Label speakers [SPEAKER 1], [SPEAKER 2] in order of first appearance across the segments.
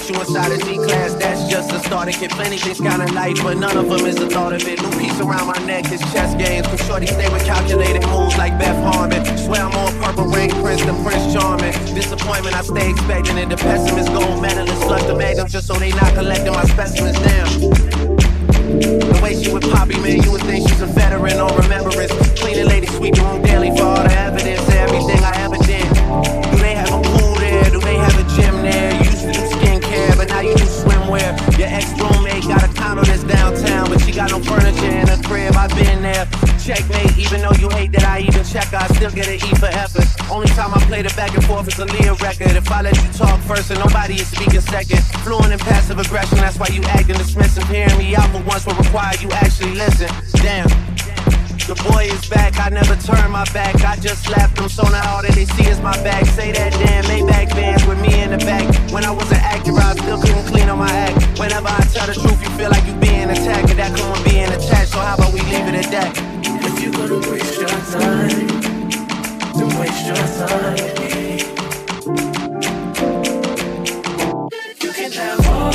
[SPEAKER 1] you inside a G-class, that's just a starter kit. Plenty things kind of life, but none of them is the thought of it. New piece around my neck is chess games. Cause shorty stay with calculated moves like Beth Harmon. Swear I'm more purple rain prince than Prince Charming. Disappointment I stay expecting, and the pessimist gold medalist flush the magnums just so they not collecting my specimens down. The way she with Poppy, man, you would think she's a veteran on remembrance. Cleaning lady, sweep the room daily for all the evidence of everything I ever did. Do they have a pool there? Do they have a gym there? You used to do skincare, but now you do swimwear. Your ex-roommate got a condo that's downtown, but she got no furniture in her crib. I've been there. Checkmate, even though you hate that I even check, I still get an E for effort. Only time I play the back and forth is a Leah record. If I let you talk first and nobody is speaking second. Fluent in passive aggression, that's why you acting dismissive. Hearing me out for once will require you actually listen. Damn. The boy is back, I never turn my back. I just slapped him, so now all that they see is my back. Say that damn Maybach bands with me in the back. When I was an actor, I still couldn't clean on my act. Whenever I tell the truth, you feel like you being attacked. And that come with being attached, so how about we leave it at that?
[SPEAKER 2] If you're gonna waste your time, then waste your time with me. You can have all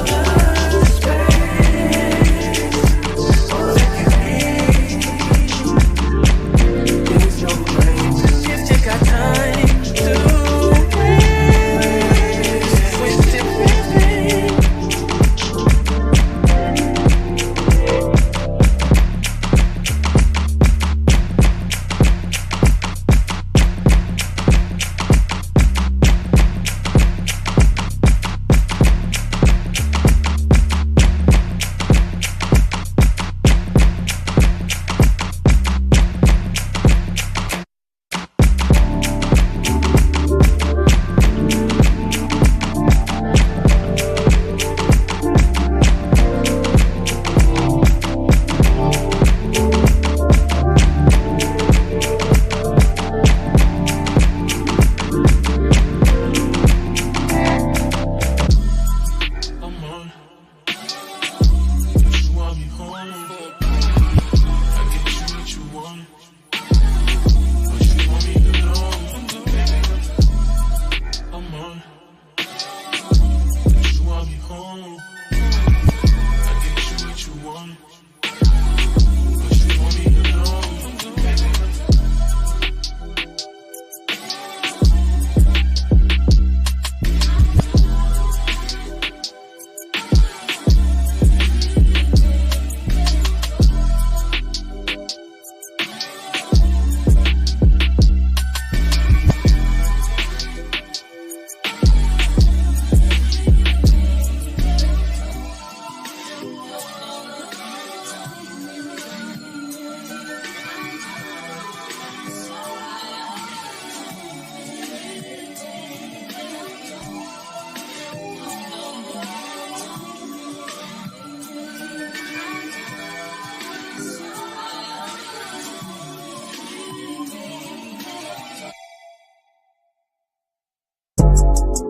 [SPEAKER 2] the space, all that you need. There's no break if you got time to waste it with me.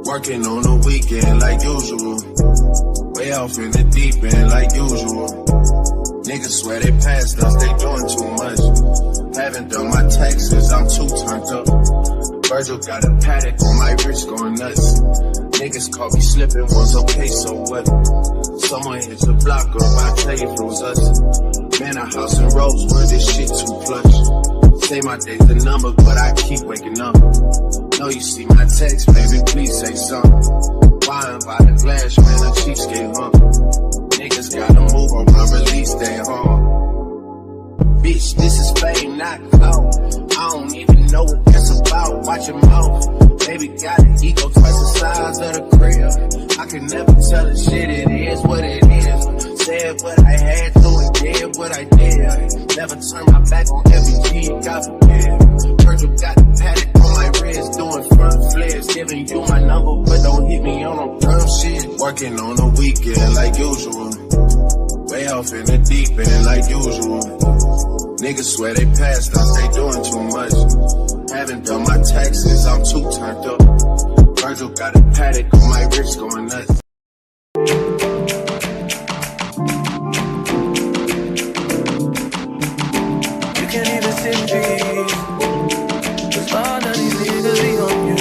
[SPEAKER 3] Working on the weekend like usual. Way off in the deep end like usual. Niggas swear they passed us, they doing too much. Haven't done my taxes, I'm too turned up. Virgil got a paddock on my wrist going nuts. Niggas caught me slipping once, okay, so what? Someone hit the block up, I tell you it was us. Man, a house in Rosewood, this shit too plush. Say my day's the number, but I keep waking up. Know you see my text, baby, please say something. Wine by the glass, man, a cheapskate, huh? Niggas gotta move on my release day, huh? Bitch, this is fame, not clout. I don't even know what that's about. Watch your mouth. Baby got an ego twice the size of the crib. I can never tell a shit, it is what it is. Said what I had to and did what I did. Never turn my back on every G, God forbid. Virgil got the paddock on my wrist, doing front flips. Giving you my number, but don't hit me on no dumb shit. Working on the weekend like usual. Way off in the deep end like usual. Niggas swear they passed us, they doing too much. Haven't done my taxes, I'm too turned up. Virgil got a paddock on my wrist going nuts.
[SPEAKER 2] You can't even sit in peace, 'cause all of these niggas be on you.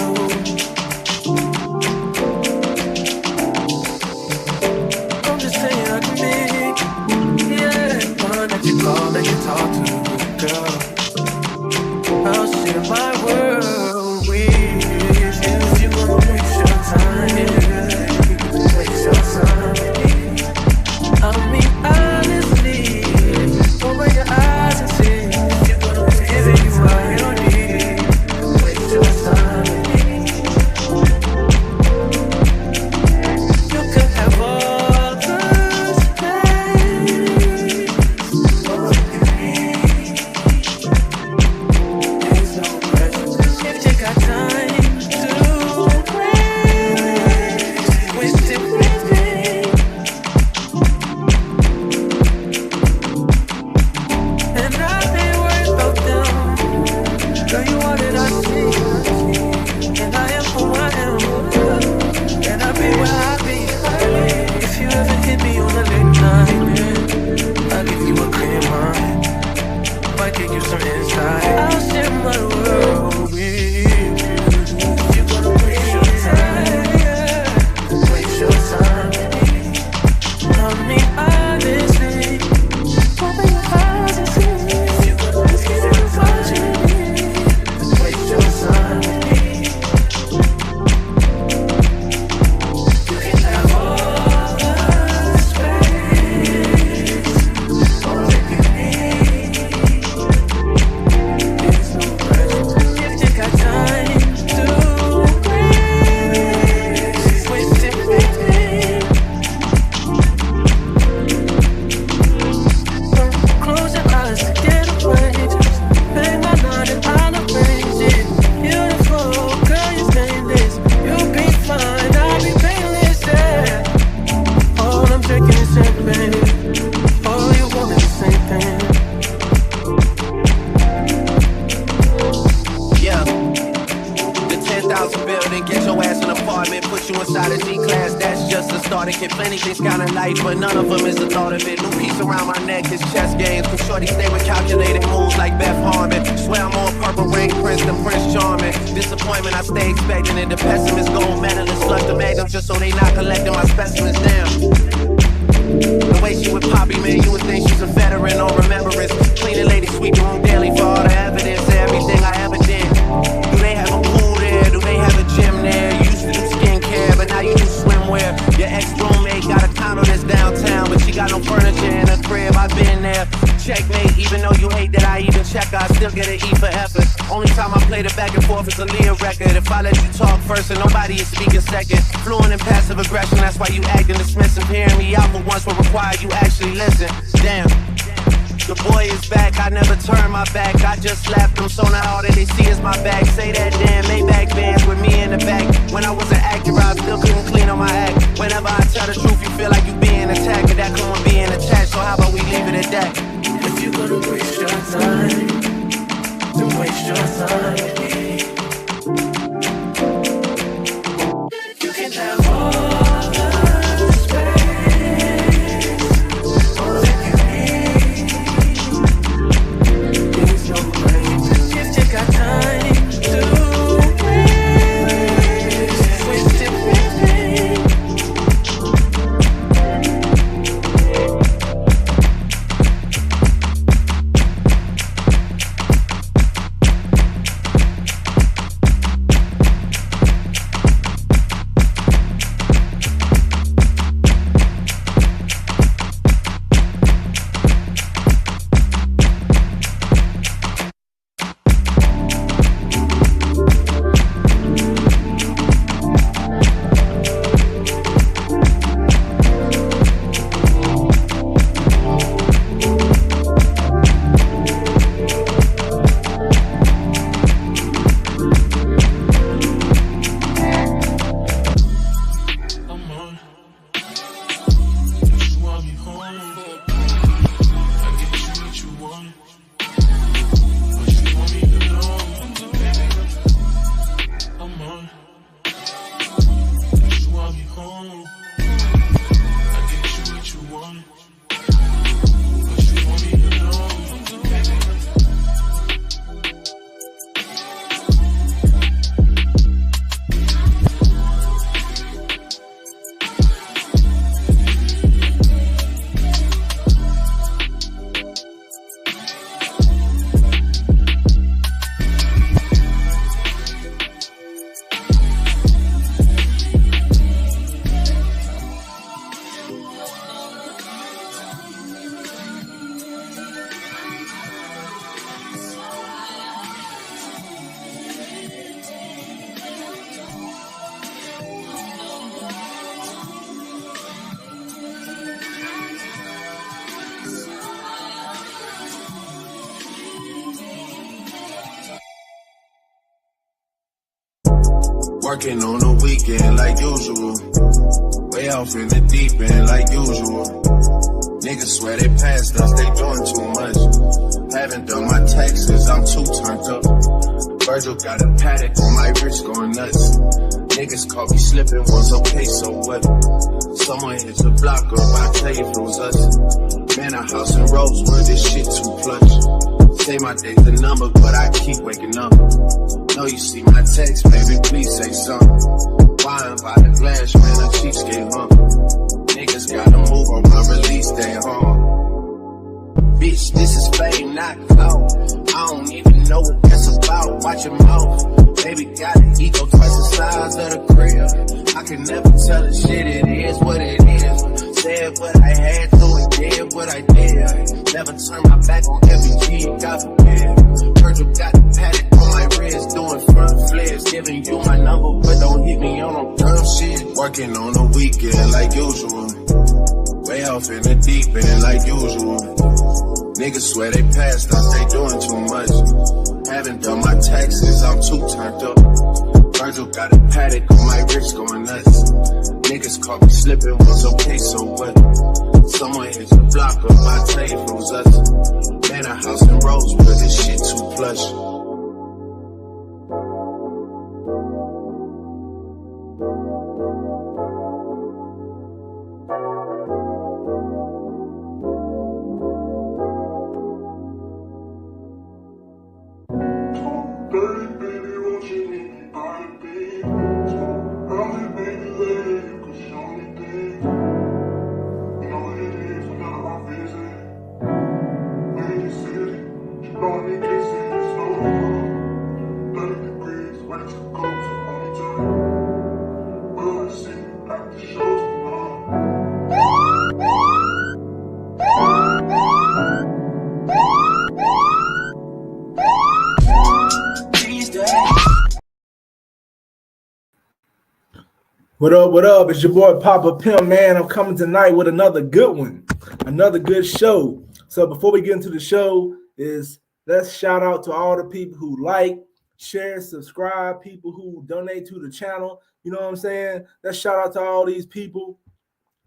[SPEAKER 1] started. Kid, plenty things kinda light, but none of them is the thought of it. New piece around my neck is chess games. Cause shorty stay with calculated moves like Beth Harmon. Swear I'm more purple rain prince than Prince Charming. Disappointment I stay expecting it. The pessimist gold medalist flush the magnums just so they not collecting my specimens down. The way she with Poppy, man, you would think she's a veteran on remembrance. Cleaning lady, sweep the room daily for all the evidence of everything I ever did. Do they have a pool there? Do they have a gym there? You used to do skincare, but now you do swimwear. Your ex-roommate got a condo that's downtown, but she got no furniture in her crib. I've been there. Checkmate, even though you hate that I even check her, I still get an E for effort. Only time I play the back and forth is a Leah record. If I let you talk first and nobody is speaking second. Fluent in passive aggression, that's why you acting dismissive. Hearing me out for once will require you actually listen. Damn. The boy is back, I never turn my back. I just slapped him, so now all that they see is my back. Say that damn Maybach bands with me in the back. When I was an actor, I still couldn't clean on my act. Whenever I tell the truth, you feel like you being attacked. And that come with being attached, so how about we leave it at that?
[SPEAKER 2] If you're gonna waste your time, then waste your time with me. You can have all the space, all that you need. It's no place if you got time to waste. Waste it with me.
[SPEAKER 3] Working on the weekend like usual. Way off in the deep end like usual. Niggas swear they passed us, they doing too much. Haven't done my taxes, I'm too turned up. Virgil got a paddock on my wrist going nuts. Niggas caught me slipping, was okay, so what? Someone hit the block up, I tell you if it was us. Man, a house in Rosewood, this shit too plush. Say my day's the number, but I keep waking up. Know you see my text, baby, please say something. Wine by the glass, man, a cheapskate, huh? Niggas gotta move on my release day, huh? Bitch, this is fame, not clout. I don't even know what that's about. Watch your mouth. Baby got an ego twice the size of the crib. I can never tell a shit, it is what it is. Said what I had to and did what I did. Never turn my back on every G, God forbid. Virgil got the paddock on my wrist, doing front flips. Giving you my number, but don't hit me on no dumb shit. Working on the weekend like usual. Way off in the deep end like usual. Niggas swear they passed us, they doing too much. Haven't done my taxes, I'm too turned up. Virgil got a paddock on my wrist going nuts. Niggas caught me slipping, was okay, so what? Someone hit the block up, I tell you if it was us. Man, a house in Rosewood, this shit too plush.
[SPEAKER 4] What up? What up? It's your boy Papa Pimp, man. I'm coming tonight with another good one, another good show. So before we get into the show, let's shout out to all the people who like, share, subscribe, people who donate to the channel. You know what I'm saying? Let's shout out to all these people.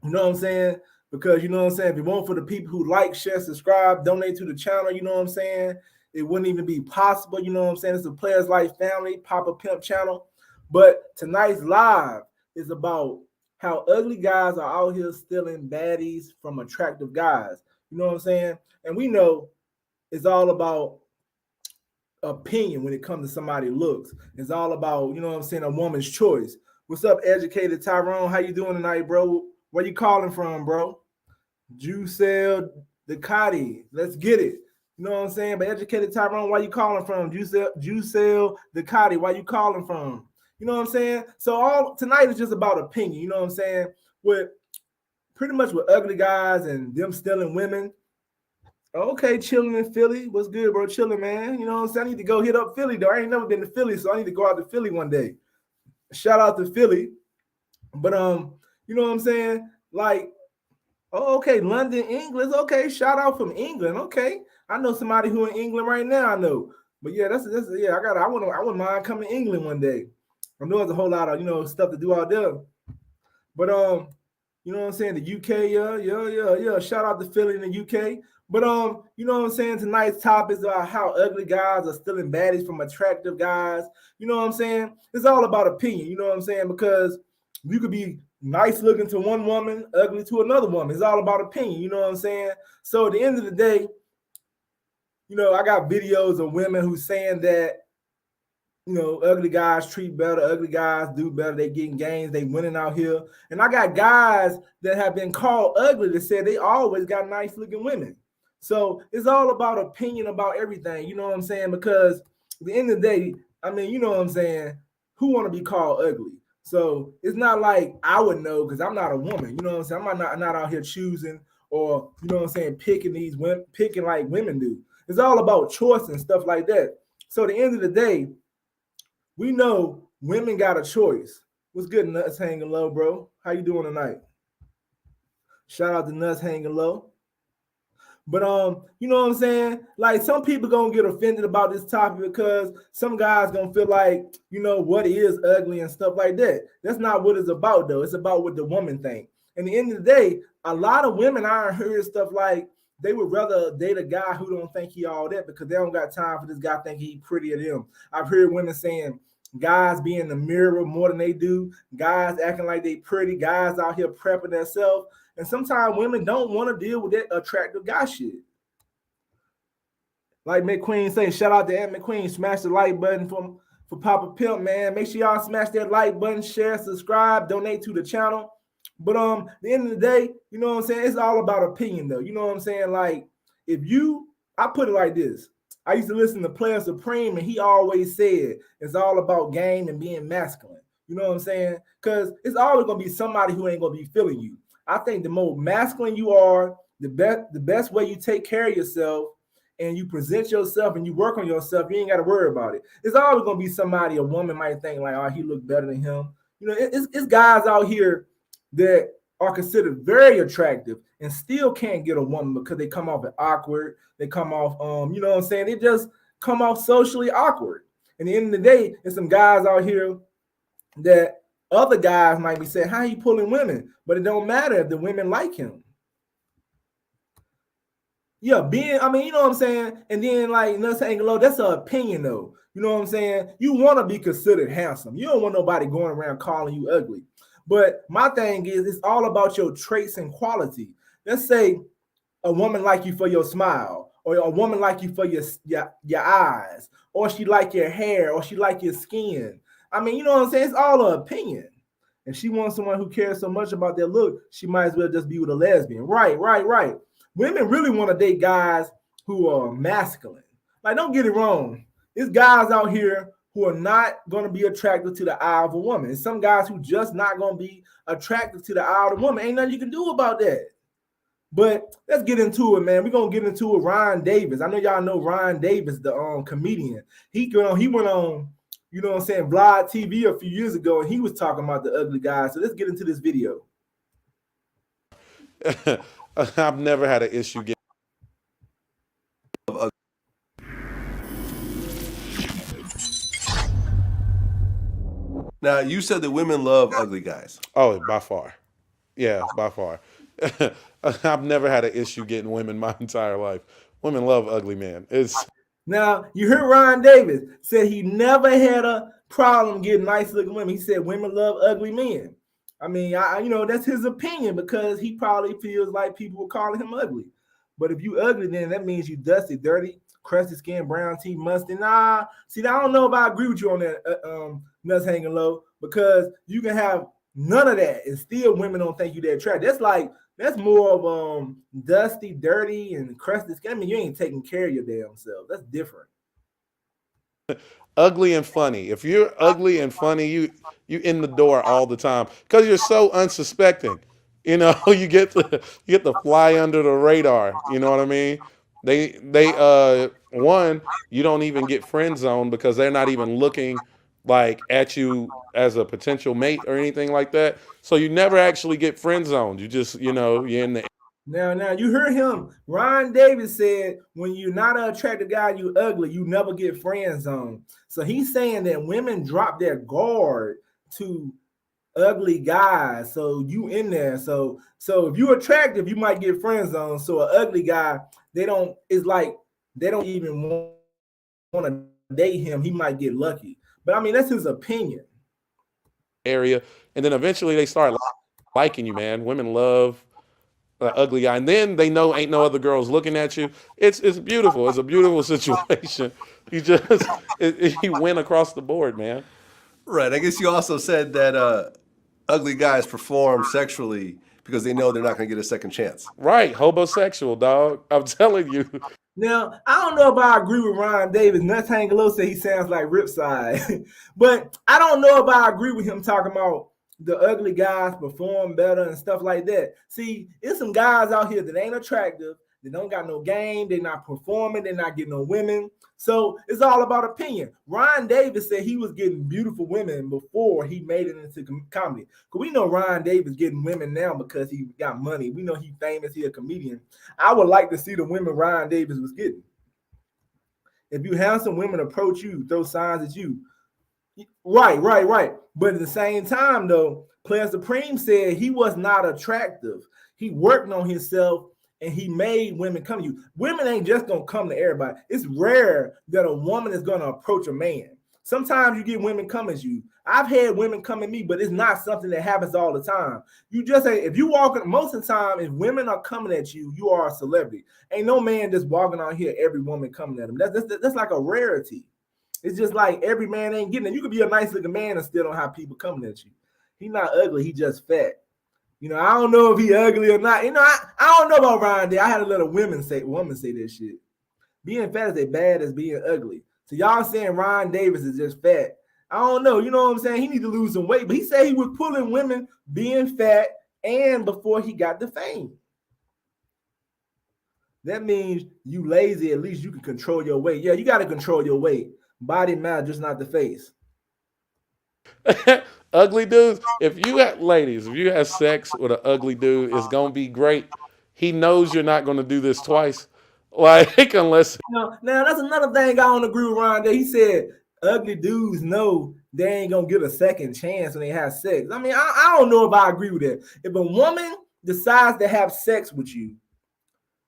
[SPEAKER 4] You know what I'm saying? Because you know what I'm saying? If it weren't for the people who like, share, subscribe, donate to the channel, you know what I'm saying? It wouldn't even be possible. You know what I'm saying? It's the Players Life Family, Papa Pimp channel. But tonight's live is about how ugly guys are out here stealing baddies from attractive guys. You know what I'm saying? And we know it's all about opinion when it comes to somebody's looks. It's all about, you know what I'm saying, a woman's choice. What's up, educated Tyrone? How you doing tonight, bro? Where you calling from, bro? Juicel Ducati. Let's get it. You know what I'm saying? But educated Tyrone, where you calling from? Juicel Ducati, where you calling from? You know what I'm saying? So all tonight is just about opinion. You know what I'm saying? With pretty much with ugly guys and them stealing women. Okay, chilling in Philly. What's good, bro? Chilling, man. You know what I'm saying? I need to go hit up Philly, though. I ain't never been to Philly, so I need to go out to Philly one day. Shout out to Philly. But you know what I'm saying? Like, oh, okay, London, England. Okay, shout out from England. Okay. I know somebody who in England right now, I know. But yeah, that's yeah, I wouldn't mind coming to England one day. I know there's a whole lot of, you know, stuff to do out there. But you know what I'm saying? The UK, yeah. Shout out to Philly in the UK. But you know what I'm saying? Tonight's topic is about how ugly guys are stealing baddies from attractive guys. You know what I'm saying? It's all about opinion, you know what I'm saying? Because you could be nice looking to one woman, ugly to another woman. It's all about opinion, you know what I'm saying? So at the end of the day, you know, I got videos of women who saying that, you know, ugly guys treat better, ugly guys do better, they getting gains, they winning out here. And I got guys that have been called ugly that said they always got nice looking women. So it's all about opinion about everything, you know what I'm saying? Because at the end of the day, I mean, you know what I'm saying? Who want to be called ugly? So it's not like I would know because I'm not a woman, you know what I'm saying? I'm not out here choosing or, you know what I'm saying, picking these women, picking like women do. It's all about choice and stuff like that. So at the end of the day, we know women got a choice. What's good, Nuts Hanging Low, bro? How you doing tonight? Shout out to Nuts Hanging Low. But you know what I'm saying? Like some people gonna get offended about this topic because some guys gonna feel like, you know, what is ugly and stuff like that. That's not what it's about, though. It's about what the woman think. And at the end of the day, a lot of women I heard stuff like they would rather date a guy who don't think he all that because they don't got time for this guy thinking he prettier than them. I've heard women saying guys be in the mirror more than they do, guys acting like they pretty, guys out here prepping themselves. And sometimes women don't want to deal with that attractive guy shit. Like McQueen saying, shout out to Aunt McQueen, smash the like button for Papa Pimp, man. Make sure y'all smash that like button, share, subscribe, donate to the channel. But at the end of the day, you know what I'm saying? It's all about opinion, though. You know what I'm saying? Like, I put it like this. I used to listen to Player Supreme, and he always said it's all about game and being masculine. You know what I'm saying? Because it's always going to be somebody who ain't going to be feeling you. I think the more masculine you are, the best way you take care of yourself and you present yourself and you work on yourself, you ain't got to worry about it. It's always going to be somebody, a woman might think like, oh, he look better than him. You know, it's guys out here that are considered very attractive and still can't get a woman because they come off as awkward. They come off, you know what I'm saying? They just come off socially awkward. And at the end of the day, there's some guys out here that other guys might be saying, how you pulling women? But it don't matter if the women like him. Yeah, I mean, you know what I'm saying? And then like, Nuts Hanging Low, that's an opinion though. You know what I'm saying? You want to be considered handsome. You don't want nobody going around calling you ugly. But my thing is, it's all about your traits and quality. Let's say a woman like you for your smile, or a woman like you for your eyes, or she like your hair, or she like your skin. I mean, you know what I'm saying? It's all an opinion. If she wants someone who cares so much about their look, she might as well just be with a lesbian. Right. Women really want to date guys who are masculine. Like, don't get it wrong. There's guys out here who are not going to be attracted to the eye of a woman. And some guys who just not going to be attracted to the eye of a woman. Ain't nothing you can do about that. But let's get into it, man. We're going to get into it. Ryan Davis. I know y'all know Ryan Davis, the comedian. He went on, you know what I'm saying, Vlad TV a few years ago, and he was talking about the ugly guys. So let's get into this video.
[SPEAKER 5] I've never had an issue getting.
[SPEAKER 6] Now, you said that women love ugly guys.
[SPEAKER 5] Oh, by far. Yeah, by far. I've never had an issue getting women my entire life. Women love ugly men. It's
[SPEAKER 4] Now, you heard Ron Davis said he never had a problem getting nice looking women. He said women love ugly men. I mean, you know, that's his opinion because he probably feels like people were calling him ugly. But if you ugly, then that means you dusty, dirty, crusty skin, brown teeth, musty. Nah, see, I don't know if I agree with you on that, nuts hanging low, because you can have none of that and still women don't think you that attractive. That's more of dusty, dirty, and crusty skin. I mean, you ain't taking care of your damn self. That's different.
[SPEAKER 5] ugly and funny. If you're ugly and funny, you in the door all the time because you're so unsuspecting. You know, you get to fly under the radar. You know what I mean? They one, you don't even get friend zoned because they're not even looking like at you as a potential mate or anything like that. So you never actually get friend zoned. You just, you know, you're in the
[SPEAKER 4] Now, you heard him. Ron Davis said, when you're not an attractive guy, you ugly, you never get friend zone. So he's saying that women drop their guard to ugly guys. So you in there. So if you're attractive, you might get friend zone. So an ugly guy, it's like they don't even want to date him. He might get lucky. But I mean, that's his opinion.
[SPEAKER 5] area, and then eventually they start liking you, man. Women love an ugly guy, and then they know ain't no other girls looking at you. It's beautiful. It's a beautiful situation. You win across the board, man.
[SPEAKER 6] Right. I guess you also said that ugly guys perform sexually because they know they're not going to get a second chance.
[SPEAKER 5] Right, homosexual, dog. I'm telling you.
[SPEAKER 4] Now, I don't know if I agree with Ron Davis. Nuts Hanging Low said he sounds like Ripside. But I don't know if I agree with him talking about the ugly guys perform better and stuff like that. See, there's some guys out here that ain't attractive. They don't got no game. They're not performing. They're not getting no women. So it's all about opinion. Ron Davis said he was getting beautiful women before he made it into comedy. Because we know Ron Davis getting women now because he got money. We know he's famous. He's a comedian. I would like to see the women Ron Davis was getting. If you have some women approach you, throw signs at you. Right. But at the same time, though, Player Supreme said he was not attractive. He worked on himself and he made women come to you. Women ain't just gonna come to everybody. It's rare that a woman is gonna approach a man. Sometimes you get women coming to you. I've had women come at me, but it's not something that happens all the time. You just ain't, if you walk, most of the time, if women are coming at you, you are a celebrity. Ain't no man just walking out here, every woman coming at him. That's like a rarity. It's just like every man ain't getting it. You could be a nice looking man and still don't have people coming at you. He's not ugly, he just fat. You know, I don't know if he ugly or not. You know, I don't know about Ryan Day. I had to let a woman say this shit. Being fat is as bad as being ugly. So y'all saying Ryan Davis is just fat. I don't know. You know what I'm saying? He need to lose some weight. But he said he was pulling women being fat and before he got the fame. That means you lazy. At least you can control your weight. Yeah, you got to control your weight. Body matter, just not the face.
[SPEAKER 5] Ugly dudes. If you have sex with an ugly dude, it's gonna be great. He knows you're not gonna do this twice. Like, unless
[SPEAKER 4] Now that's another thing I don't agree with Ron Day. He said ugly dudes know they ain't gonna get a second chance when they have sex. I mean, I don't know if I agree with that. If a woman decides to have sex with you,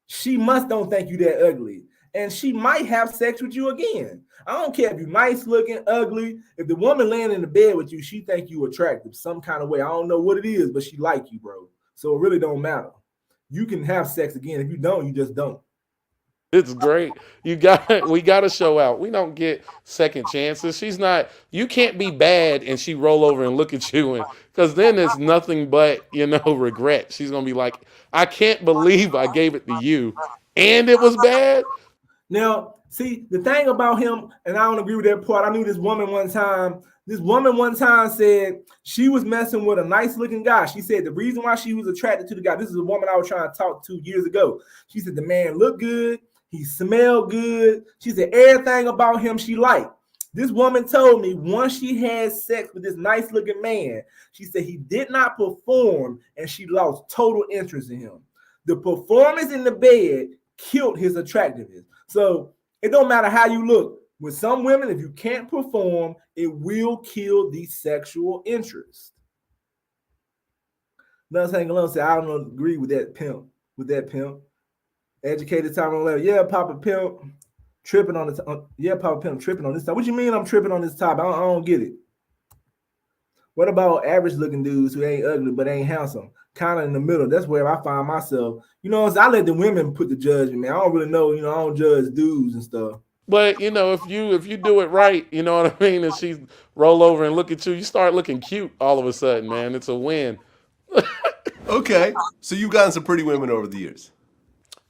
[SPEAKER 4] she must don't think you that ugly. And she might have sex with you again. I don't care if you're nice looking, ugly. If the woman laying in the bed with you, she think you attractive some kind of way. I don't know what it is, but she like you, bro. So it really don't matter. You can have sex again. If you don't, you just don't.
[SPEAKER 5] it's great. We gotta show out. We don't get second chances. You can't be bad and she roll over and look at you, and because then it's nothing but, regret. She's gonna be like, I can't believe I gave it to you and it was bad.
[SPEAKER 4] Now, see, the thing about him, and I don't agree with that part. I knew this woman one time. This woman one time said she was messing with a nice looking guy. She said the reason why she was attracted to the guy, this is a woman I was trying to talk to years ago. She said the man looked good. He smelled good. She said everything about him she liked. This woman told me once she had sex with this nice looking man, she said he did not perform and she lost total interest in him. The performance in the bed killed his attractiveness. So it don't matter how you look. With some women, if you can't perform, it will kill the sexual interest. Nothing saying alone say, I don't agree with that pimp. Educated time on level. Yeah, Papa Pimp tripping on the Papa Pimp tripping on this time. What you mean I'm tripping on this topic? I don't get it. What about average looking dudes who ain't ugly but ain't handsome? Kind of in the middle. That's where I find myself. You know, I let the women put the judgment, man. I don't really know, I don't judge dudes and stuff.
[SPEAKER 5] But if you do it right, you know what I mean, and she roll over and look at you, you start looking cute all of a sudden, man. It's a win.
[SPEAKER 6] Okay, so you've gotten some pretty women over the years.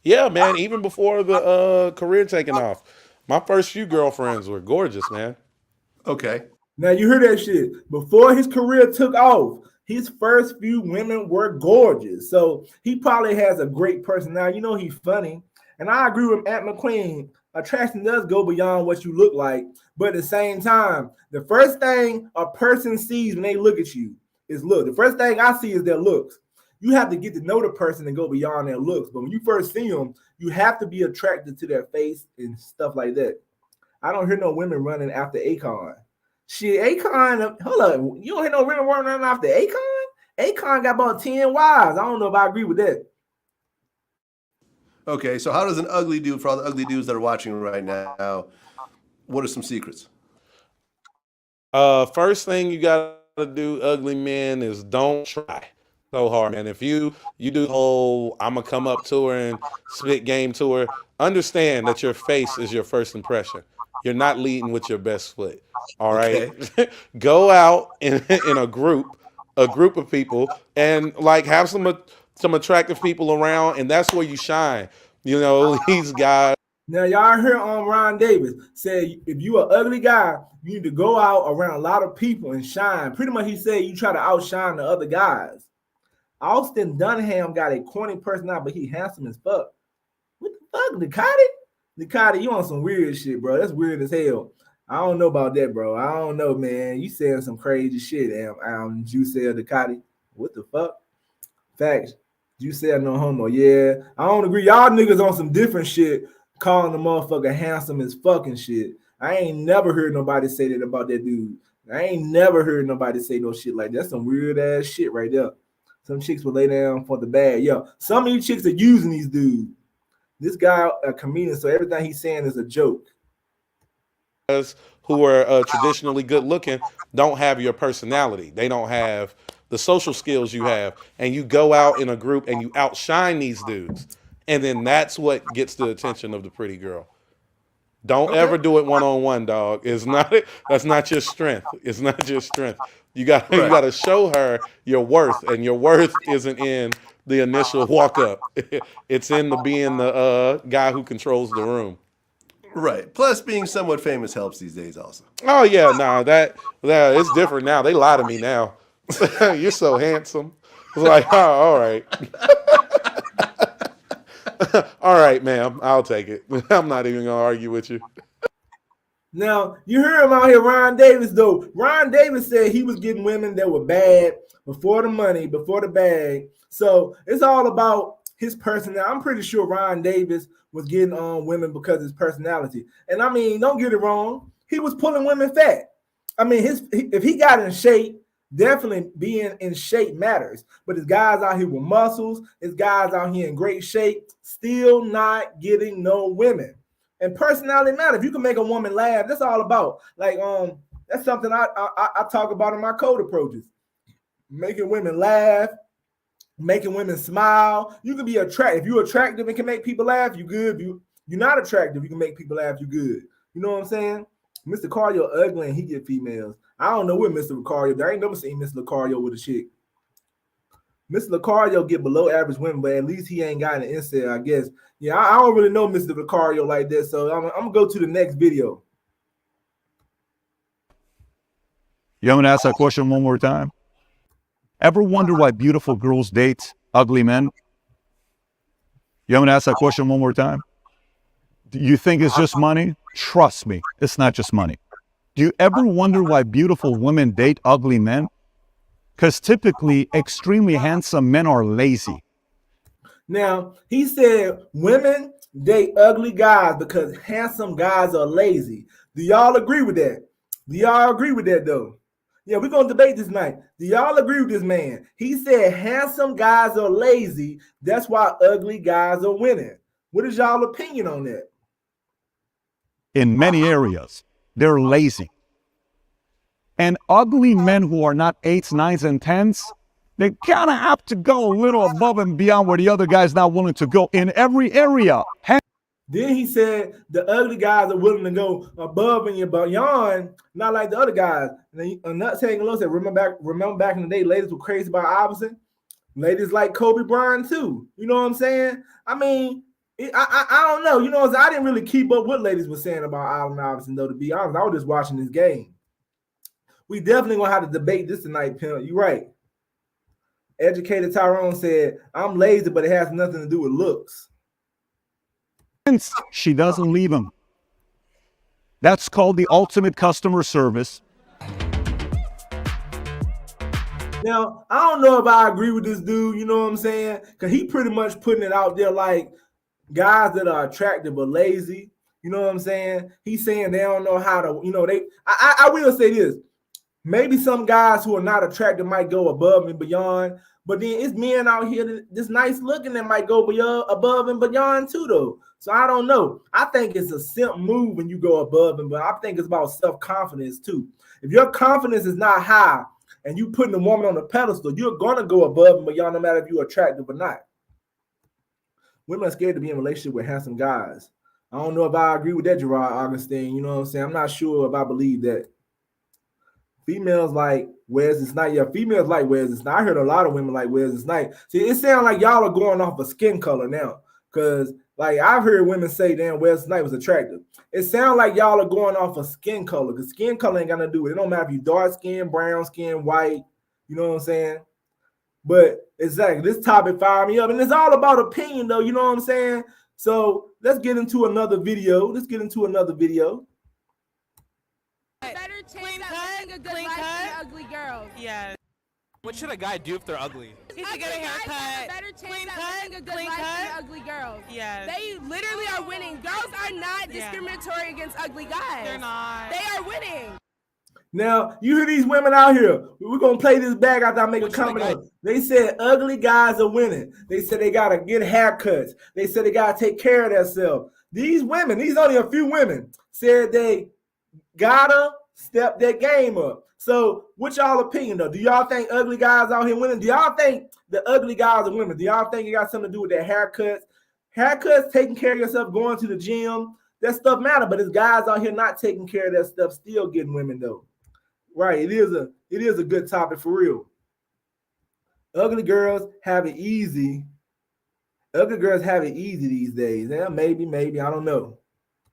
[SPEAKER 5] Yeah, man. Even before the career taking off, my first few girlfriends were gorgeous, man.
[SPEAKER 6] Okay.
[SPEAKER 4] Now you hear that shit. Before his career took off, his first few women were gorgeous. So he probably has a great personality. He's funny. And I agree with Aunt McQueen. Attraction does go beyond what you look like. But at the same time, the first thing a person sees when they look at you is look. The first thing I see is their looks. You have to get to know the person and go beyond their looks. But when you first see them, you have to be attracted to their face and stuff like that. I don't hear no women running after Akon. Shit, Akon, hold up. You don't hear no women running after Akon? Akon got about 10 wives. I don't know if I agree with that.
[SPEAKER 6] Okay, so how does an ugly dude, for all the ugly dudes that are watching right now, what are some secrets?
[SPEAKER 5] First thing you gotta do, ugly men, is don't try so hard, man. If you do the whole I'ma come up to her and spit game to her, understand that your face is your first impression. You're not leading with your best foot. All right.
[SPEAKER 6] Okay.
[SPEAKER 5] Go out in a group of people, and like have some attractive people around, and that's where you shine. These guys.
[SPEAKER 4] Now, y'all heard Ron Davis say if you an ugly guy, you need to go out around a lot of people and shine. Pretty much he said you try to outshine the other guys. Austin Dunham got a corny personality, but he handsome as fuck. What the fuck, Ducati, you on some weird shit, bro. That's weird as hell. I don't know about that, bro. I don't know, man. You saying some crazy shit, Juicel Ducati. What the fuck? Facts. Juicel no homo. Yeah, I don't agree. Y'all niggas on some different shit, calling the motherfucker handsome as fucking shit. I ain't never heard nobody say that about that dude. I ain't never heard nobody say no shit like that. That's some weird ass shit right there. Some chicks will lay down for the bag. Yo, some of these chicks are using these dudes. This guy a comedian, so everything he's saying is a joke.
[SPEAKER 5] Who are traditionally good looking don't have your personality. They don't have the social skills you have. And you go out in a group and you outshine these dudes. And then that's what gets the attention of the pretty girl. Don't ever do it one-on-one, dog. That's not your strength. It's not your strength. You got to show her your worth, and your worth isn't in the initial walk up. It's in being the guy who controls the room.
[SPEAKER 6] Right. Plus, being somewhat famous helps these days also.
[SPEAKER 5] Oh yeah, that it's different now. They lie to me now. You're so handsome. It's like, oh, all right. All right, ma'am, I'll take it. I'm not even gonna argue with you.
[SPEAKER 4] Now, you hear him out here, Ron Davis, though. Ron Davis said he was getting women that were bad before the money, before the bag. So it's all about his personality. I'm pretty sure Ron Davis was getting on women because of his personality. And I mean, don't get it wrong. He was pulling women fat. I mean, if he got in shape, definitely being in shape matters. But his guys out here with muscles, his guys out here in great shape, still not getting no women. And personality matters. If you can make a woman laugh, that's all about. Like, that's something I talk about in my code approaches. Making women laugh, making women smile. You can be attractive. If you're attractive and can make people laugh, you good. If you're not attractive, you can make people laugh, you good. You know what I'm saying? Mr. Cardio ugly and he get females. I don't know where Mr. Lucario. I ain't never seen Mr. Lucario with a chick. Mr. Lucario get below average women, but at least he ain't got an incel, I guess. Yeah, I don't really know Mr. Lucario like that, so I'm gonna go to the next video.
[SPEAKER 7] You want me to ask that question one more time? Ever wonder why beautiful girls date ugly men? You want me to ask that question one more time? Do you think it's just money? Trust me, it's not just money. Do you ever wonder why beautiful women date ugly men? Because typically, extremely handsome men are lazy.
[SPEAKER 4] Now, he said women date ugly guys because handsome guys are lazy. Do y'all agree with that? Do y'all agree with that, though? Yeah, we're going to debate this night. Do y'all agree with this man? He said handsome guys are lazy. That's why ugly guys are winning. What is y'all opinion on that?
[SPEAKER 7] In many areas, they're lazy. And ugly men who are not 8s, 9s, and 10s, they kind of have to go a little above and beyond where the other guy's not willing to go in every area.
[SPEAKER 4] Then he said the ugly guys are willing to go above and beyond, not like the other guys. And I'm not saying a said, remember back in the day, ladies were crazy about Iverson. Ladies like Kobe Bryant too. You know what I'm saying? I mean, I don't know. You know, I didn't really keep up what ladies were saying about Allen Iverson, though, to be honest. I was just watching this game. We definitely gonna have to debate this tonight, Pimp. You're right. Educated Tyrone said, I'm lazy, but it has nothing to do with looks.
[SPEAKER 7] She doesn't leave him. That's called the ultimate customer service.
[SPEAKER 4] Now, I don't know if I agree with this dude, you know what I'm saying? Because he pretty much putting it out there like guys that are attractive but lazy, you know what I'm saying? He's saying they don't know how to, you know, I will say this. Maybe some guys who are not attractive might go above and beyond, but then it's men out here that's nice looking that might go above and beyond too, though. So I don't know. I think it's a simp move when you go above and beyond. I think it's about self-confidence too. If your confidence is not high and you putting the woman on the pedestal, you're gonna go above and beyond no matter if you're attractive or not. Women are scared to be in a relationship with handsome guys. I don't know if I agree with that, Gerard Augustine. You know what I'm saying? I'm not sure if I believe that. Females like Wesley Snipes. Yeah, females like Wesley Snipes. I heard a lot of women like Wesley Snipes. See, it sounds like y'all are going off of skin color now. Because, like, I've heard women say, damn, Wesley Snipes was attractive. It sounds like y'all are going off of skin color. Because skin color ain't got to do with it. It don't matter if you dark skin, brown skin, white. You know what I'm saying? But, exactly, this topic fired me up. And it's all about opinion, though. You know what I'm saying? So, let's get into another video.
[SPEAKER 8] Better chance at living a good life than ugly girls.
[SPEAKER 9] Yeah. What should a guy do if they're ugly?
[SPEAKER 8] He should get a haircut. Better chance at living a good life than ugly girls.
[SPEAKER 9] Yeah.
[SPEAKER 8] They literally are winning. Girls are not discriminatory against ugly guys.
[SPEAKER 9] They're not.
[SPEAKER 8] They are winning.
[SPEAKER 4] Now, you hear these women out here. We're going to play this back after I make a comment. They said ugly guys are winning. They said they got to get haircuts. They said they got to take care of themselves. These women, these only a few women, said they gotta step their game up. So, what's y'all opinion though? Do y'all think ugly guys out here winning? Do y'all think the ugly guys are women? Do y'all think it got something to do with their haircuts? Haircuts, taking care of yourself, going to the gym, that stuff matter. But it's guys out here not taking care of that stuff, still getting women though. Right? It is a good topic for real. Ugly girls have it easy. Ugly girls have it easy these days. Yeah, maybe, I don't know.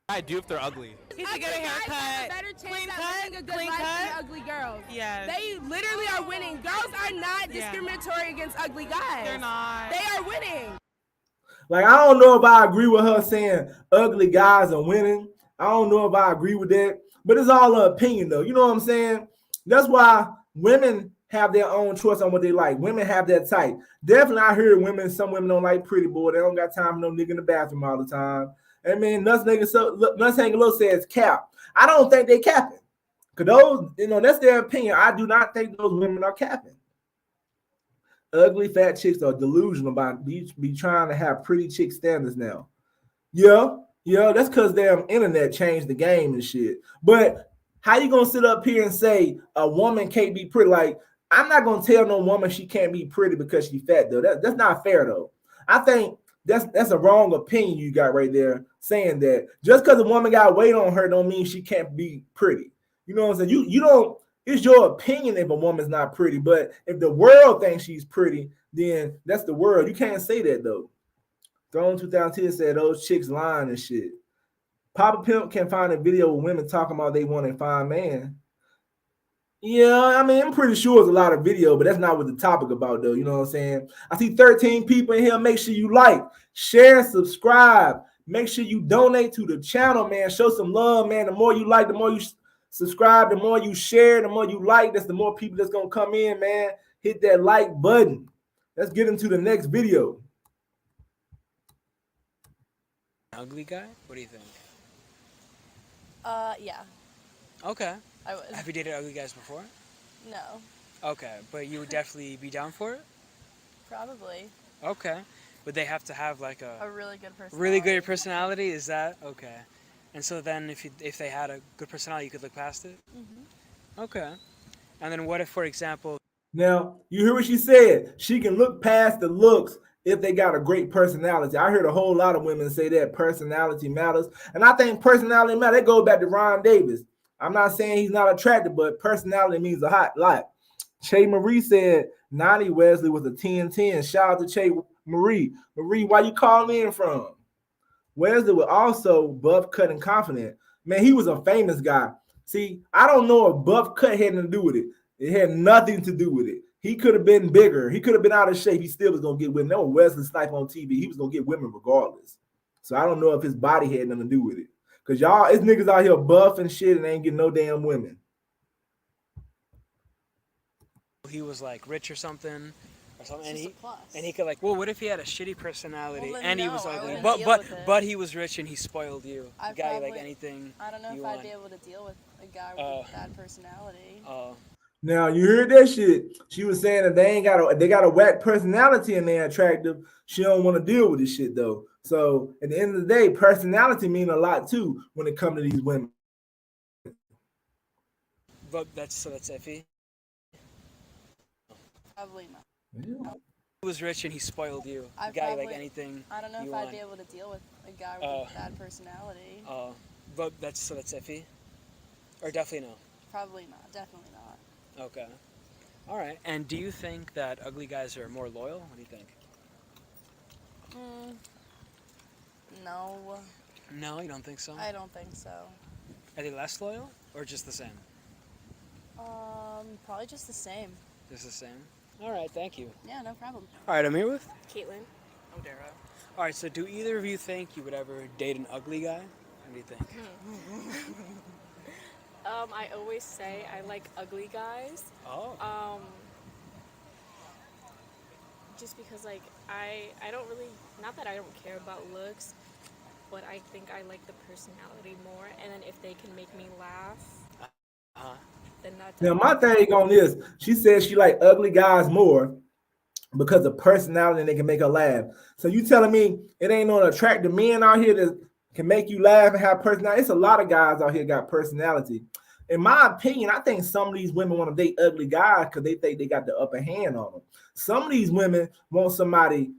[SPEAKER 9] I do if they're ugly.
[SPEAKER 8] He should get a haircut. Better chance at living a good life than ugly girls.
[SPEAKER 9] Yeah.
[SPEAKER 8] They literally are winning. Girls are not discriminatory against ugly guys.
[SPEAKER 9] They're not.
[SPEAKER 8] They are winning.
[SPEAKER 4] Like, I don't know if I agree with her saying ugly guys are winning. I don't know if I agree with that. But it's all an opinion, though. You know what I'm saying? That's why women have their own choice on what they like. Women have that type. Definitely, I heard some women don't like pretty boy. They don't got time for no nigga in the bathroom all the time. I mean, Nuts Hanging Low says cap. I don't think they capping. Because those, you know, that's their opinion. I do not think those women are capping. Ugly fat chicks are delusional about be trying to have pretty chick standards now. Yeah, that's because their internet changed the game and shit. But how you gonna sit up here and say a woman can't be pretty? Like, I'm not gonna tell no woman she can't be pretty because she's fat, though. That's not fair, though. I think that's a wrong opinion you got right there, saying that just because a woman got weight on her don't mean she can't be pretty. You know what I'm saying? You don't. It's your opinion if a woman's not pretty, but if the world thinks she's pretty, then that's the world. You can't say that though. Throne 2010 said those chicks lying and shit. Papa Pimp can find a video with women talking about they want a fine man. Yeah, I mean, I'm pretty sure it's a lot of video, but that's not what the topic about, though. You know what I'm saying? I see 13 people in here. Make sure you like, share, subscribe. Make sure you donate to the channel, man. Show some love, man. The more you like, the more you subscribe, the more you share, the more you like, that's the more people that's gonna come in, man. Hit that like button. Let's get into the next video.
[SPEAKER 10] Ugly guy? What do you think?
[SPEAKER 11] Yeah,
[SPEAKER 10] Okay.
[SPEAKER 11] I would.
[SPEAKER 10] Have you dated ugly guys before?
[SPEAKER 11] No,
[SPEAKER 10] Okay, but you would definitely be down for it?
[SPEAKER 11] probably
[SPEAKER 10] Okay. Would they have to have like
[SPEAKER 11] a
[SPEAKER 10] a
[SPEAKER 11] really good personality.
[SPEAKER 10] really good personality? Is that okay? And so then if they had a good personality, you could look past it? Okay. And then what if, for example,
[SPEAKER 4] Now, you hear what she said. She can look past the looks if they got a great personality. I heard a whole lot of women say that personality matters. And I think personality matters. That goes back to Ron Davis. I'm not saying he's not attractive, but personality means a lot. Che Marie said 90 Wesley was a 10-10. Shout out to Che Marie. Marie, why you calling in from? Wesley was also buff, cut, and confident. Man, he was a famous guy. See, I don't know if buff cut had anything to do with it. It had nothing to do with it. He could have been bigger. He could have been out of shape. He still was going to get women. That was Wesley Snipes on TV. He was going to get women regardless. So I don't know if his body had nothing to do with it. Because y'all, it's niggas out here buff and shit and ain't getting no damn women.
[SPEAKER 10] he was like rich or something, and
[SPEAKER 11] he
[SPEAKER 10] could like, well, what if he had a shitty personality and he was ugly,
[SPEAKER 11] but
[SPEAKER 10] but he was rich and he spoiled you?
[SPEAKER 11] I
[SPEAKER 10] Guy
[SPEAKER 11] probably,
[SPEAKER 10] like anything.
[SPEAKER 11] I don't know if
[SPEAKER 10] you
[SPEAKER 11] I'd
[SPEAKER 10] want.
[SPEAKER 11] be able to deal with a guy with a bad personality.
[SPEAKER 4] Now you heard that shit. She was saying that they got a whack personality and they're attractive. She don't want to deal with this shit though. So at the end of the day, personality mean a lot too when it comes to these women.
[SPEAKER 10] But that's iffy.
[SPEAKER 11] Probably not.
[SPEAKER 4] Yeah.
[SPEAKER 10] He was rich and he spoiled you. Guy like anything.
[SPEAKER 11] I don't know
[SPEAKER 10] you
[SPEAKER 11] if
[SPEAKER 10] want.
[SPEAKER 11] I'd be able to deal with a guy with a bad personality.
[SPEAKER 10] But that's iffy. Or definitely no.
[SPEAKER 11] Probably not. Definitely not.
[SPEAKER 10] Okay. All right. And do you think that ugly guys are more loyal? What do you think?
[SPEAKER 11] No.
[SPEAKER 10] No, you don't think so?
[SPEAKER 11] I don't think so.
[SPEAKER 10] Are they less loyal or just the same?
[SPEAKER 11] Probably just the same.
[SPEAKER 10] Just the same. All right. Thank you.
[SPEAKER 11] Yeah, no problem.
[SPEAKER 10] All right. I'm here with
[SPEAKER 12] Caitlin.
[SPEAKER 10] Odera. All right. So, do either of you think you would ever date an ugly guy? What do you think?
[SPEAKER 12] I always say I like ugly guys.
[SPEAKER 10] Oh.
[SPEAKER 12] Just because like I don't really, not that I don't care about looks, but I think I like the personality more, and then if they can make me laugh, then that's.
[SPEAKER 4] Now my thing on this, she says she like ugly guys more because of personality and they can make her laugh. So you telling me it ain't no attractive men out here that can make you laugh and have personality? It's a lot of guys out here got personality. In my opinion, I think some of these women want to date ugly guys because they think they got the upper hand on them. Some of these women want somebody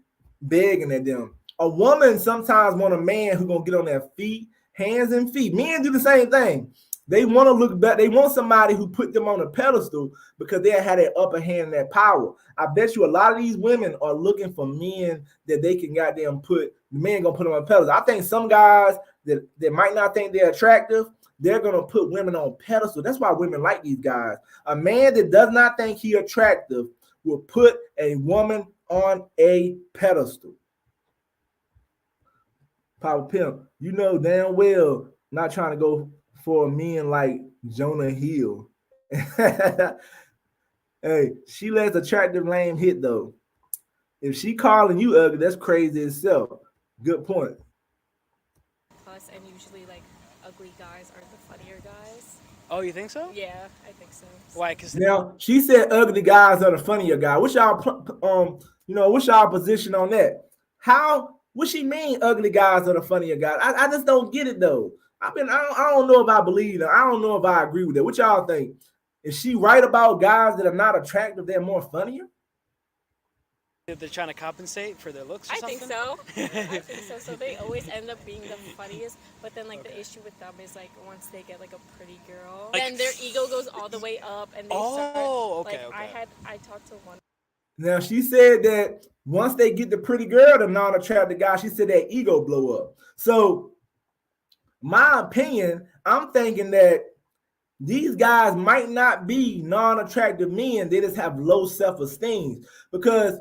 [SPEAKER 4] begging at them. A woman sometimes want a man who's gonna get on their feet, hands and feet. Men do the same thing. They want to look back. They want somebody who put them on a pedestal because they had that upper hand and that power. I bet you a lot of these women are looking for men that they can goddamn put. The man gonna put them on a pedestal. I think some guys that might not think they're attractive, they're gonna put women on pedestal. That's why women like these guys. A man that does not think he attractive will put a woman on a pedestal. Papa Pimp, you know damn well not trying to go for men like Jonah Hill. Hey, she lets attractive lame hit though. If she calling you ugly, that's crazy itself. Good point.
[SPEAKER 12] Plus, and usually like ugly guys are the funnier guys.
[SPEAKER 10] Oh, you think so?
[SPEAKER 12] Yeah, I think so.
[SPEAKER 10] Why? Cause
[SPEAKER 4] now she said ugly guys are the funnier guy. What's y'all what's y'all position on that? What she mean ugly guys are the funnier guys? I just don't get it though. I don't know if I believe her. I don't know if I agree with that. What y'all think? Is she right about guys that are not attractive? They're more funnier?
[SPEAKER 10] They're trying to compensate for their looks or
[SPEAKER 12] I
[SPEAKER 10] something?
[SPEAKER 12] think so. I think so. So they always end up being the funniest, but then like the issue with them is like once they get like a pretty girl, then their ego goes all the way up and they start like I talked to one.
[SPEAKER 4] Now she said that once they get the pretty girl, the non-attractive guy, she said that ego blow up. So my opinion, I'm thinking that these guys might not be non-attractive men. They just have low self-esteem because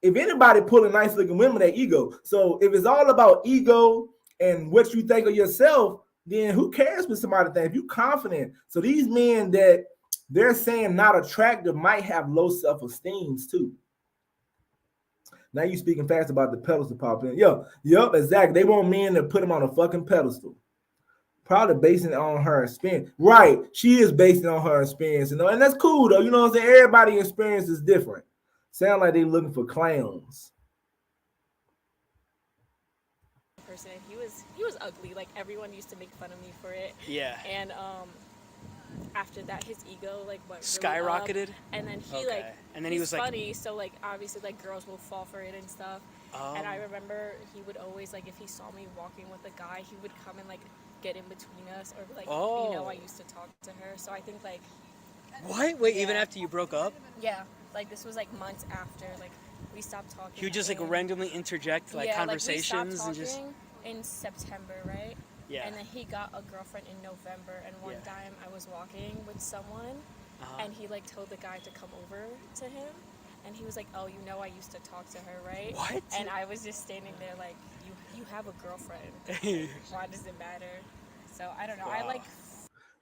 [SPEAKER 4] if anybody pulling nice looking women, they ego. So if it's all about ego and what you think of yourself, then who cares what somebody thinks? If you confident, so these men that they're saying not attractive might have low self-esteem too. Now you speaking fast about the pedestal pop in. Yep, exactly. They want men to put them on a fucking pedestal. Probably basing it on her experience. Right. She is basing it on her experience, and that's cool though. You know what I'm saying? Everybody's experience is different. Sound like they looking for clowns.
[SPEAKER 12] Person, he was ugly. Like everyone used to make fun of me for it.
[SPEAKER 10] Yeah.
[SPEAKER 12] And after that, his ego like went
[SPEAKER 10] skyrocketed.
[SPEAKER 12] Really up, and then he was funny. Like, so like obviously like girls will fall for it and stuff. And I remember he would always like if he saw me walking with a guy, he would come and like get in between us or like I used to talk to her. So I think like.
[SPEAKER 10] What? Wait, even after you broke up?
[SPEAKER 12] Yeah. Like this was like months after like we stopped talking.
[SPEAKER 10] He would just like randomly interject like conversations
[SPEAKER 12] like, we
[SPEAKER 10] and
[SPEAKER 12] stopped talking in September, right?
[SPEAKER 10] Yeah.
[SPEAKER 12] And then he got a girlfriend in November, and one time I was walking with someone, and he like told the guy to come over to him, and he was like, "Oh, I used to talk to her, right?"
[SPEAKER 10] What?
[SPEAKER 12] And I was just standing there like, "You have a girlfriend. Why does it matter?" So I don't know. Wow. I like.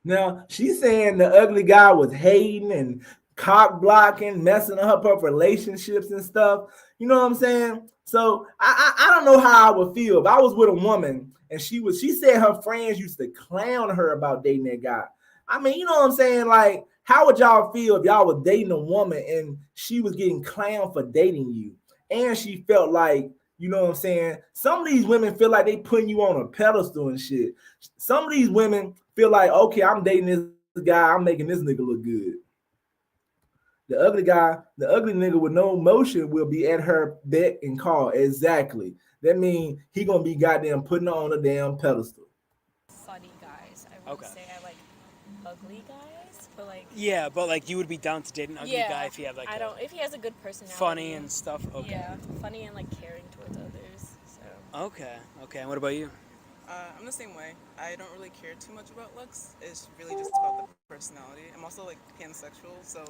[SPEAKER 4] Now she's saying the ugly guy was hating and cock blocking, messing up her relationships and stuff. You know what I'm saying? So I don't know how I would feel if I was with a woman and she said her friends used to clown her about dating that guy. I mean, you know what I'm saying? Like, how would y'all feel if y'all was dating a woman and she was getting clowned for dating you? And she felt like, you know what I'm saying? Some of these women feel like they putting you on a pedestal and shit. Some of these women feel like, okay, I'm dating this guy, I'm making this nigga look good. The ugly guy, the ugly nigga with no emotion will be at her beck and call. Exactly. That means he gonna be goddamn putting her on a damn pedestal.
[SPEAKER 12] Funny guys. I wouldn't say I like ugly guys, but like.
[SPEAKER 10] Yeah, but like you would be down to date an ugly guy if he had like.
[SPEAKER 12] If he has a good personality.
[SPEAKER 10] Funny and stuff. Okay.
[SPEAKER 12] Yeah, funny and like caring towards others. So.
[SPEAKER 10] Okay. And what about you?
[SPEAKER 13] I'm the same way. I don't really care too much about looks. It's really just about the personality. I'm also like pansexual, so.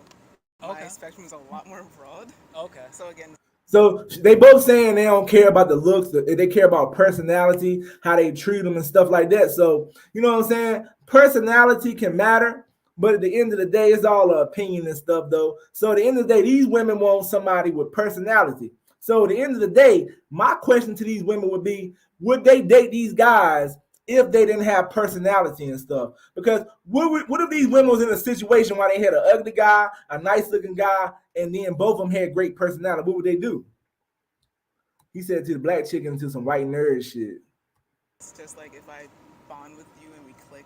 [SPEAKER 13] My spectrum is a lot more broad.
[SPEAKER 10] Okay.
[SPEAKER 13] So again.
[SPEAKER 4] So they both saying they don't care about the looks. They care about personality, how they treat them and stuff like that. So, you know what I'm saying? Personality can matter, but at the end of the day, it's all an opinion and stuff though. So at the end of the day, these women want somebody with personality. So at the end of the day, my question to these women would be, would they date these guys if they didn't have personality and stuff? Because what if these women was in a situation where they had an ugly guy, a nice looking guy, and then both of them had great personality? What would they do? He said to the black chicken and to some white nerd shit.
[SPEAKER 13] It's just like if I bond with you and we click,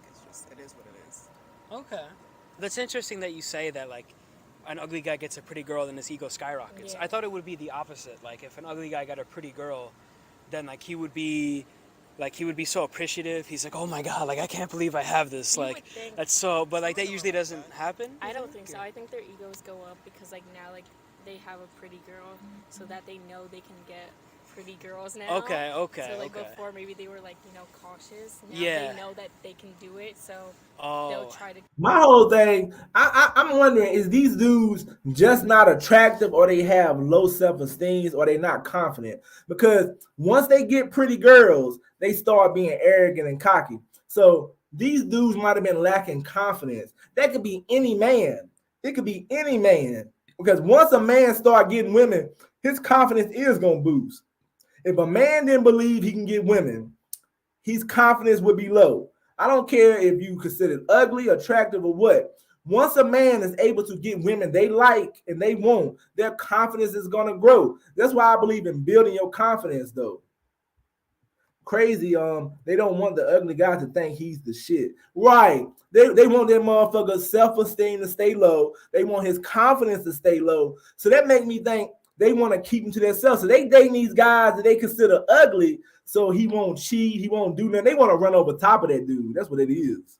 [SPEAKER 13] it is what it is.
[SPEAKER 10] Okay. That's interesting that you say that like an ugly guy gets a pretty girl and his ego skyrockets.
[SPEAKER 12] Yeah.
[SPEAKER 10] I thought it would be the opposite. Like if an ugly guy got a pretty girl, then like he would be so appreciative. He's like, oh my God, like I can't believe I have this. Like that's so, but like that usually doesn't happen.
[SPEAKER 12] I don't think so. I think their egos go up because like now like they have a pretty girl, so that they know they can get pretty girls now.
[SPEAKER 10] Okay.
[SPEAKER 12] So like before maybe they were like cautious. Now they know that they can do it, so they'll try to.
[SPEAKER 4] My whole thing, I'm wondering, is these dudes just not attractive, or they have low self-esteem, or they not confident? Because once they get pretty girls, they start being arrogant and cocky. So these dudes might have been lacking confidence. That could be any man. It could be any man. Because once a man start getting women, his confidence is gonna boost. If a man didn't believe he can get women, his confidence would be low. I don't care if you consider ugly, attractive, or what. Once a man is able to get women they like and they want, their confidence is going to grow. That's why I believe in building your confidence, though. Crazy, they don't want the ugly guy to think he's the shit. Right. They want that motherfucker's self-esteem to stay low. They want his confidence to stay low. So that makes me think they want to keep him to themselves. So they dating these guys that they consider ugly, so he won't cheat, he won't do nothing. They want to run over top of that dude. That's what it is.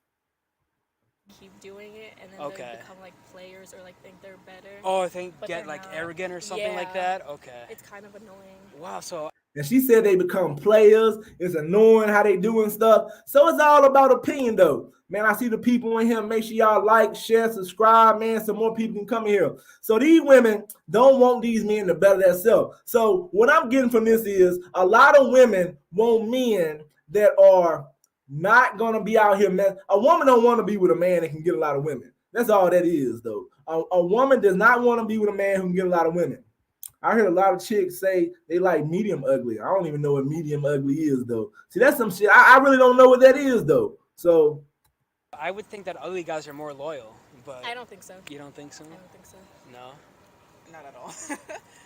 [SPEAKER 12] Keep doing it, and then they become like players or like think they're better.
[SPEAKER 10] Oh, I think get like arrogant or something like that. Okay.
[SPEAKER 12] It's kind of annoying.
[SPEAKER 10] Wow. So.
[SPEAKER 4] And she said they become players. It's annoying how they doing stuff. So it's all about opinion, though. Man, I see the people in here. Make sure y'all like, share, subscribe, man, so more people can come here. So these women don't want these men to better themselves. So what I'm getting from this is a lot of women want men that are not gonna be out here, man. A woman don't want to be with a man that can get a lot of women. That's all that is, though. A woman does not want to be with a man who can get a lot of women. I heard a lot of chicks say they like medium ugly. I don't even know what medium ugly is, though. See, that's some shit. I really don't know what that is, though. So
[SPEAKER 10] I would think that ugly guys are more loyal, but
[SPEAKER 12] I don't think so.
[SPEAKER 10] You don't think so?
[SPEAKER 12] I don't think so.
[SPEAKER 10] No.
[SPEAKER 13] Not at all.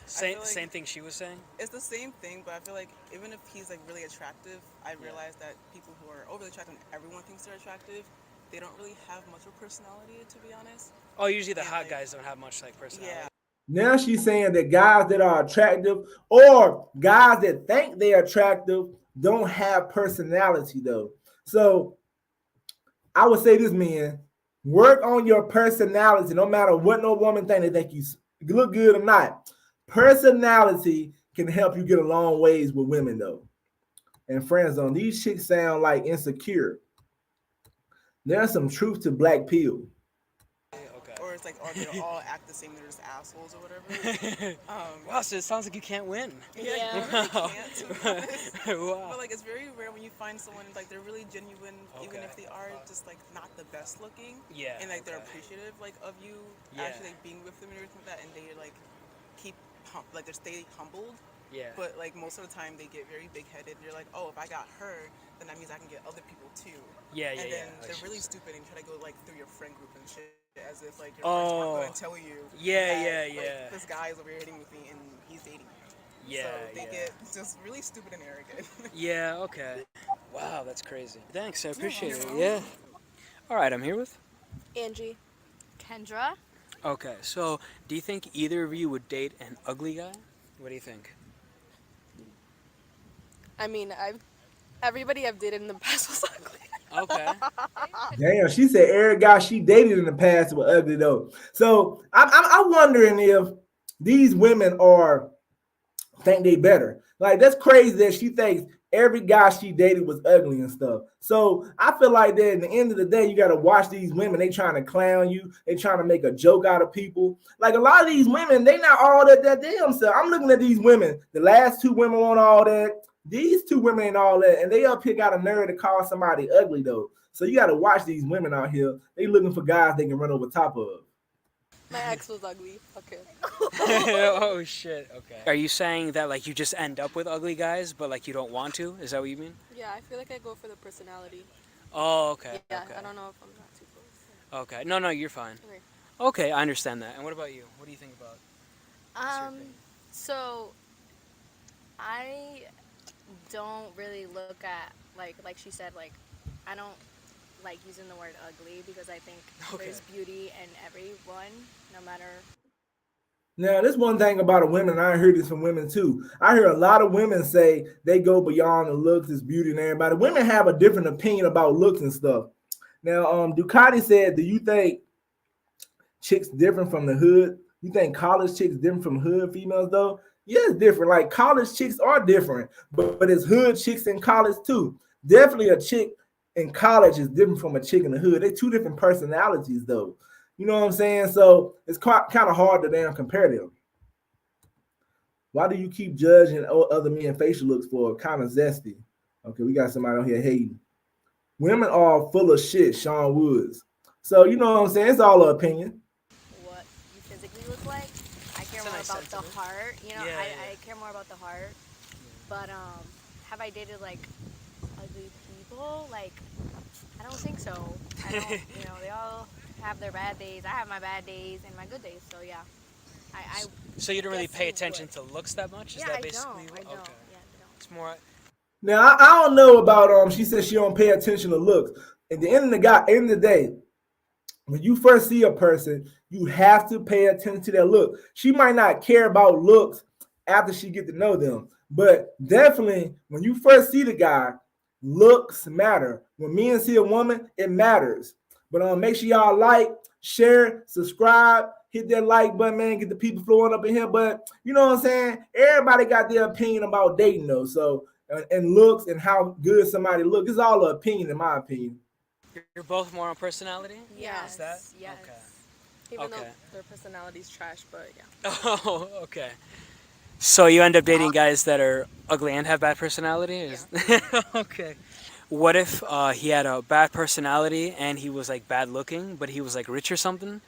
[SPEAKER 10] Same thing she was saying.
[SPEAKER 13] It's the same thing, but I feel like even if he's like really attractive, I realize that people who are overly attractive, and everyone thinks they're attractive, they don't really have much of a personality, to be honest.
[SPEAKER 10] Oh, usually the hot guys don't have much like personality.
[SPEAKER 13] Yeah.
[SPEAKER 4] now she's saying that guys that are attractive or guys that think they're attractive don't have personality, though. So I would say this, man, work on your personality, no matter what no woman think. They think you look good or not. Personality can help you get a long ways with women, though. And friend zone, these chicks sound like insecure. There's some truth to black pill.
[SPEAKER 13] Or it's like, or they all act the same, they're just assholes or whatever.
[SPEAKER 10] Wow, so it sounds like you can't win.
[SPEAKER 13] Yeah, you really can't, to be honest.
[SPEAKER 10] Wow.
[SPEAKER 13] But like, it's very rare when you find someone like they're really genuine, even if they are just like not the best looking.
[SPEAKER 10] Yeah.
[SPEAKER 13] And like they're appreciative like of you actually like being with them and everything like that, and they like keep like they're stay humbled.
[SPEAKER 10] Yeah.
[SPEAKER 13] But like most of the time they get very big headed. They're like, oh, if I got her, then that means I can get other people too.
[SPEAKER 10] Yeah,
[SPEAKER 13] and then
[SPEAKER 10] like
[SPEAKER 13] they're really stupid and try to go like through your friend group and shit, as if like your friends aren't going to tell you.
[SPEAKER 10] Yeah,
[SPEAKER 13] that, like, this guy is over here hitting with me and he's dating me.
[SPEAKER 10] Yeah.
[SPEAKER 13] So they get just really stupid and arrogant.
[SPEAKER 10] Yeah. Okay. Wow, that's crazy. Thanks, I appreciate it. Yeah. All right, I'm here with
[SPEAKER 11] Angie. Kendra.
[SPEAKER 10] Okay, so do you think either of you would date an ugly guy? What do you think?
[SPEAKER 11] I mean, everybody I've dated in the past was ugly.
[SPEAKER 10] Okay.
[SPEAKER 4] Damn, she said every guy she dated in the past was ugly, though. So I'm wondering if these women think they better. Like, that's crazy that she thinks every guy she dated was ugly and stuff. So I feel like that at the end of the day, you got to watch these women. They trying to clown you. They trying to make a joke out of people. Like, a lot of these women, they not all that damn stuff. I'm looking at these women. The last two women want all that. These two women ain't all that. And they up here got a nerve to call somebody ugly, though. So you got to watch these women out here. They looking for guys they can run over top of.
[SPEAKER 11] My ex was ugly. Okay.
[SPEAKER 10] Oh shit. Okay. Are you saying that like you just end up with ugly guys, but like you don't want to? Is that what you mean?
[SPEAKER 11] Yeah, I feel like I go for the personality.
[SPEAKER 10] Oh, okay.
[SPEAKER 11] Yeah,
[SPEAKER 10] okay.
[SPEAKER 11] I don't know if I'm not too close.
[SPEAKER 10] Okay. No, you're fine.
[SPEAKER 11] Okay.
[SPEAKER 10] Okay, I understand that. And what about you? What do you think about?
[SPEAKER 11] So I don't really look at like she said, like I don't like using the word ugly because I think there's beauty in everyone, no matter.
[SPEAKER 4] Now, this one thing about a women, I heard this from women too. I hear a lot of women say they go beyond the looks, it's beauty and everybody. Women have a different opinion about looks and stuff. Now, Ducati said, do you think chicks different from the hood? You think college chicks different from hood females though? Yeah, it's different. Like, college chicks are different, but it's hood chicks in college too. Definitely a chick in college is different from a chick in the hood. They're two different personalities though. You know what I'm saying? So it's kind of hard to damn compare them. Why do you keep judging other men's facial looks for? Kind of zesty. Okay, we got somebody on here hating. Women are full of shit, Sean Woods. So you know what I'm saying? It's all an opinion.
[SPEAKER 11] What you physically look like. I care more about the heart. You know, I care more about the heart. But have I dated like ugly people? Like, I don't think so. I don't. You know, they all have their bad days. I have my bad days and my good days. So yeah,
[SPEAKER 10] So you don't really pay attention to looks that much? Is that basically?
[SPEAKER 11] I don't.
[SPEAKER 10] Okay.
[SPEAKER 11] Yeah, I don't.
[SPEAKER 10] It's more.
[SPEAKER 4] Now I don't know about she said she don't pay attention to looks. At the end of the day, when you first see a person, you have to pay attention to their look. She might not care about looks after she get to know them, but definitely when you first see the guy, looks matter. When men see a woman, it matters. But make sure y'all like, share, subscribe, hit that like button, man. Get the people flowing up in here. But you know what I'm saying? Everybody got their opinion about dating, though. So and looks and how good somebody looks. It's all an opinion, in my opinion.
[SPEAKER 10] You're both more on personality?
[SPEAKER 11] Yes.
[SPEAKER 10] Is that?
[SPEAKER 11] Yes.
[SPEAKER 10] Okay.
[SPEAKER 13] Even though their personality's trash, but yeah.
[SPEAKER 10] Oh, okay. So you end up dating guys that are ugly and have bad personality? Yeah. Okay. what if he had a bad personality and he was like bad looking, but he was like rich or something?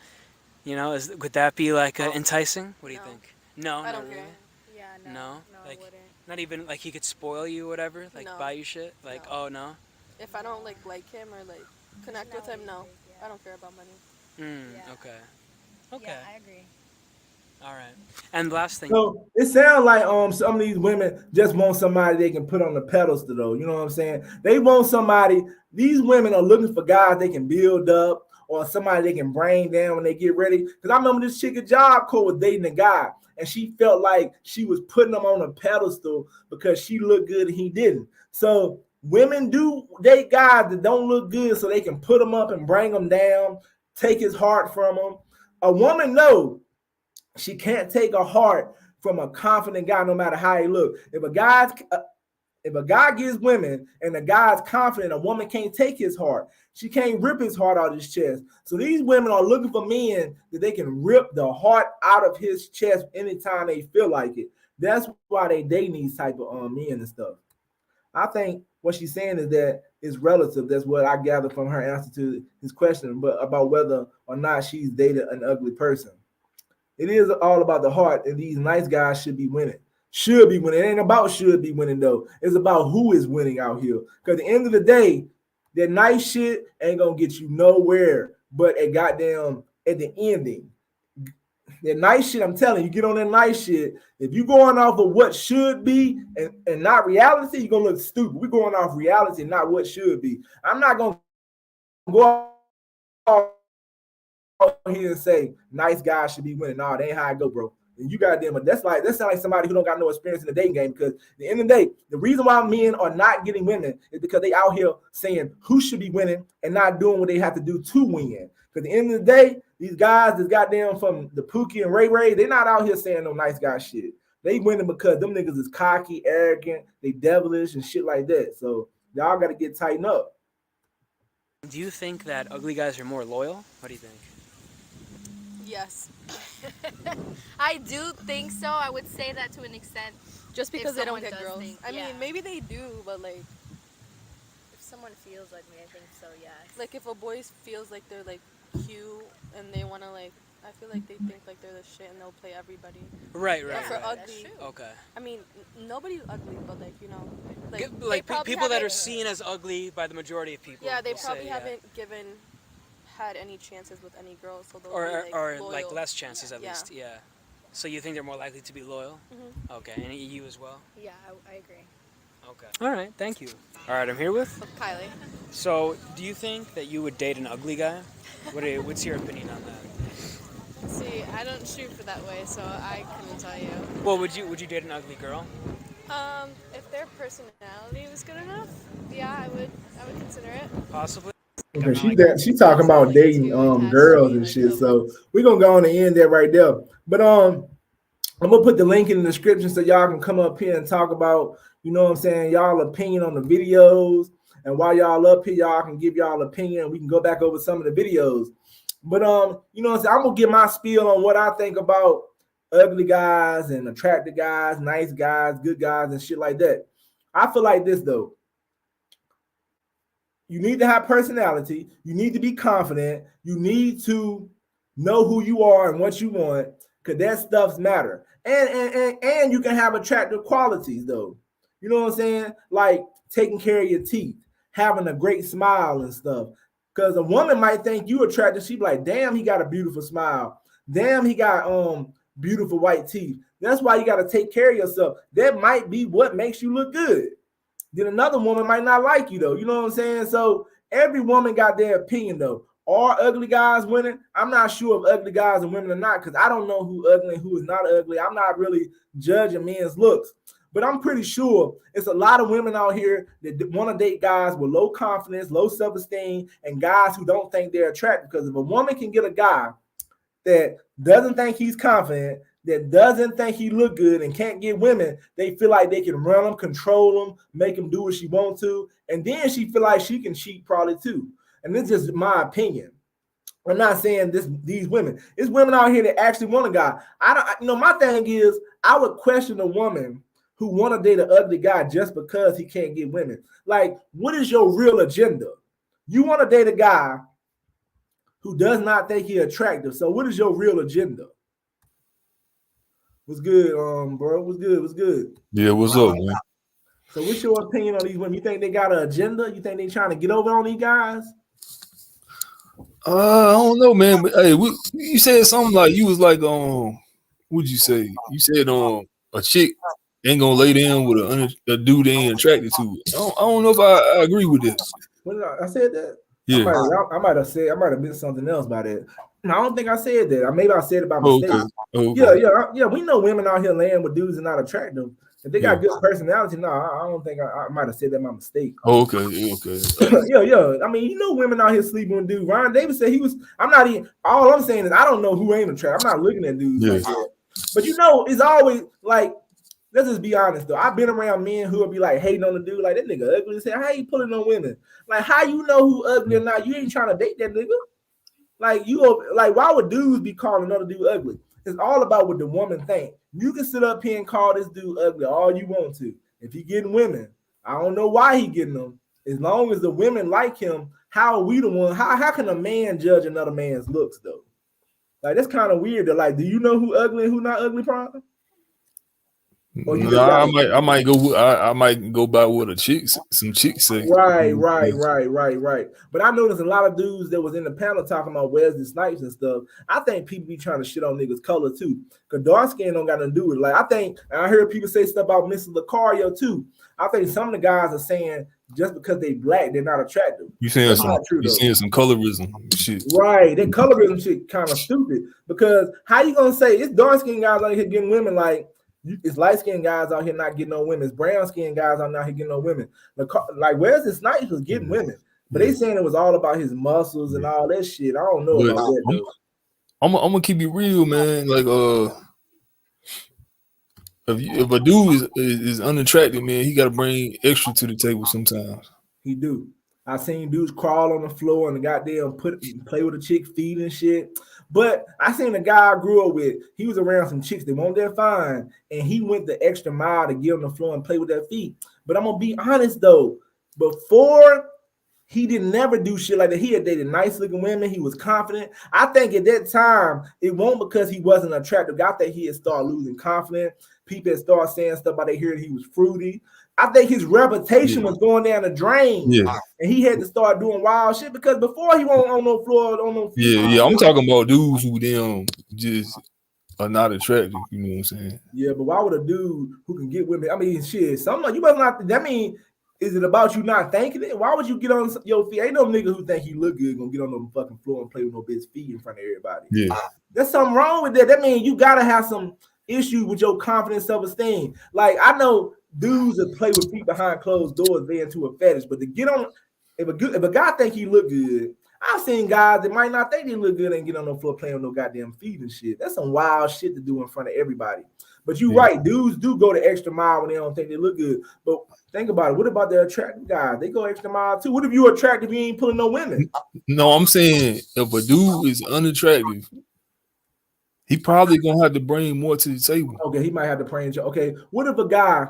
[SPEAKER 10] You know, would that be like enticing? What do you think? No,
[SPEAKER 12] I
[SPEAKER 10] not
[SPEAKER 12] don't
[SPEAKER 10] really.
[SPEAKER 12] care.
[SPEAKER 11] Yeah,
[SPEAKER 10] No,
[SPEAKER 11] I
[SPEAKER 10] like
[SPEAKER 11] wouldn't.
[SPEAKER 10] not even like he could spoil you or whatever, like
[SPEAKER 12] No.
[SPEAKER 10] buy you shit. Like,
[SPEAKER 12] No.
[SPEAKER 10] oh no.
[SPEAKER 12] If I don't like him or like connect with him, no. I don't care about money.
[SPEAKER 10] Okay. Okay.
[SPEAKER 11] Yeah, I agree.
[SPEAKER 10] All right. And last thing.
[SPEAKER 4] So it sounds like some of these women just want somebody they can put on the pedestal though. You know what I'm saying? They want somebody. These women are looking for guys they can build up or somebody they can bring down when they get ready. Because I remember this chick at Job Corps was dating a guy and she felt like she was putting him on a pedestal because she looked good and he didn't. So women do date guys that don't look good so they can put them up and bring them down, take his heart from him. A woman knows she can't take a heart from a confident guy, no matter how he look. If a guy gives women and the guy's confident, a woman can't take his heart. She can't rip his heart out of his chest. So these women are looking for men that they can rip the heart out of his chest anytime they feel like it. That's why they dating these type of men and stuff. I think what she's saying is that it's relative. That's what I gather from her answer to his question, but about whether or not she's dated an ugly person. It is all about the heart, and these nice guys should be winning. Should be winning. It ain't about should be winning though. It's about who is winning out here. Because at the end of the day, that nice shit ain't gonna get you nowhere. But at goddamn at the ending, that nice shit, I'm telling you, get on that nice shit. If you going off of what should be and not reality, you're gonna look stupid. We're going off reality, not what should be. I'm not gonna go off here and say nice guys should be winning. No, they ain't how I go, bro. And you got them, but that sounds like somebody who don't got no experience in the dating game. Because at the end of the day, the reason why men are not getting women is because they out here saying who should be winning and not doing what they have to do to win. Because at the end of the day, these guys that's goddamn from the Pookie and Ray Ray, they're not out here saying no nice guy shit. They winning because them niggas is cocky, arrogant, they devilish and shit like that. So y'all got to get tightened up.
[SPEAKER 10] Do you think that ugly guys are more loyal? What do you think?
[SPEAKER 12] Yes.
[SPEAKER 11] I do think so. I would say that to an extent.
[SPEAKER 12] Just because they don't get girls.
[SPEAKER 11] Think,
[SPEAKER 12] I mean, maybe they do, but like
[SPEAKER 11] if someone feels like me, I think so, yes.
[SPEAKER 12] Like if a boy feels like they're like cute and they want to like, I feel like they think like they're the shit and they'll play everybody.
[SPEAKER 10] Right.
[SPEAKER 12] But for ugly,
[SPEAKER 10] okay.
[SPEAKER 12] I mean, nobody's ugly, but like, you know,
[SPEAKER 10] like people that are seen as ugly by the majority of people.
[SPEAKER 12] Yeah, they probably haven't had any chances with any girls, so they'll be,
[SPEAKER 10] or
[SPEAKER 12] loyal.
[SPEAKER 10] Like less chances at least. Yeah. So you think they're more likely to be loyal? Mm-hmm. Okay, and you as well?
[SPEAKER 11] Yeah, I agree.
[SPEAKER 10] Okay. All right, thank you. All right, I'm here with
[SPEAKER 12] Kylie.
[SPEAKER 10] So, do you think that you would date an ugly guy? What's your opinion on that?
[SPEAKER 12] See, I don't shoot for that way, so I couldn't tell you.
[SPEAKER 10] Well, would you date an ugly girl?
[SPEAKER 12] If their personality was good enough, yeah, I would consider it.
[SPEAKER 10] Possibly.
[SPEAKER 4] Okay, she talking about dating girls and shit. So we're gonna go on and end that right there. But I'm gonna put the link in the description so y'all can come up here and talk about, you know what I'm saying, y'all opinion on the videos. And while y'all up here, y'all can give y'all opinion. We can go back over some of the videos. But you know what I'm saying, I'm gonna give my spiel on what I think about ugly guys and attractive guys, nice guys, good guys, and shit like that. I feel like this though. You need to have personality. You need to be confident. You need to know who you are and what you want, because that stuff's matter. And you can have attractive qualities though. You know what I'm saying? Like taking care of your teeth, having a great smile and stuff. Because a woman might think you attractive. She be like, damn, he got a beautiful smile. Damn, he got beautiful white teeth. That's why you got to take care of yourself. That might be what makes you look good. Then another woman might not like you though. You know what I'm saying? So every woman got their opinion though. Are ugly guys winning? I'm not sure if ugly guys are women or not, because I don't know who ugly and who is not ugly. I'm not really judging men's looks. But I'm pretty sure it's a lot of women out here that want to date guys with low confidence, low self-esteem, and guys who don't think they're attractive. Because if a woman can get a guy that doesn't think he's confident, that doesn't think he look good and can't get women, they feel like they can run them, control them, make them do what she wants to. And then she feel like she can cheat probably too. And this is just my opinion. I'm not saying these women. It's women out here that actually want a guy. My thing is, I would question a woman who want to date an ugly guy just because he can't get women. Like, what is your real agenda? You want to date a guy who does not think he's attractive. So what is your real agenda? What's good, bro? What's good? What's good?
[SPEAKER 14] Yeah, what's up, man?
[SPEAKER 4] So what's your opinion on these women? You think they got an agenda? You think they trying to get over on these guys?
[SPEAKER 14] I don't know, man. But hey, you said something like you was like, what'd you say? You said a chick ain't gonna lay down with a dude they ain't attracted to. I don't know if I agree with this.
[SPEAKER 4] What did I said that?
[SPEAKER 14] Yeah.
[SPEAKER 4] I might have missed something else by that. No, I don't think I said that. Maybe I said it by mistake.
[SPEAKER 14] Okay.
[SPEAKER 4] Yeah. We know women out here laying with dudes that are not attractive. If they got good personality, no, I don't think I might have said that by mistake.
[SPEAKER 14] Okay.
[SPEAKER 4] Yeah. I mean, you know, women out here sleeping with dudes. Ryan Davis said he was. I'm not even. All I'm saying is I don't know who ain't attractive. I'm not looking at dudes like that. But you know, it's always like. Let's just be honest though. I've been around men who will be like hating on the dude, like that nigga ugly. Say, how you pulling on women? Like, how you know who ugly or not? You ain't trying to date that nigga. Like why would dudes be calling another dude ugly? It's all about what the woman think. You can sit up here and call this dude ugly all you want to. If he getting women, I don't know why he getting them. As long as the women like him, how are we the one? How can a man judge another man's looks though? Like that's kind of weird. Like, do you know who ugly and who not ugly, Prime?
[SPEAKER 14] I might go by what some chicks say.
[SPEAKER 4] Right. But I noticed a lot of dudes that was in the panel talking about Wesley Snipes and stuff. I think people be trying to shit on niggas' color too. Cause dark skin don't got nothing to do with it. Like I heard people say stuff about Mrs. Lucario too. I think some of the guys are saying just because they black, they're not attractive.
[SPEAKER 14] You saying some colorism shit.
[SPEAKER 4] Right. That colorism shit kind of stupid. Because how you gonna say it's dark skinned guys out here getting women like it's light-skinned guys out here not getting no women. It's brown-skinned guys out here getting no women. Like Wesley Snipes was getting women, but they saying it was all about his muscles and all that shit. I don't know about that though.
[SPEAKER 14] I'm gonna keep it real, man. Like if a dude is unattractive, man, he gotta bring extra to the table sometimes.
[SPEAKER 4] He do. I seen dudes crawl on the floor and the goddamn play with a chick feet and shit. But I seen a guy I grew up with. He was around some chicks that weren't that fine, and he went the extra mile to get on the floor and play with their feet. But I'm gonna be honest though, before he didn't never do shit like that. He had dated nice looking women. He was confident. I think at that time it won't because he wasn't an attractive guy. I think he had started losing confidence. People had started saying stuff about they heard he was fruity. I think his reputation was going down the drain, and he had to start doing wild shit because before he wasn't on no floor, on no feet.
[SPEAKER 14] Yeah. I'm talking about dudes who them just are not attractive. You know what I'm saying?
[SPEAKER 4] Yeah, but why would a dude who can get women? I mean, shit. Something you must not. That mean, is it about you not thinking it? Why would you get on your feet? Ain't no nigga who think he look good gonna get on the fucking floor and play with no bitch feet in front of everybody.
[SPEAKER 14] Yeah,
[SPEAKER 4] there's something wrong with that. That means you gotta have some issue with your confidence, self-esteem. Like I know. Dudes that play with feet behind closed doors, they into a fetish. But to get on, if a guy think he look good, I've seen guys that might not think they look good and get on the floor playing with no goddamn feet and shit. That's some wild shit to do in front of everybody. But you're right, dudes do go the extra mile when they don't think they look good. But think about it. What about the attractive guys? They go extra mile too. What if you attractive? You ain't pulling no women.
[SPEAKER 14] No, I'm saying if a dude is unattractive, he probably gonna have to bring more to the table.
[SPEAKER 4] Okay, he might have to bring. Okay, what if a guy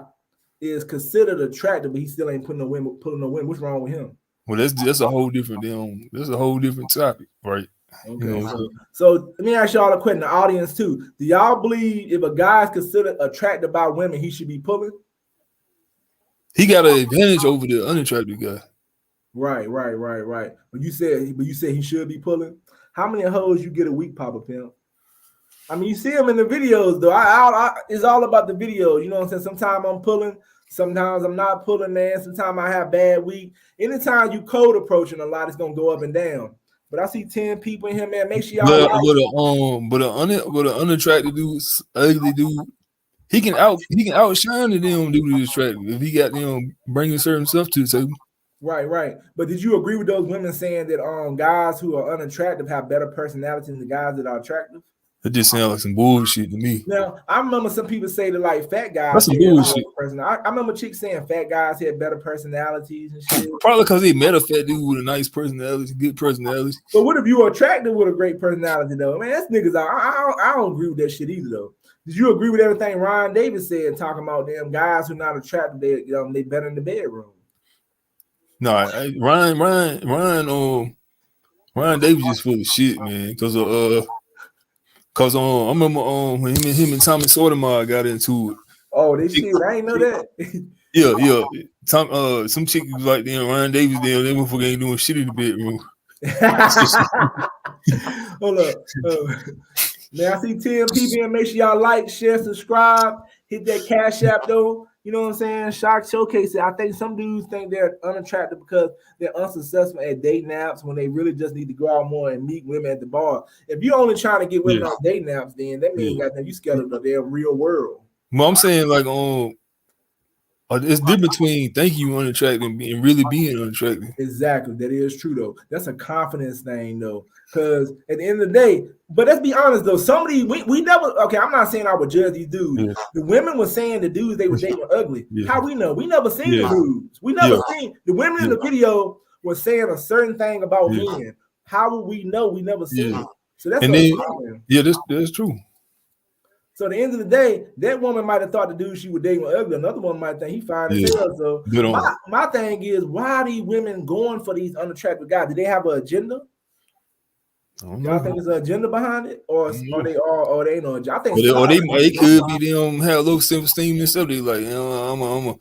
[SPEAKER 4] is considered attractive, but he still ain't pulling no women. What's wrong with him?
[SPEAKER 14] Well, that's a whole different that's a whole different topic, right?
[SPEAKER 4] Okay. You know, so let me ask y'all a question, the audience too. Do y'all believe if a guy is considered attracted by women, he should be pulling?
[SPEAKER 14] He got an advantage over the unattractive guy.
[SPEAKER 4] Right. But you said he should be pulling. How many hoes you get a week, Papa Pimp? I mean, you see them in the videos, though. It's all about the videos. You know what I'm saying? Sometimes I'm pulling. Sometimes I'm not pulling, man. Sometimes I have bad week. Anytime you code approaching a lot, it's going to go up and down. But I see 10 people in here, man. Make sure y'all
[SPEAKER 14] but an unattractive dude, ugly dude, he can outshine the damn dude who's attractive if he got them bringing certain stuff to the table.
[SPEAKER 4] Right. But did you agree with those women saying that guys who are unattractive have better personality than the guys that are attractive?
[SPEAKER 14] That just sounds like some bullshit to me.
[SPEAKER 4] Now, I remember some people say that like fat guys.
[SPEAKER 14] That's some bullshit.
[SPEAKER 4] I remember chicks saying fat guys had better personalities and shit.
[SPEAKER 14] Probably because they met a fat dude with a nice personality, good personality.
[SPEAKER 4] But what if you were attracted with a great personality though? Man, that's niggas. I don't agree with that shit either though. Did you agree with everything Ryan Davis said talking about them guys who not attracted? They better in the bedroom.
[SPEAKER 14] No, Ryan Davis just full of shit, man. Cause I remember when him and Tommy Sotomayor got into it.
[SPEAKER 4] Oh, they shit! I ain't know that.
[SPEAKER 14] Yeah. Some chick was like, damn, Ryan Davis, damn, they motherfucker ain't doing shit in the bedroom.
[SPEAKER 4] Hold up. Man, I see 10 people and make sure y'all like, share, subscribe, hit that Cash App though. You know what I'm saying? Shock Showcase it. I think some dudes think they're unattractive because they're unsuccessful at dating apps when they really just need to go out more and meet women at the bar. If you're only trying to get women on dating apps, then that means goddamn you scared of the damn real world.
[SPEAKER 14] Well, I'm saying like it's different between thinking you unattractive and really being unattractive.
[SPEAKER 4] Exactly. That is true though. That's a confidence thing though. Because at the end of the day, but let's be honest though, somebody we never I'm not saying I would judge these dudes. Yeah. The women were saying the dudes they were dating were ugly. Yeah. How we know? We never seen the dudes. We never seen the women in the video were saying a certain thing about men. How would we know? We never seen it. So that's
[SPEAKER 14] that's true.
[SPEAKER 4] So at the end of the day, that woman might have thought the dude she was dating was ugly. Another one might think he fine as hell. So my thing is, why are these women going for these unattractive guys? Do they have an agenda? Y'all think there's an agenda behind it, or are they all? Or they no? I think
[SPEAKER 14] they could be them have low self-esteem and stuff. They like, I don't want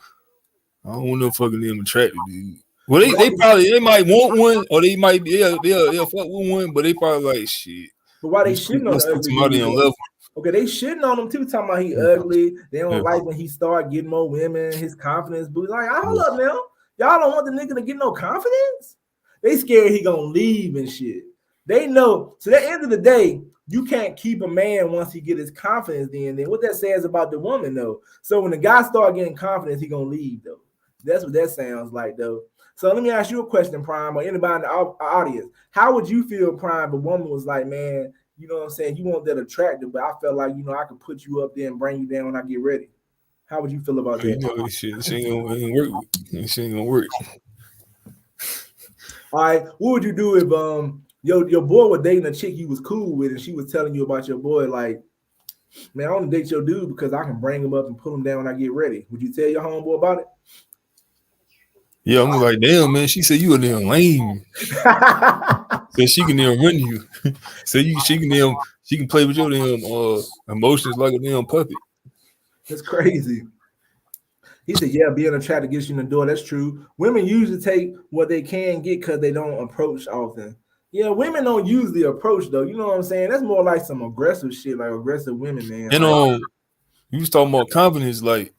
[SPEAKER 14] no fucking them attractive dude. Well, they might want one, or they might they'll fuck with one, but they probably like shit.
[SPEAKER 4] But why they shitting on the ugly level? Okay, they shitting on him too, talking about he ugly. They don't like when he start getting more women, his confidence boost. Like, hold up now. Y'all don't want the nigga to get no confidence? They scared he gonna leave and shit. They know. So at the end of the day, you can't keep a man once he get his confidence then what that says about the woman though. So when the guy start getting confidence, he gonna leave though. That's what that sounds like though. So let me ask you a question, Prime, or anybody in the audience. How would you feel, Prime, if a woman was like, man, you know what I'm saying? You want that attractive, but I felt like, I could put you up there and bring you down when I get ready. How would you feel about that?
[SPEAKER 14] She ain't gonna work.
[SPEAKER 4] All right. What would you do if your boy was dating a chick you was cool with and she was telling you about your boy, like, man, I want to date your dude because I can bring him up and put him down when I get ready. Would you tell your homeboy about it?
[SPEAKER 14] Yeah, I'm like, damn, man. She said you a damn lame. So she can damn run you. So she can play with your damn emotions like a damn puppet.
[SPEAKER 4] That's crazy. He said, yeah, being attracted gets you in the door. That's true. Women usually take what they can get because they don't approach often. Yeah, women don't usually approach though. You know what I'm saying? That's more like some aggressive shit, like aggressive women, man.
[SPEAKER 14] And you was talking about confidence, like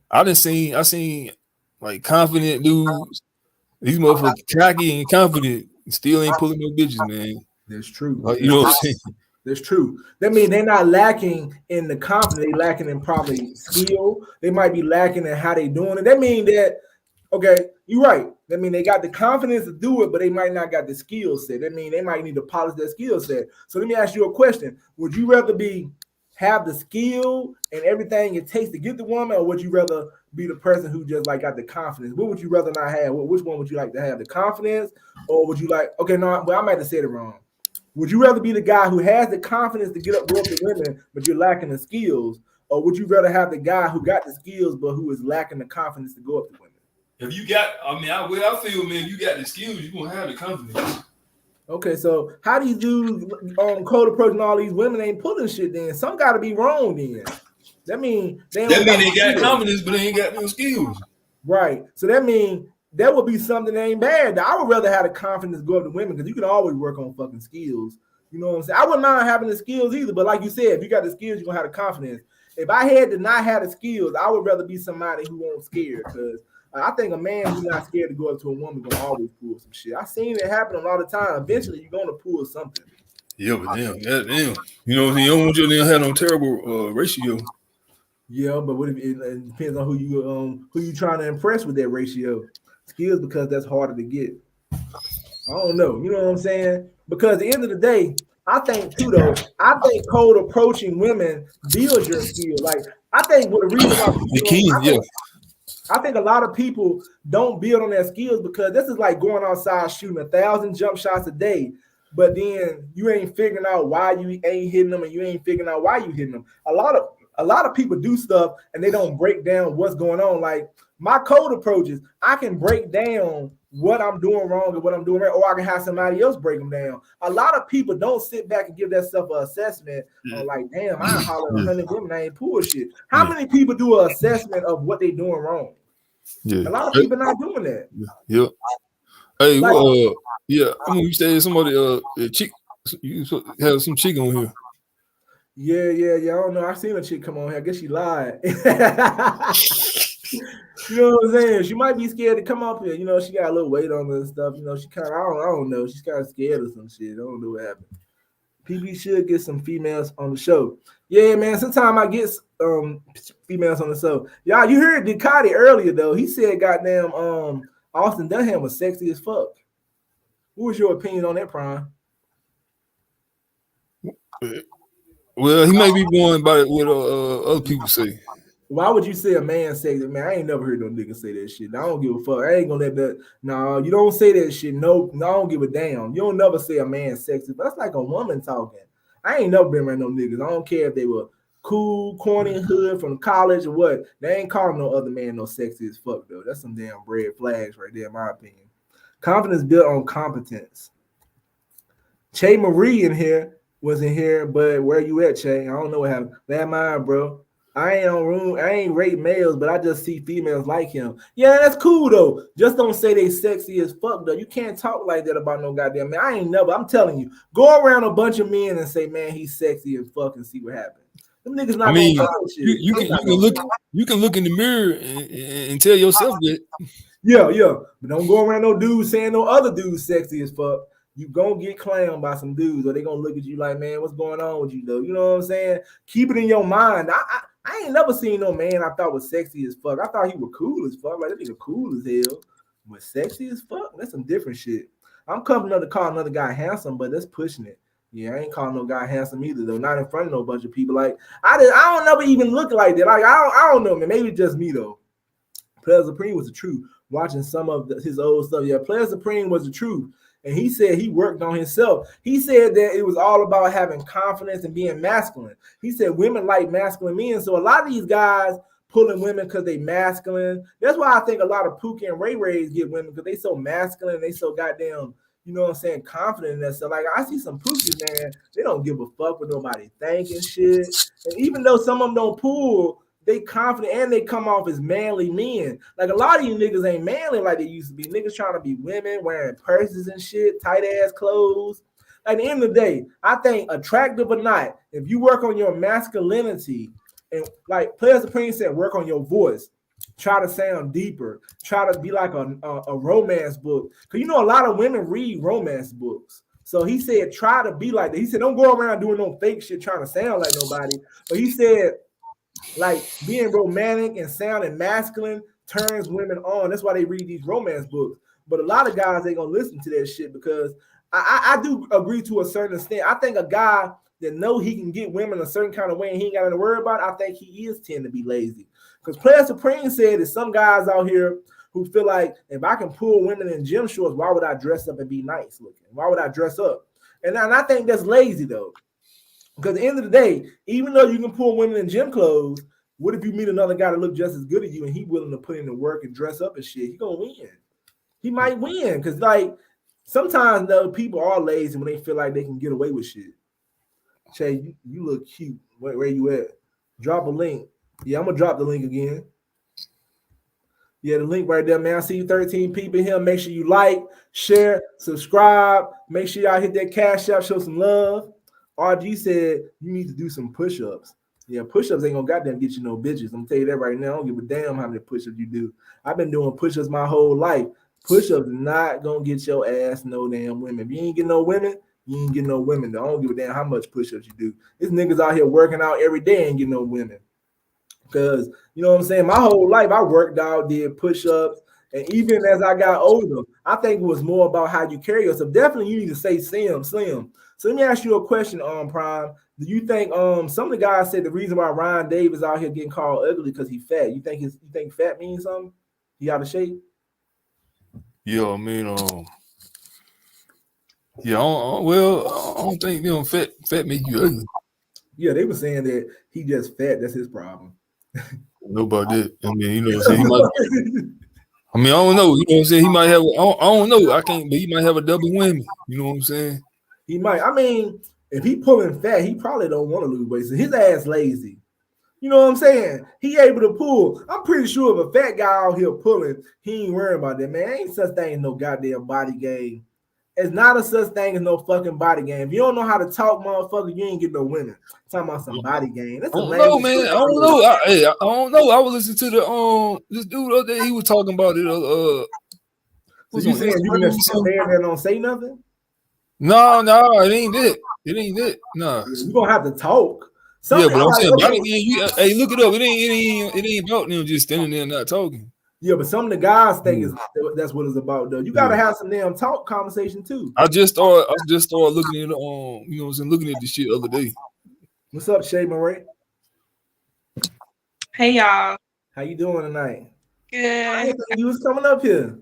[SPEAKER 14] I seen like confident dudes. These motherfuckers cocky and confident, still ain't pulling no bitches, man.
[SPEAKER 4] That's true.
[SPEAKER 14] Like, you know what I'm saying?
[SPEAKER 4] That's true. That means they're not lacking in the confidence. They lacking in probably skill. They might be lacking in how they doing it. That means that, okay, you're right. That means they got the confidence to do it, but they might not got the skill set. That means they might need to polish their skill set. So let me ask you a question. Would you rather have the skill and everything it takes to get the woman, or would you rather be the person who just like got the confidence? What would you rather not have? Which one would you like to have, the confidence, or would you like? Okay, no, well, I might have said it wrong. Would you rather be the guy who has the confidence to go up to women, but you're lacking the skills, or would you rather have the guy who got the skills but who is lacking the confidence to go up to women?
[SPEAKER 14] If you got, I feel, man, you got the skills, you're gonna have the confidence.
[SPEAKER 4] Okay, so how do you do cold approach and all these women ain't pulling shit then? Some gotta be wrong then. That mean they
[SPEAKER 14] got confidence, but they ain't got no skills.
[SPEAKER 4] Right. So that mean that would be something that ain't bad. I would rather have the confidence go up to women because you can always work on fucking skills. You know what I'm saying? I wouldn't mind having the skills either, but like you said, if you got the skills, you're gonna have the confidence. If I had to not have the skills, I would rather be somebody who won't scare, because I think a man who's not scared to go up to a woman gonna always pull some shit. I've seen it happen a lot of time. Eventually, you're gonna pull something.
[SPEAKER 14] Yeah, but damn. You know, you don't want your damn have no terrible ratio.
[SPEAKER 4] Yeah, but what if it depends on who you trying to impress with that ratio. Skills, because that's harder to get. I don't know. You know what I'm saying? Because at the end of the day, I think too though. I think cold approaching women builds your skill. Like I think what the reason why I think a lot of people don't build on their skills because this is like going outside shooting 1,000 jump shots a day, but then you ain't figuring out why you ain't hitting them and you ain't figuring out why you hitting them. A lot of people do stuff and they don't break down what's going on. Like my code approaches, I can break down what I'm doing wrong and what I'm doing right, or I can have somebody else break them down. A lot of people don't sit back and give themselves an assessment on like, damn, I holler 100 women, I ain't pull shit. How many people do an assessment of what they doing wrong?
[SPEAKER 14] Yeah,
[SPEAKER 4] a lot of people not doing that.
[SPEAKER 14] Yeah. Hey, like, I mean, you said somebody chick, you have some chick on here.
[SPEAKER 4] Yeah. I don't know. I seen a chick come on here. I guess she lied. You know what I'm saying? She might be scared to come up here. You know, she got a little weight on her and stuff. You know, she kind of, I don't know. She's kind of scared of some shit. I don't know what happened. PB should get some females on the show. Yeah, man. Sometimes I get females on the show. Y'all, you heard Ducati earlier though. He said, "Goddamn, Austin Dunham was sexy as fuck." What was your opinion on that, Prime?
[SPEAKER 14] Well, he may be going by what other people say.
[SPEAKER 4] Why would you say a man sexy? Man, I ain't never heard no nigga say that shit. I don't give a fuck. I ain't gonna let that. No, you don't say that shit. No, I don't give a damn. You don't never say a man sexy. That's like a woman talking. I ain't never been around no niggas. I don't care if they were cool, corny, hood from college or what. They ain't calling no other man no sexy as fuck though. That's some damn red flags right there, in my opinion. Confidence built on competence. Che Marie was in here, but where you at, Che? I don't know what happened. That mind, bro. I ain't rate males, but I just see females like him. Yeah, that's cool though. Just don't say they sexy as fuck though. You can't talk like that about no goddamn man. I'm telling you, go around a bunch of men and say, man, he's sexy as fuck and see what happens. Them niggas not gonna talk shit.
[SPEAKER 14] You can look in the mirror and tell yourself that.
[SPEAKER 4] Yeah. But don't go around no dudes saying no other dudes sexy as fuck. You gonna get clowned by some dudes, or they gonna look at you like, man, what's going on with you though? You know what I'm saying? Keep it in your mind. I ain't never seen no man I thought was sexy as fuck. I thought he was cool as fuck. Like, that nigga cool as hell. But sexy as fuck? That's some different shit. I'm comfortable to call another guy handsome, but that's pushing it. Yeah, I ain't calling no guy handsome either, though. Not in front of no bunch of people. Like, I don't never even look like that. Like, I don't know, man. Maybe it's just me, though. Player Supreme was the truth. Watching some of his old stuff. Yeah, Player Supreme was the truth. And he said he worked on himself. He said that it was all about having confidence and being masculine. He said women like masculine men. So a lot of these guys pulling women because they masculine. That's why I think a lot of Pookie and Ray Rays get women because they so masculine. They so goddamn, you know what I'm saying, confident in that stuff. Like I see some Pookies, man, they don't give a fuck what nobody thinking shit. And even though some of them don't pull, they confident and they come off as manly men. Like a lot of you niggas ain't manly like they used to be. Niggas trying to be women, wearing purses and shit, tight ass clothes. At the end of the day, I think attractive or not, if you work on your masculinity and like Player Supreme said, work on your voice. Try to sound deeper. Try to be like a romance book. Because you know a lot of women read romance books. So he said try to be like that. He said don't go around doing no fake shit trying to sound like nobody. But he said like being romantic and sounding masculine turns women on. That's why they read these romance books. But a lot of guys ain't gonna listen to that shit because I do agree to a certain extent. I think a guy that know he can get women a certain kind of way and he ain't got to worry about it, I think he is tend to be lazy. Because Player Supreme said there's some guys out here who feel like if I can pull women in gym shorts, why would I dress up and be nice looking? Why would I dress up? And I think that's lazy though. Because at the end of the day, even though you can pull women in gym clothes, what if you meet another guy that look just as good as you and he willing to put in the work and dress up and shit? He gonna win. He might win because like sometimes though people are lazy when they feel like they can get away with shit. Che, you look cute. Where you at? Drop a link. Yeah, I'm gonna drop the link again. Yeah, the link right there, man. I see you 13 people here. Make sure you like, share, subscribe. Make sure y'all hit that cash app, show some love. RG said you need to do some push-ups. Yeah, push-ups ain't gonna goddamn get you no bitches. I'm gonna tell you that right now. I don't give a damn how many push-ups you do. I've been doing push-ups my whole life. Push-ups not gonna get your ass no damn women. If you ain't get no women, you ain't get no women. I don't give a damn how much push-ups you do. These niggas out here working out every day and get no women. Because, you know what I'm saying? My whole life I worked out, did push-ups, And even as I got older, I think it was more about how you carry yourself. Definitely, you need to say slim. So let me ask you a question, Prime. Do you think some of the guys said the reason why Ryan Davis out here getting called ugly because he's fat? You think fat means something? He out of shape?
[SPEAKER 14] Yeah, I mean, yeah, I don't think fat make you ugly.
[SPEAKER 4] Yeah, they were saying that he just fat. That's his problem.
[SPEAKER 14] Know about that. I mean, you know what I'm saying? He might, I mean, I don't know. You know what I'm saying? He might have, I don't know. I can't, but he might have a double whammy. You know what I'm saying?
[SPEAKER 4] He might. I mean, if he pulling fat, he probably don't want to lose weight. So his ass lazy. You know what I'm saying? He able to pull. I'm pretty sure if a fat guy out here pulling, he ain't worrying about that, man. Ain't such thing as no goddamn body game. It's not a such thing as no fucking body game. If you don't know how to talk, motherfucker, you ain't get no women. Talking about some body game. That's
[SPEAKER 14] I don't know, man. I don't know. I don't know. I was listening to the this dude the other day. He was talking about it.
[SPEAKER 4] So you saying you can just stand there and don't say nothing?
[SPEAKER 14] No, it ain't that. It ain't that. Nah.
[SPEAKER 4] You gonna have to talk.
[SPEAKER 14] Yeah, but I'm saying body game. Hey, look it up. It ain't about them just standing there and not talking.
[SPEAKER 4] Yeah, but some of the guys think that's what it's about, though. You gotta have some damn talk conversation too.
[SPEAKER 14] I just started looking at you know what I'm saying, looking at this shit the other day.
[SPEAKER 4] What's up, Shay Murray?
[SPEAKER 15] Hey y'all.
[SPEAKER 4] How you doing tonight?
[SPEAKER 15] Good.
[SPEAKER 4] I didn't think you was coming up here.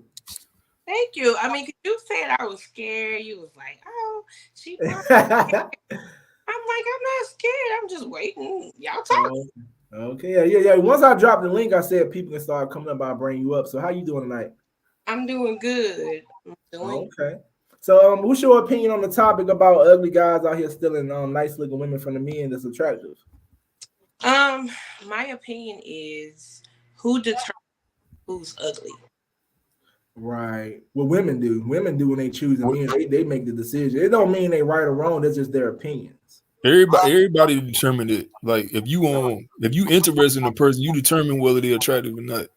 [SPEAKER 15] Thank you. I mean, you said I was scared. You was like, oh, she I'm like, I'm not scared. I'm just waiting. Y'all talk.
[SPEAKER 4] Okay, yeah. Once I dropped the link, I said people can start coming up. I'll bring you up. So how you doing tonight?
[SPEAKER 15] I'm doing good.
[SPEAKER 4] Okay. So what's your opinion on the topic about ugly guys out here stealing nice looking women from the men that's attractive?
[SPEAKER 15] My opinion is who determines who's ugly?
[SPEAKER 4] Right. Well, women do. Women do when they choose a man. They make the decision. It don't mean they right or wrong. That's just their opinions.
[SPEAKER 14] Everybody determined it. Like if you interested in a person, you determine whether they're attractive or not.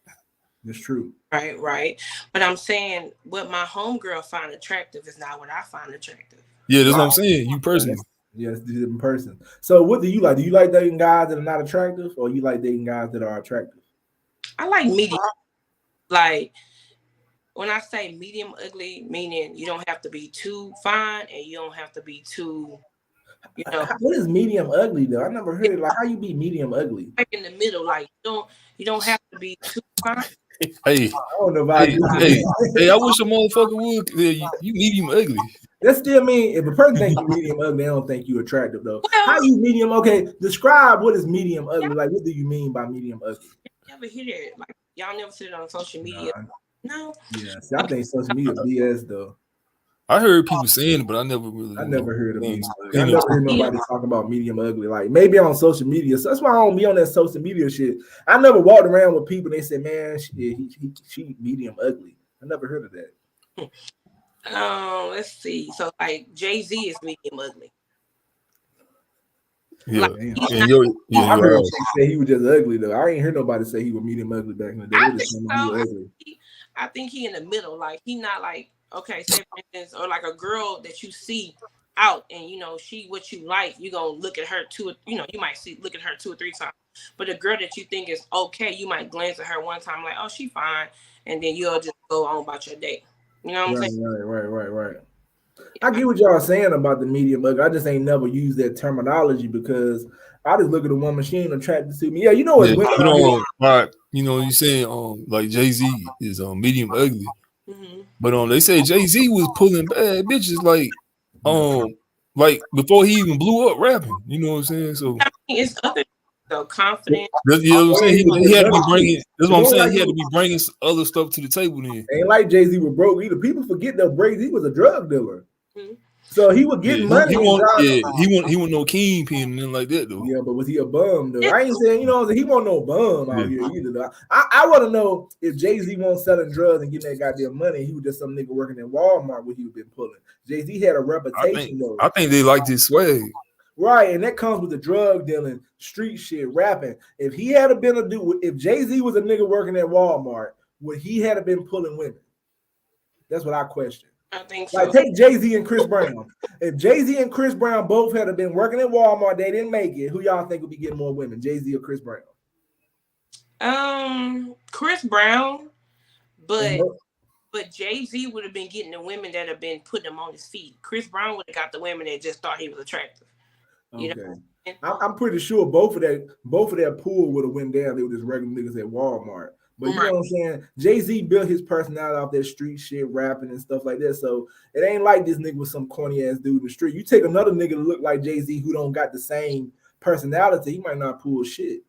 [SPEAKER 4] That's true.
[SPEAKER 15] Right. But I'm saying what my homegirl find attractive is not what I find attractive.
[SPEAKER 14] Yeah, that's what I'm saying. You personally.
[SPEAKER 4] Yes, different person. So what do you like? Do you like dating guys that are not attractive, or you like dating guys that are attractive?
[SPEAKER 15] I like medium. Like when I say medium ugly, meaning you don't have to be too fine and you don't have to be too, you know.
[SPEAKER 4] What is medium ugly though? I never heard it. Like how you be medium ugly?
[SPEAKER 15] Like in the middle, like you don't have to be too fine.
[SPEAKER 14] Hey, I wish a motherfucker would. You medium ugly.
[SPEAKER 4] That still mean if a person thinks you medium ugly, they don't think you attractive though. How you medium? Okay, describe what is medium ugly. Like what do you mean by medium ugly?
[SPEAKER 15] Never hear that. Like y'all never see it on social media. No.
[SPEAKER 4] Yeah, see, I think social media BS though.
[SPEAKER 14] I heard people saying it, but I never
[SPEAKER 4] heard of medium ugly. I never heard nobody talk about medium ugly. Like maybe on social media. So that's why I don't be on that social media shit. I never walked around with people. They said, "Man, she medium ugly." I never heard of that.
[SPEAKER 15] Let's see. So like Jay-Z is medium ugly.
[SPEAKER 14] Yeah,
[SPEAKER 4] I heard him say he was just ugly though. I ain't heard nobody say he was medium ugly back in the day.
[SPEAKER 15] I think he in the middle. Like he not like okay, say for instance, or like a girl that you see out and you know she what you like, you gonna look at her you might look at her 2 or 3 times. But a girl that you think is okay, you might glance at her one time like, oh, she fine, and then you'll just go on about your day. You know what I'm saying?
[SPEAKER 4] Right. I get what y'all saying about the medium ugly. I just ain't never used that terminology because I just look at a woman, she ain't attracted to me. Yeah, you know what?
[SPEAKER 14] You saying like Jay-Z is medium ugly. Mm-hmm. But they say Jay-Z was pulling bad bitches like before he even blew up rapping. You know what I'm saying? So
[SPEAKER 15] it's other so confident.
[SPEAKER 14] You know what I'm saying? He had to be bringing. That's what I'm saying. He had to be bringing other stuff to the table. Then
[SPEAKER 4] ain't like Jay-Z was broke either. People forget that Jay-Z was a drug dealer. Mm-hmm. So he would get money.
[SPEAKER 14] He wasn't no kingpin and nothing like that though.
[SPEAKER 4] Yeah, but was he a bum though? I ain't saying he wasn't no bum out here either. Though. I want to know if Jay-Z won't selling drugs and getting that goddamn money. He was just some nigga working in Walmart where he was been pulling. Jay-Z had a reputation though.
[SPEAKER 14] I think they liked his swag.
[SPEAKER 4] Right, and that comes with the drug dealing, street shit, rapping. If he had been a dude, if Jay-Z was a nigga working at Walmart, would he have been pulling women? That's what I question.
[SPEAKER 15] I think so.
[SPEAKER 4] Like take Jay-Z and Chris Brown. If Jay-Z and Chris Brown both had been working at Walmart, they didn't make it. Who y'all think would be getting more women, Jay-Z or Chris Brown?
[SPEAKER 15] Chris Brown, But Jay-Z would have been getting the women that have been putting him on his feet. Chris Brown would have got the women that just thought he was attractive. You
[SPEAKER 4] know? I'm pretty sure both of that pool would have went down. They were just regular niggas at Walmart. But you know what I'm saying? Jay-Z built his personality off that street shit, rapping and stuff like that. So it ain't like this nigga was some corny ass dude in the street. You take another nigga to look like Jay-Z who don't got the same personality, he might not pull shit.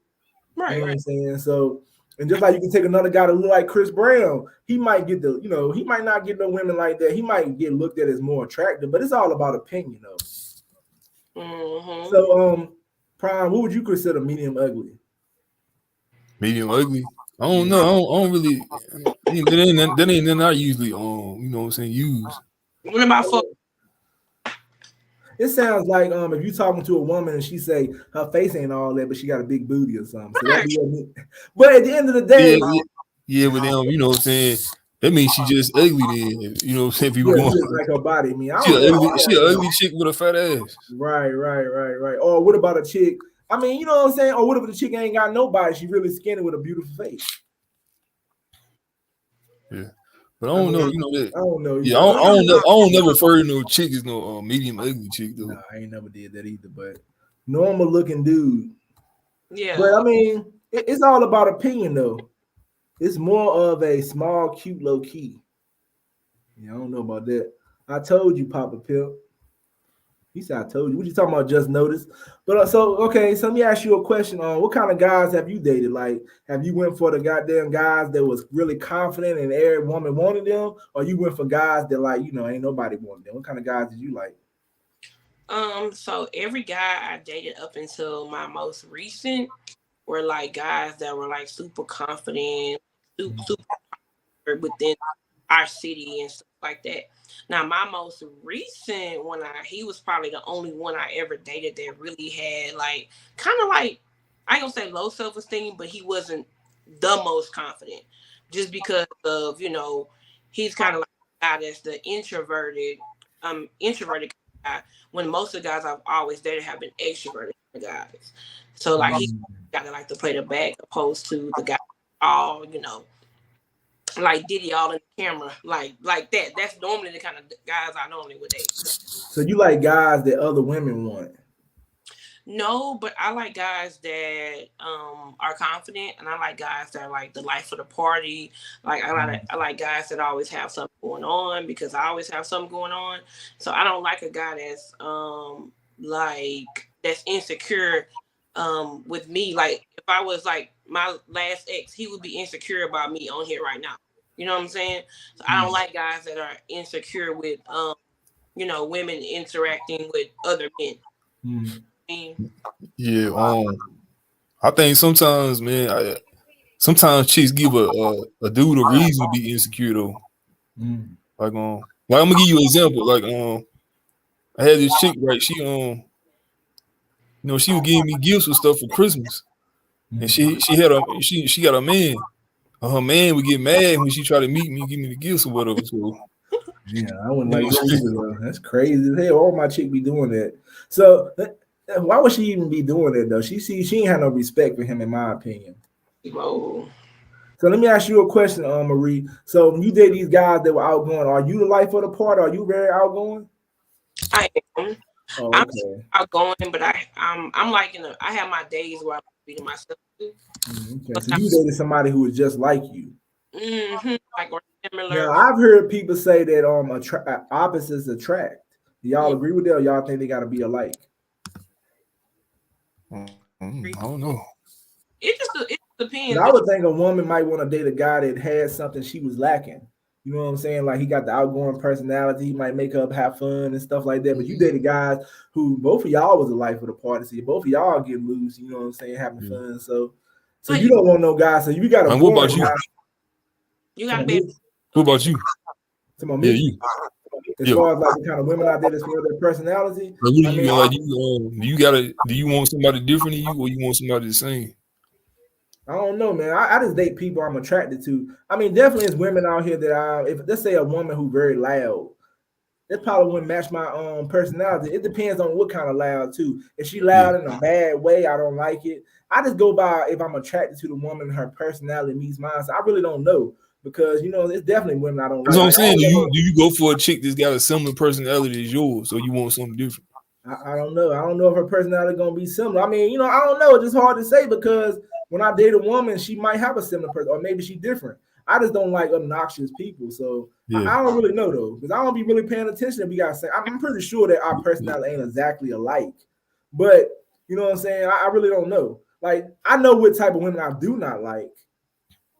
[SPEAKER 15] Right.
[SPEAKER 4] You know what I'm saying? So, and just like you can take another guy to look like Chris Brown, he might get he might not get no women like that. He might get looked at as more attractive, but it's all about opinion, though.
[SPEAKER 15] Mm-hmm.
[SPEAKER 4] So, Prime, what would you consider medium ugly?
[SPEAKER 14] Medium ugly? I don't know. I don't really. That ain't nothing I usually you know what I'm saying, use.
[SPEAKER 15] What about fuck?
[SPEAKER 4] It sounds like if you talking to a woman and she say her face ain't all that, but she got a big booty or something. So but at the end of the day,
[SPEAKER 14] yeah, but then you know what I'm saying. That means she just ugly then. You know what I'm saying? People going
[SPEAKER 4] like her body. I mean,
[SPEAKER 14] she an ugly chick with a fat ass.
[SPEAKER 4] Right. Or what about a chick? I mean, you know what I'm saying? Or what if the chick ain't got nobody? She really skinny with a beautiful face.
[SPEAKER 14] Yeah. But I don't know, you know that.
[SPEAKER 4] I don't know.
[SPEAKER 14] Yeah, I don't never refer to no chick as no medium ugly chick though.
[SPEAKER 4] No, I ain't never did that either. But normal looking dude.
[SPEAKER 15] Yeah.
[SPEAKER 4] But I mean, it's all about opinion though. It's more of a small, cute, low key. Yeah, I don't know about that. I told you, Papa Pimp. He said, I told you. What you talking about? Just notice. But so let me ask you a question. What kind of guys have you dated? Like, have you went for the goddamn guys that was really confident and every woman wanted them, or you went for guys that ain't nobody wanted them? What kind of guys did you like?
[SPEAKER 15] So every guy I dated up until my most recent were like guys that were like super confident, super within our city and stuff like that. Now, my most recent one, he was probably the only one I ever dated that really had like kind of like, I ain't gonna say low self-esteem, but he wasn't the most confident just because of, he's kind of like a guy that's the introverted guy, when most of the guys I've always dated have been extroverted guys. So like he gotta like to play the back opposed to the guy all, like Diddy all in the camera, like that. That's normally the kind of guys I normally would date.
[SPEAKER 4] So you like guys that other women want?
[SPEAKER 15] No, but I like guys that are confident, and I like guys that are like the life of the party. Like I like guys that always have something going on, because I always have something going on. So I don't like a guy that's that's insecure with me. Like if I was like my last ex, he would be insecure about me on here right now. You know what I'm saying? So I don't like guys that are insecure with women interacting with other men.
[SPEAKER 14] Yeah, I think sometimes, man, sometimes chicks give a dude a reason to be insecure though. Like I'm gonna give you an example. Like I had this chick, right? She she was giving me gifts and stuff for Christmas, and she got a man. Her man would get mad when she tried to meet me, give me the gifts or whatever. So
[SPEAKER 4] yeah, I wouldn't like that either. That's crazy. Hey, all my chick be doing that. So why would she even be doing that though? She ain't had no respect for him, in my opinion.
[SPEAKER 15] Whoa.
[SPEAKER 4] So let me ask you a question, Marie. So when you date these guys that were outgoing, are you the life of the party? Are you very outgoing?
[SPEAKER 15] I am.
[SPEAKER 4] Oh,
[SPEAKER 15] I'm
[SPEAKER 4] okay.
[SPEAKER 15] outgoing, but I'm like I have my days where I'm beating myself too.
[SPEAKER 4] Okay. So you dated somebody who was just like you.
[SPEAKER 15] Like or similar.
[SPEAKER 4] Now I've heard people say that opposites attract. Do y'all agree with that, or y'all think they gotta be alike?
[SPEAKER 14] I don't know.
[SPEAKER 15] It depends.
[SPEAKER 4] I would think a woman might want to date a guy that had something she was lacking. You know what I'm saying? Like he got the outgoing personality. He might make up, have fun and stuff like that. But you dated guys who both of y'all was the life of the party. So both of y'all get loose. You know what I'm saying? Having fun. So you don't want no guy. So you got to.
[SPEAKER 14] What about you?
[SPEAKER 15] You got to be.
[SPEAKER 14] What about you?
[SPEAKER 4] Yeah, you. As far as like the kind of women out there that's for their personality.
[SPEAKER 14] Like, what do you like? Do you want somebody different than you, or you want somebody the same?
[SPEAKER 4] I don't know, man. I just date people I'm attracted to. I mean, definitely there's women out here that if let's say a woman who's very loud, that probably wouldn't match my personality. It depends on what kind of loud too. If she loud in a bad way, I don't like it. I just go by if I'm attracted to the woman, her personality meets mine. So I really don't know. because it's definitely women I don't
[SPEAKER 14] That's
[SPEAKER 4] like.
[SPEAKER 14] what I'm saying.
[SPEAKER 4] Like,
[SPEAKER 14] Do you go for a chick that's got a similar personality as yours, or you want something different?
[SPEAKER 4] I don't know. I don't know if her personality gonna be similar. I mean, I don't know. It's just hard to say because when I date a woman, she might have a similar person, or maybe she's different. I just don't like obnoxious people, so I don't really know though, because I don't be really paying attention. If we gotta say, I'm pretty sure that our personality ain't exactly alike, but you know what I'm saying. I really don't know. Like I know what type of women I do not like.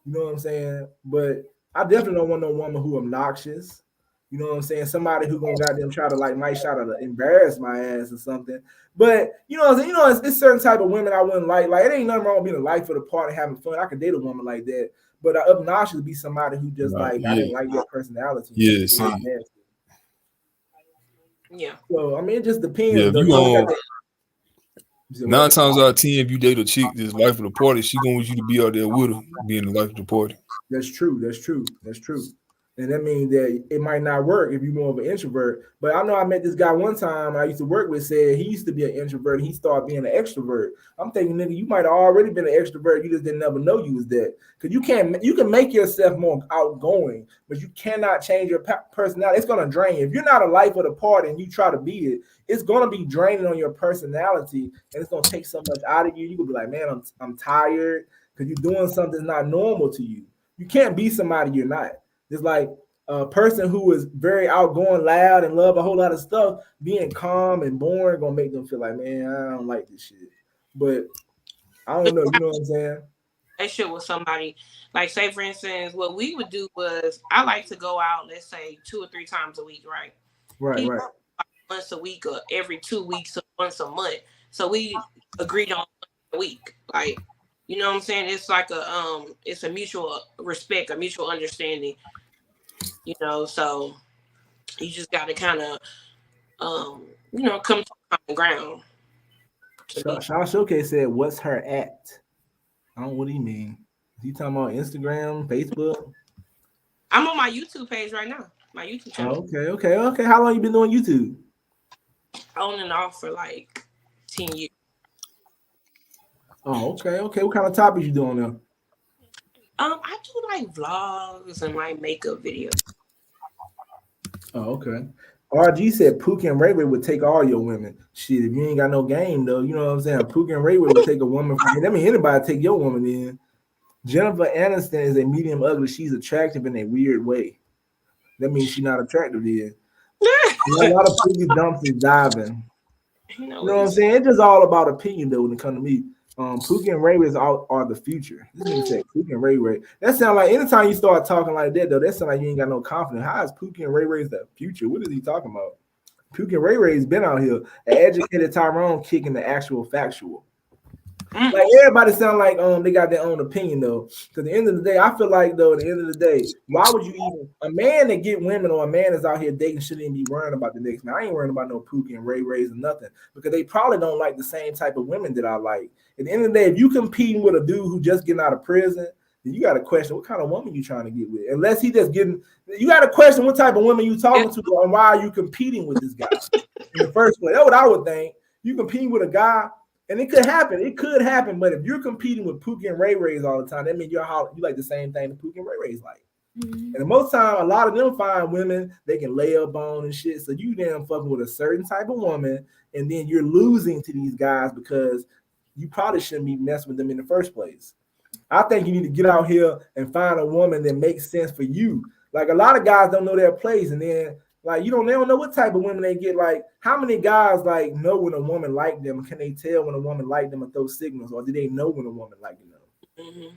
[SPEAKER 4] You know what I'm saying? But I definitely don't want no woman who obnoxious. You know what I'm saying? Somebody who gonna goddamn try to might try to embarrass my ass or something. But you know what I'm saying? It's certain type of women I wouldn't like. Like it ain't nothing wrong with being a life of the party, having fun. I could date a woman like that. But obnoxious be somebody who just I didn't like your personality.
[SPEAKER 14] Yeah,
[SPEAKER 15] yeah.
[SPEAKER 4] So I mean, it just depends.
[SPEAKER 14] Yeah,
[SPEAKER 4] though.
[SPEAKER 14] you 9 times out of 10, if you date a chick that's life of the party, she gonna want you to be out there with her, being the life of the party.
[SPEAKER 4] That's true. And that means that it might not work if you're more of an introvert. But I know I met this guy one time I used to work with, said he used to be an introvert and he started being an extrovert. I'm thinking, nigga, you might have already been an extrovert. You just didn't never know you was that. Because you can make yourself more outgoing, but you cannot change your personality. It's going to drain you. If you're not a life of the party and you try to be it, it's going to be draining on your personality and it's going to take so much out of you. You will be like, man, I'm tired because you're doing something that's not normal to you. You can't be somebody you're not. It's like a person who is very outgoing, loud, and love a whole lot of stuff, being calm and boring gonna make them feel like, man, I don't like this shit. But I don't know, you know what I'm saying?
[SPEAKER 15] That shit with somebody, like say for instance, what we would do was I like to go out, let's say 2 or 3 times a week, right?
[SPEAKER 4] Right.
[SPEAKER 15] Once a week or every 2 weeks or once a month. So we agreed on a week, like. You know what I'm saying? It's like it's a mutual respect, a mutual understanding. So you just got to kind of, come to common ground.
[SPEAKER 4] Shaw Showcase said, "What's her at?" I don't know what he mean. Is he talking about Instagram, Facebook?
[SPEAKER 15] I'm on my YouTube page right now. My YouTube channel.
[SPEAKER 4] Okay. How long you been doing YouTube?
[SPEAKER 15] On and off for like 10 years.
[SPEAKER 4] Oh, okay. What kind of topics you doing now?
[SPEAKER 15] I do like vlogs and like makeup videos.
[SPEAKER 4] Oh, okay. RG said Pookie and Ray Ray would take all your women. Shit, if you ain't got no game though, you know what I'm saying? Pookie and Ray Ray would take a woman from you. That mean anybody take your woman in. Jennifer Aniston is a medium ugly. She's attractive in a weird way. That means she's not attractive then. A lot of Pookie dumps is diving. You know what I'm saying? It's just all about opinion though when it comes to me. Pookie and Ray Ray are the future. This nigga said Pookie and Ray Ray. That sound like anytime you start talking like that though, that sound like you ain't got no confidence. How is Pookie and Ray Ray's the future? What is he talking about? Pookie and Ray Ray's been out here. An educated Tyrone kicking the actual factual. Like everybody sound like they got their own opinion though. Because at the end of the day, I feel like though at the end of the day, why would you even a man that get women or a man that's out here dating shouldn't even be worrying about the next man. I ain't worrying about no Pookie and Ray Rays or nothing because they probably don't like the same type of women that I like. At the end of the day, if you competing with a dude who just getting out of prison, then you got to question what kind of woman you trying to get with. Unless he just getting, you got to question what type of woman you talking to and why are you competing with this guy in the first place. That's what I would think. You competing with a guy. And it could happen. It could happen. But if you're competing with Pookie and Ray Rays all the time, that means you like the same thing that Pookie and Ray Rays like. Mm-hmm. And most time, a lot of them find women they can lay up on and shit. So you damn fucking with a certain type of woman, and then you're losing to these guys because you probably shouldn't be messing with them in the first place. I think you need to get out here and find a woman that makes sense for you. Like a lot of guys don't know their place, and then like they don't know what type of women they get. Like how many guys like know when a woman like them? Can they tell when a woman like them with those signals, or do they know when a woman like them? Mm-hmm.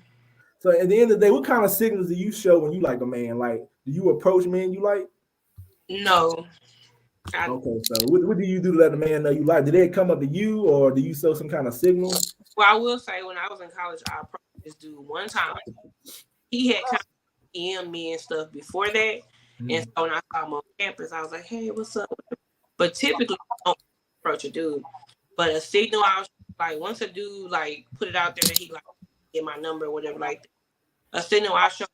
[SPEAKER 4] So at the end of the day, what kind of signals do you show when you like a man? Like, do you approach men you like?
[SPEAKER 15] No.
[SPEAKER 4] Okay, so what do you do to let a man know you like? Did they come up to you, or do you show some kind of signal?
[SPEAKER 15] Well, I will say when I was in college, I approached this dude one time. He had kind of DM'd me and stuff before that. Mm-hmm. And so when I saw him on campus, I was like, hey, what's up? But typically, I don't approach a dude. But a signal, I was like, once a dude like put it out there that he like get my number or whatever like that, a signal I show,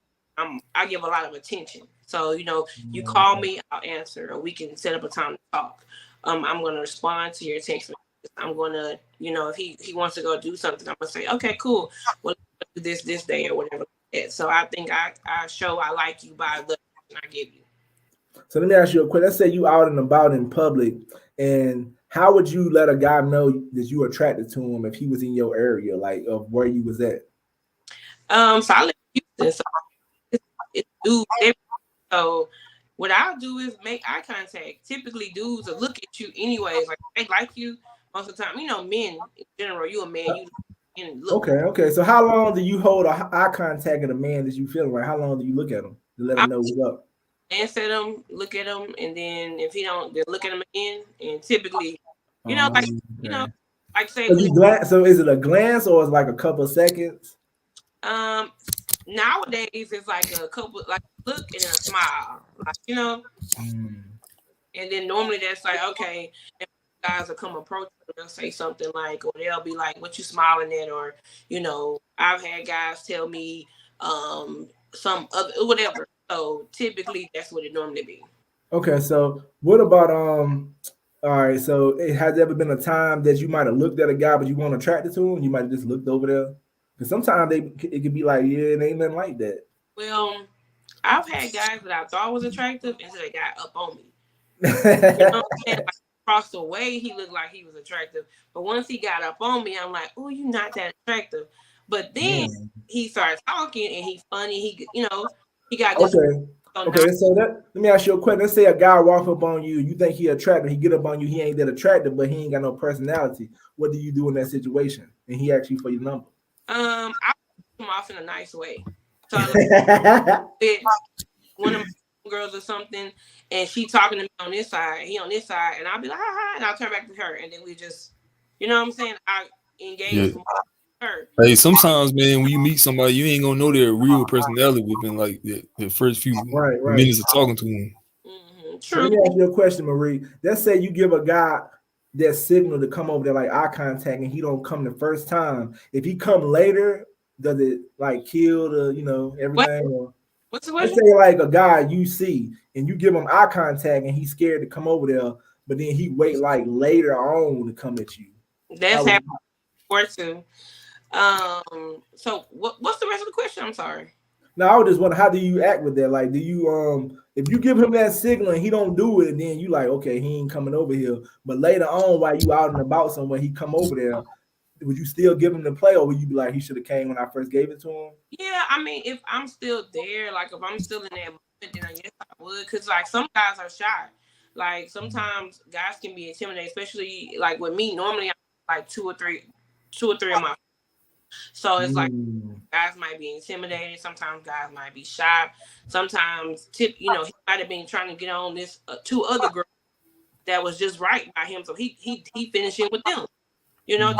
[SPEAKER 15] I give a lot of attention. So, you call me, I'll answer, or we can set up a time to talk. I'm going to respond to your text message. I'm going to, if he wants to go do something, I'm going to say, okay, cool. Well, let's do this day or whatever. that. So I think I show I like you by the I give you.
[SPEAKER 4] So let me ask you a question. Let's say you out and about in public, and how would you let a guy know that you attracted to him if he was in your area, like of where you was at?
[SPEAKER 15] So I live in Houston, so it's dudes. So what I'll do is make eye contact. Typically, dudes will look at you anyways. Like they like you most of the time. You know, men in general. You a man, you look.
[SPEAKER 4] Okay. So how long do you hold eye contact with a man that you feel right? How long do you look at him to let him know what's up?
[SPEAKER 15] Glance at him, look at him, and then if he don't, then look at him again. And typically, you know, like you know, like say,
[SPEAKER 4] so is it a glance or is it like a couple of seconds?
[SPEAKER 15] Nowadays it's like a couple, like look and then a smile, like you know. And then normally that's like okay, and guys will come approach them, they'll say something like, or they'll be like, "What you smiling at?" Or you know, I've had guys tell me some other whatever. So typically that's what it normally be.
[SPEAKER 4] Okay, so what about all right, so it has ever been a time that you might have looked at a guy but you weren't attracted to him? You might have just looked over there? Because sometimes it could be like, yeah, it ain't nothing like that.
[SPEAKER 15] Well, I've had guys that I thought was attractive until they got up on me. You know what I'm saying? Like, across the way, he looked like he was attractive. But once he got up on me, I'm like, oh, you're not that attractive. But then he started talking and he's funny. He, you know, he got good.
[SPEAKER 4] Okay, so let me ask you a question. Let's say a guy walk up on you, you think he attractive, he get up on you, he ain't that attractive, but he ain't got no personality. What do you do in that situation? And he asks you for your number.
[SPEAKER 15] I come off in a nice way. So like, one of my girls or something, and she talking to me on this side, he on this side, and I'll be like, hi, and I'll turn back to her, and then we just, you know what I'm saying? I engage more with her.
[SPEAKER 14] Hey, sometimes, man, when you meet somebody, you ain't gonna know their real personality within like the first few minutes of talking to them.
[SPEAKER 4] So let me ask you a question, Marie. Let's say you give a guy that signal to come over there, like eye contact, and he don't come the first time. If he come later, does it like kill the, you know, everything? Or
[SPEAKER 15] what's the
[SPEAKER 4] let's say like a guy you see and you give him eye contact and he's scared to come over there, but then he wait like later on to come at you.
[SPEAKER 15] That's happened before too. So what's the rest of the question? I'm sorry.
[SPEAKER 4] Now I was just wondering, how do you act with that? Like, do you if you give him that signal and he don't do it, then you like, okay, he ain't coming over here. But later on, while you out and about somewhere, he come over there. Would you still give him the play, or would you be like, he should have came when I first gave it to him?
[SPEAKER 15] Yeah, I mean, if I'm still there, like if I'm still in that moment, then I guess I would. Cause like some guys are shy. Like sometimes guys can be intimidated, especially like with me. Normally I'm like two or three of my. So it's like guys might be intimidated. Sometimes guys might be shy. Sometimes you know, he might have been trying to get on this two other girls that was just right by him. So he finishing with them. You know,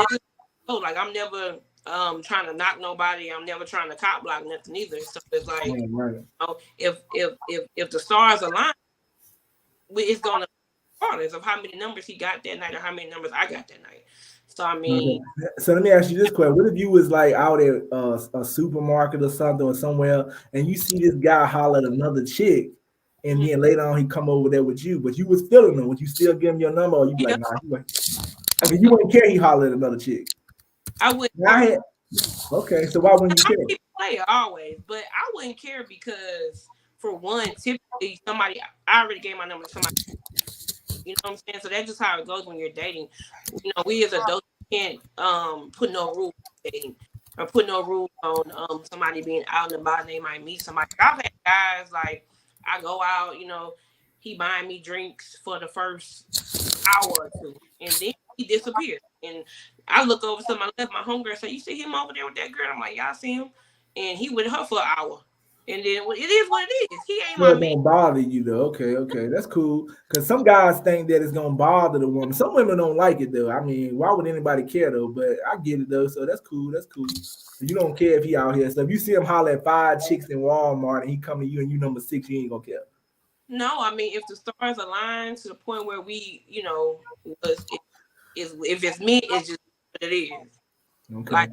[SPEAKER 15] like I'm never trying to knock nobody. I'm never trying to cop block nothing either. So it's like, you know, if the stars align, it's gonna be regardless of how many numbers he got that night or how many numbers I got that night. So I mean,
[SPEAKER 4] so let me ask you this question: what if you was like out at a supermarket or something or somewhere, and you see this guy holler at another chick, and then later on he come over there with you, but you was feeling him? Would you still give him your number, or you be like, nah, I mean, you wouldn't care he hollered at another chick?
[SPEAKER 15] I wouldn't.
[SPEAKER 4] Okay, so why wouldn't you care?
[SPEAKER 15] Player always, but I wouldn't care because for one, typically somebody I already gave my number to somebody. You know what I'm saying? So that's just how it goes when you're dating. You know, we as adults can't put no rules on dating or put no rules on somebody being out and about and they might meet somebody. I've had guys like I go out, you know, he buying me drinks for the first hour or two, and then he disappears. And I look over to my left, my homegirl say, "You see him over there with that girl?" I'm like, "Y'all see him?" And he with her for an hour. And then it is what it is. He ain't my man.
[SPEAKER 4] It don't bother you though. Okay, that's cool. Because some guys think that it's gonna bother the woman. Some women don't like it though. I mean, why would anybody care though? But I get it though. So that's cool. That's cool. So you don't care if he out here. So if you see him holler at 5 chicks in Walmart and he come to you and you number 6, you ain't gonna care.
[SPEAKER 15] No, I mean, if the stars align to the point where we, you know, if it's me, it's just what it is. Okay. Like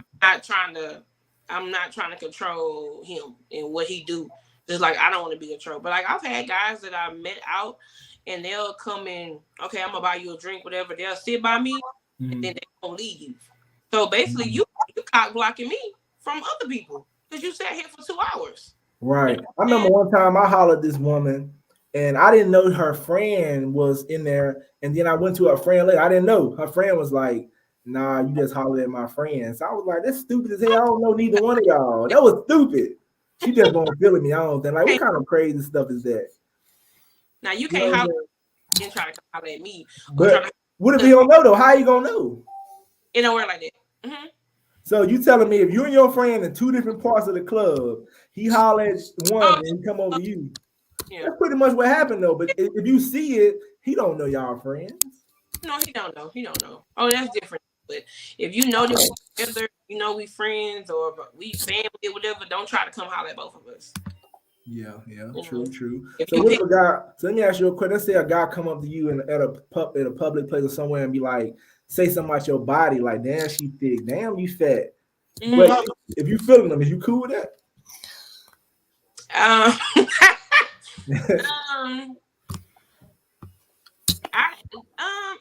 [SPEAKER 15] I'm not trying to control him and what he do. Just like I don't want to be controlled. But like I've had guys that I met out and they'll come in, okay, I'm gonna buy you a drink, whatever. They'll sit by me and then they won't leave. So basically you cock blocking me from other people. Because you sat here for 2 hours.
[SPEAKER 4] Right. I remember one time I hollered at this woman and I didn't know her friend was in there. And then I went to her friend later. I didn't know. Her friend was like, nah, you just hollered at my friend. So I was like, that's stupid as hell. I don't know neither one of y'all. That was stupid. She just won't feel me. I don't think. Like, what kind of crazy stuff is that?
[SPEAKER 15] Now you can't holler and try to holler at me.
[SPEAKER 4] But what if he don't know though? How you gonna know?
[SPEAKER 15] It don't work like that. Mm-hmm.
[SPEAKER 4] So you telling me if you and your friend in 2 different parts of the club, he hollers at one and he come over to you. Yeah. That's pretty much what happened though. But if you see it, he don't know y'all friends.
[SPEAKER 15] No, he don't know. He don't know. Oh, that's different. But if you know that we're together, you know we friends or we family or whatever, don't try to come holler at both of us.
[SPEAKER 4] Yeah, true. So what if a guy? So let me ask you a question. Let's say a guy come up to you at a public place or somewhere and be like, say something about your body, like, damn, she thick, damn, you fat. Mm-hmm. But if you feeling them, is you cool with that?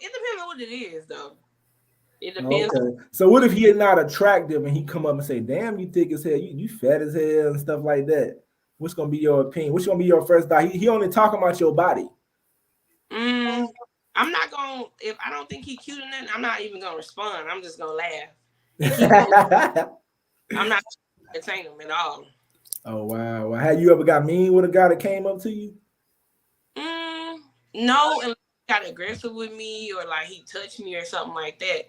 [SPEAKER 15] It depends on what it is, though. It depends.
[SPEAKER 4] Okay. So what if he is not attractive and he come up and say, damn, you thick as hell, you fat as hell and stuff like that? What's gonna be your opinion? What's gonna be your first thought? He only talking about your body.
[SPEAKER 15] I'm not gonna. If I don't think he cute in that, I'm not even gonna respond. I'm just gonna laugh. I'm not gonna entertain him at all.
[SPEAKER 4] Oh wow! Well, have you ever got mean with a guy that came up to you?
[SPEAKER 15] No, and got aggressive with me or like he touched me or something like that.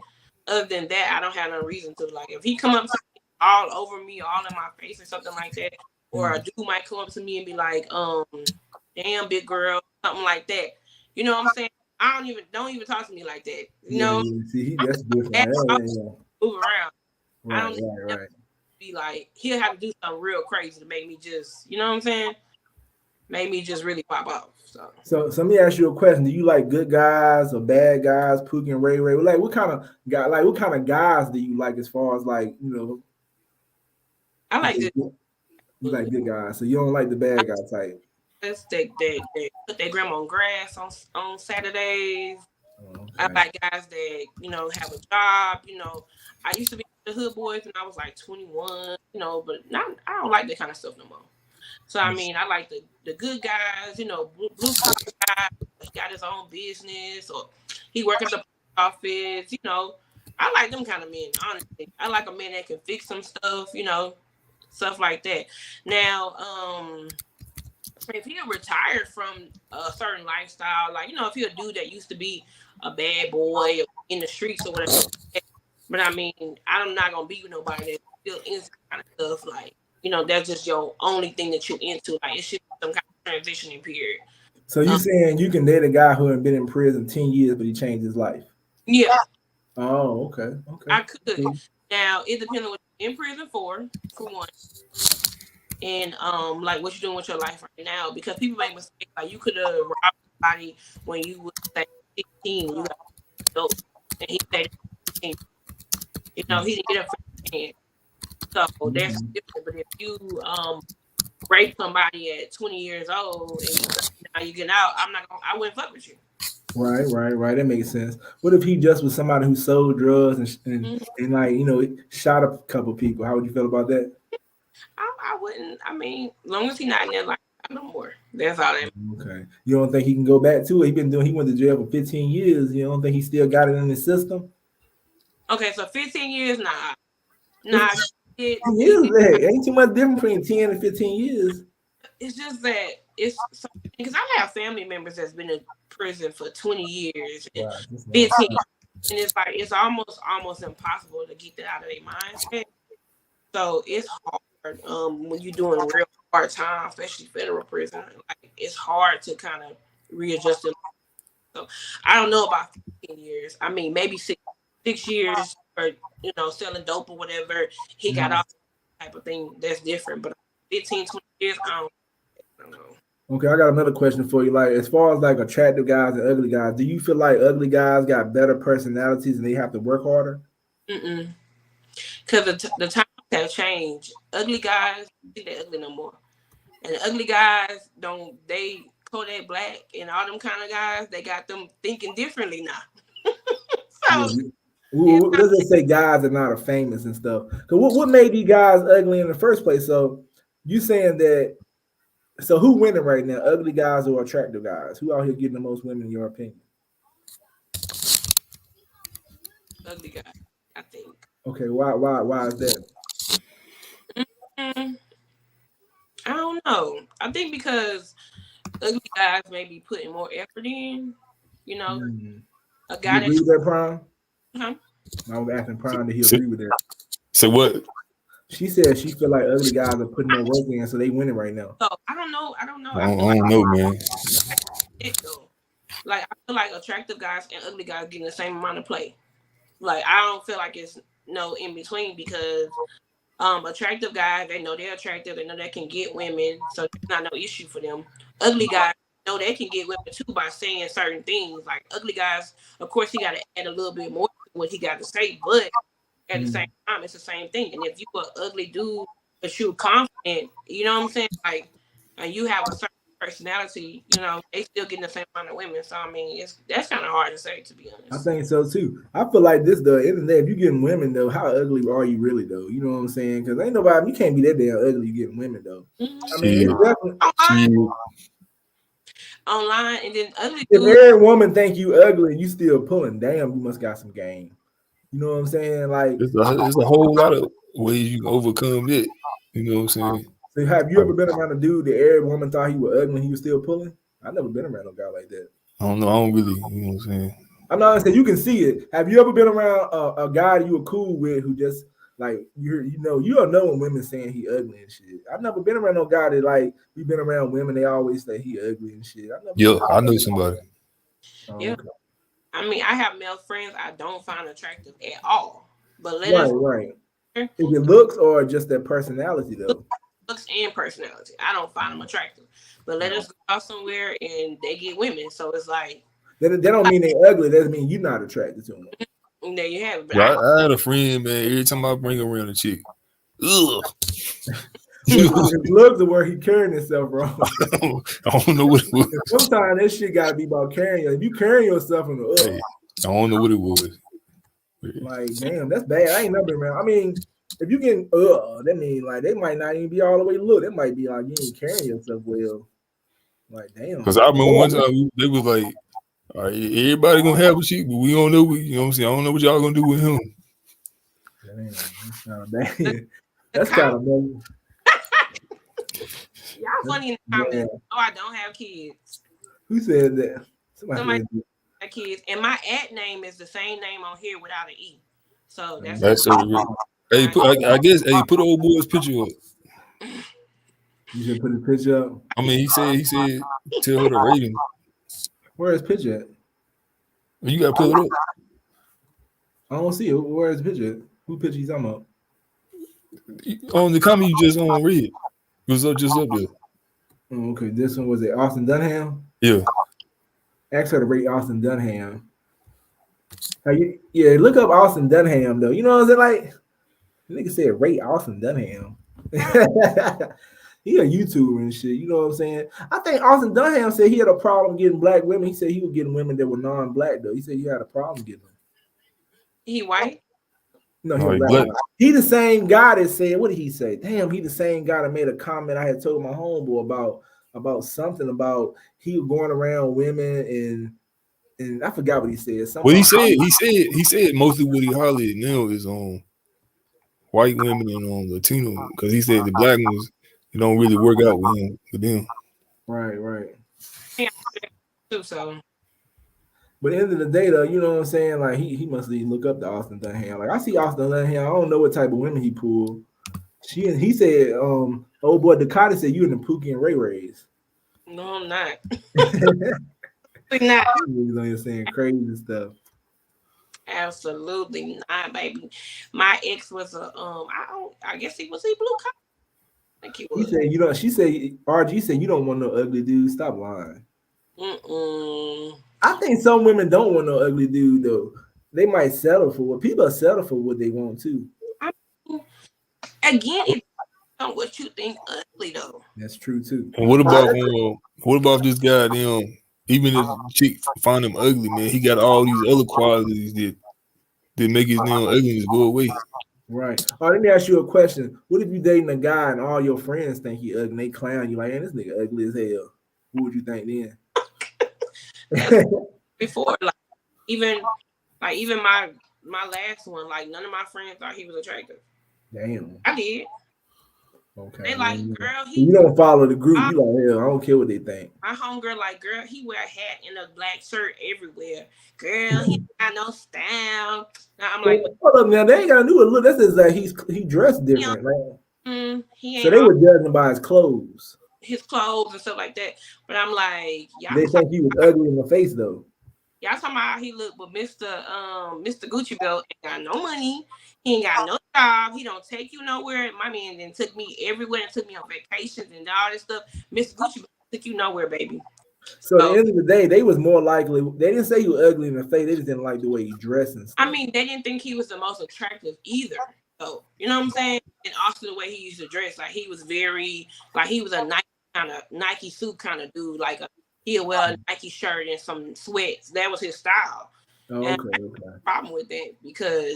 [SPEAKER 15] Other than that, I don't have no reason to. Like if he come up to me all over me, all in my face or something like that, or a dude might come up to me and be like, damn big girl, something like that. You know what I'm saying? Don't even talk to me like that. You know?
[SPEAKER 4] See, that's different.
[SPEAKER 15] Move around. Right, I don't be like, he'll have to do something real crazy to make me just, you know what I'm saying? Make me just really pop off.
[SPEAKER 4] So let me ask you a question. Do you like good guys or bad guys, Pookie and Ray Ray? Like what kind of guy, like what kind of guys do you like as far as like, you know?
[SPEAKER 15] I like good.
[SPEAKER 4] You like good guys, so you don't like the bad guy type.
[SPEAKER 15] They put their grandma on grass on Saturdays. Okay. I like guys that, you know, have a job. You know, I used to be the hood boys when I was like 21, you know, but now I don't like that kind of stuff no more. So I mean, I like the good guys, you know, blue collar guy. He got his own business or he work at the office. You know, I like them kind of men. Honestly, I like a man that can fix some stuff. You know, stuff like that. Now, if he retired from a certain lifestyle, like, you know, if he a dude that used to be a bad boy in the streets or whatever, but I mean, I'm not gonna be with nobody that's still into kind of stuff. Like, you know, that's just your only thing that you're into. Like, it should be some kind of transitioning period.
[SPEAKER 4] So you saying you can date a guy who had been in prison 10 years, but he changed his life?
[SPEAKER 15] Yeah.
[SPEAKER 4] Oh, okay.
[SPEAKER 15] I could. Okay. Now, it depends on what you're in prison for one. And like what you're doing with your life right now, because people make mistakes. Like you could have robbed somebody when you was like 16, you got adult, and he said, you know, he didn't get up for 10. So that's different. But if you rape somebody at 20 years old and now you get out, I wouldn't fuck with you.
[SPEAKER 4] Right. That makes sense. What if he just was somebody who sold drugs and like, you know, shot a couple people? How would you feel about that?
[SPEAKER 15] I wouldn't. I mean, as long as he's not in there like no more. That's all that.
[SPEAKER 4] Okay. You don't think he can go back to it? He went to jail for 15 years. You don't think he still got it in the system?
[SPEAKER 15] Okay, so 15 years, nah.
[SPEAKER 4] Ain't too much difference between 10 and 15 years.
[SPEAKER 15] It's just that it's because I have family members that's been in prison for 20 years, 15, and it's like it's almost impossible to get that out of their mindset. So it's hard when you're doing real hard time, especially federal prison. Like it's hard to kind of readjust them. So I don't know about 15 years. I mean, maybe six years, or you know, selling dope or whatever. He got off type of thing. That's different. But 15, 20 years, I don't know.
[SPEAKER 4] Okay, I got another question for you. Like, as far as like attractive guys and ugly guys, do you feel like ugly guys got better personalities and they have to work harder?
[SPEAKER 15] Because the times have changed. Ugly guys, they're ugly no more. And ugly guys they Kodak Black and all them kind of guys, they got them thinking differently now. So
[SPEAKER 4] Let's just say guys that not famous and stuff. Cause what made these guys ugly in the first place? So you saying that? So who winning right now? Ugly guys or attractive guys? Who out here getting the most women in your opinion?
[SPEAKER 15] Ugly guy, I think.
[SPEAKER 4] Okay, why is that?
[SPEAKER 15] Mm, I don't know. I think because ugly guys may be putting more effort in. You know, a
[SPEAKER 4] You
[SPEAKER 15] guy
[SPEAKER 4] agree with that, Prime?
[SPEAKER 15] Huh?
[SPEAKER 4] I was asking Prime that he agree with that.
[SPEAKER 14] So what?
[SPEAKER 4] She said she feel like ugly guys are putting more work in, so they winning right now.
[SPEAKER 15] So I don't know. I don't know.
[SPEAKER 14] I don't know, man.
[SPEAKER 15] Like I feel like attractive guys and ugly guys getting the same amount of play. Like I don't feel like it's no in between because attractive guys, they know they're attractive, they know they can get women, so it's not no issue for them. Ugly guys know they can get women too by saying certain things. Like ugly guys, of course, he got to add a little bit more to what he got to say, but at the same time, it's the same thing. And if you an ugly dude, but you're confident, you know what I'm saying? Like, and you have a certain personality, you know, they still getting the same amount of women. So I mean, that's kind of hard to say, to be honest.
[SPEAKER 4] I think so too. I feel like this the internet. If you getting women though, how ugly are you really though? You know what I'm saying? Because ain't nobody. You can't be that damn ugly. You getting women though. I mean, it's definitely
[SPEAKER 15] online, and then ugly.
[SPEAKER 4] If every woman think you ugly and you still pulling, damn, you must got some game. You know what I'm saying? Like,
[SPEAKER 14] there's a whole lot of ways you can overcome it. You know what I'm saying?
[SPEAKER 4] So have you ever been around a dude that every woman thought he was ugly and he was still pulling? I've never been around a guy like that.
[SPEAKER 14] I don't know. I don't really, you know what I'm saying?
[SPEAKER 4] I'm not saying you can see it. Have you ever been around a guy that you were cool with who just like you don't know when women saying he ugly and shit. I've never been around no guy that like we been around women, they always say he ugly and shit.
[SPEAKER 14] I know somebody.
[SPEAKER 15] Yeah.
[SPEAKER 4] Okay.
[SPEAKER 15] I mean, I have male friends I don't find attractive at all. But
[SPEAKER 4] Right. Is it looks or just their personality though?
[SPEAKER 15] Looks and personality. I don't find them attractive. But let us go out somewhere and they get women. So it's like
[SPEAKER 4] they don't mean they ugly. That doesn't mean you're not attracted to them.
[SPEAKER 15] There you have it.
[SPEAKER 14] I had a friend, man. Every time I bring around a chick, ugh.
[SPEAKER 4] His looks are where he carrying himself wrong.
[SPEAKER 14] I don't know what it was.
[SPEAKER 4] Sometimes that shit gotta be about carrying you. If you carrying yourself in the
[SPEAKER 14] hey, I don't know what it was.
[SPEAKER 4] Like, damn, that's bad. I ain't never been around. I mean, if you getting that mean like they might not even be all the way look. It might be like you ain't carrying yourself well. Like, damn.
[SPEAKER 14] Because I remember one time they was like, all right, everybody gonna have a chick, but we don't know what, you know what I'm saying? I don't know what y'all gonna do with him.
[SPEAKER 4] Damn, that's kind of amazing.
[SPEAKER 15] Y'all funny in the comments. Oh, I don't have kids.
[SPEAKER 4] Who said that?
[SPEAKER 15] Somebody have kids. And my ad name is the same name on here without an E. So
[SPEAKER 14] that's so real. Hey, I guess put the old boy's picture up.
[SPEAKER 4] You should put his picture up.
[SPEAKER 14] I mean, he said tell her to rate him.
[SPEAKER 4] Where is picture at?
[SPEAKER 14] You gotta pull it up.
[SPEAKER 4] I don't see it. Where is the picture at? Who picture you talking about?
[SPEAKER 14] On the comment you just on read. It was just up there.
[SPEAKER 4] Oh, okay, this one was it Austin Dunham?
[SPEAKER 14] Yeah.
[SPEAKER 4] Ask her to rate Austin Dunham. Look up Austin Dunham though. You know what I'm saying? Like, the nigga said rate Austin Dunham. He a YouTuber and shit. You know what I'm saying? I think Austin Dunham said he had a problem getting black women. He said he was getting women that were non-black though. He said he had a problem getting them.
[SPEAKER 15] He white?
[SPEAKER 4] No, he black. He the same guy that said, what did he say? Damn, he the same guy that made a comment I had told my homeboy about something about he was going around women and I forgot what he said.
[SPEAKER 14] Well, he said mostly what he hollered now is on white women and on Latino because he said the black ones it don't really work out with them.
[SPEAKER 4] Right.
[SPEAKER 15] Yeah, so.
[SPEAKER 4] But at the end of the day, though, you know what I'm saying? Like he must look up to Austin Dunham. Like I see Austin Dunham, I don't know what type of women he pulled. He said, old boy Dakota said you in the Pookie and Ray Rays.
[SPEAKER 15] No, I'm not. I'm not.
[SPEAKER 4] He's on here saying crazy stuff.
[SPEAKER 15] Absolutely not, baby. My ex was I guess he blue collar. I think he was.
[SPEAKER 4] He said, she said, RG said you don't want no ugly dude. Stop lying. I think some women don't want no ugly dude though. They might settle for what people settle for what they want too.
[SPEAKER 15] Again, it's not what you think ugly though.
[SPEAKER 4] That's true too.
[SPEAKER 14] And what about this guy? Even if the chick find him ugly, man, he got all these other qualities that They make his ugliness go away.
[SPEAKER 4] Right. Oh, let me ask you a question. What if you dating a guy and all your friends think he ugly and they clown you like, man, this nigga ugly as hell? What would you think then?
[SPEAKER 15] Before, even my last one, like none of my friends thought he was attractive.
[SPEAKER 4] Damn.
[SPEAKER 15] I did.
[SPEAKER 4] Okay.
[SPEAKER 15] They like, girl,
[SPEAKER 4] you don't follow the group. You like, hell, I don't care what they think.
[SPEAKER 15] My homegirl, like, girl, he wear a hat and a black shirt everywhere. Girl, he got no style. Now I'm like,
[SPEAKER 4] hold up, now they ain't gotta do it. Look, that's just like he dressed different, man.
[SPEAKER 15] He
[SPEAKER 4] So
[SPEAKER 15] ain't
[SPEAKER 4] they were judging by his clothes.
[SPEAKER 15] his clothes and stuff like that. But I'm like, y'all
[SPEAKER 4] They think he was ugly in the face though.
[SPEAKER 15] y'all talking about how he look, but Mr. Gucci Belt ain't got no money. He ain't got no job. He don't take you nowhere. My man then took me everywhere and took me on vacations and all this stuff. Mr. Gucci Belt took you nowhere, baby.
[SPEAKER 4] So at the end of the day, they was more likely. They didn't say he was ugly in the face. They just didn't like the way he dressed and stuff.
[SPEAKER 15] I mean, they didn't think he was the most attractive either. So you know what I'm saying? And also the way he used to dress, like he was very, like he was a Nike suit kind of dude. Like he'll wear a Nike shirt and some sweats. That was his style.
[SPEAKER 4] Oh,
[SPEAKER 15] and
[SPEAKER 4] okay.
[SPEAKER 15] I have a problem with that because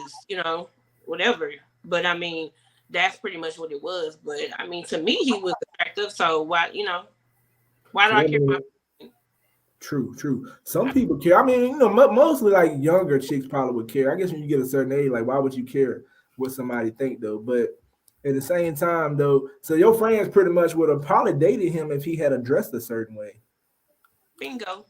[SPEAKER 15] whatever. But I mean, that's pretty much what it was. But I mean, to me, he was attractive. So why do I care about?
[SPEAKER 4] True. Some people care. I mean, mostly like younger chicks probably would care. I guess when you get a certain age, like why would you care what somebody think though? But at the same time though, so your friends pretty much would have probably dated him if he had dressed a certain way.
[SPEAKER 15] Bingo.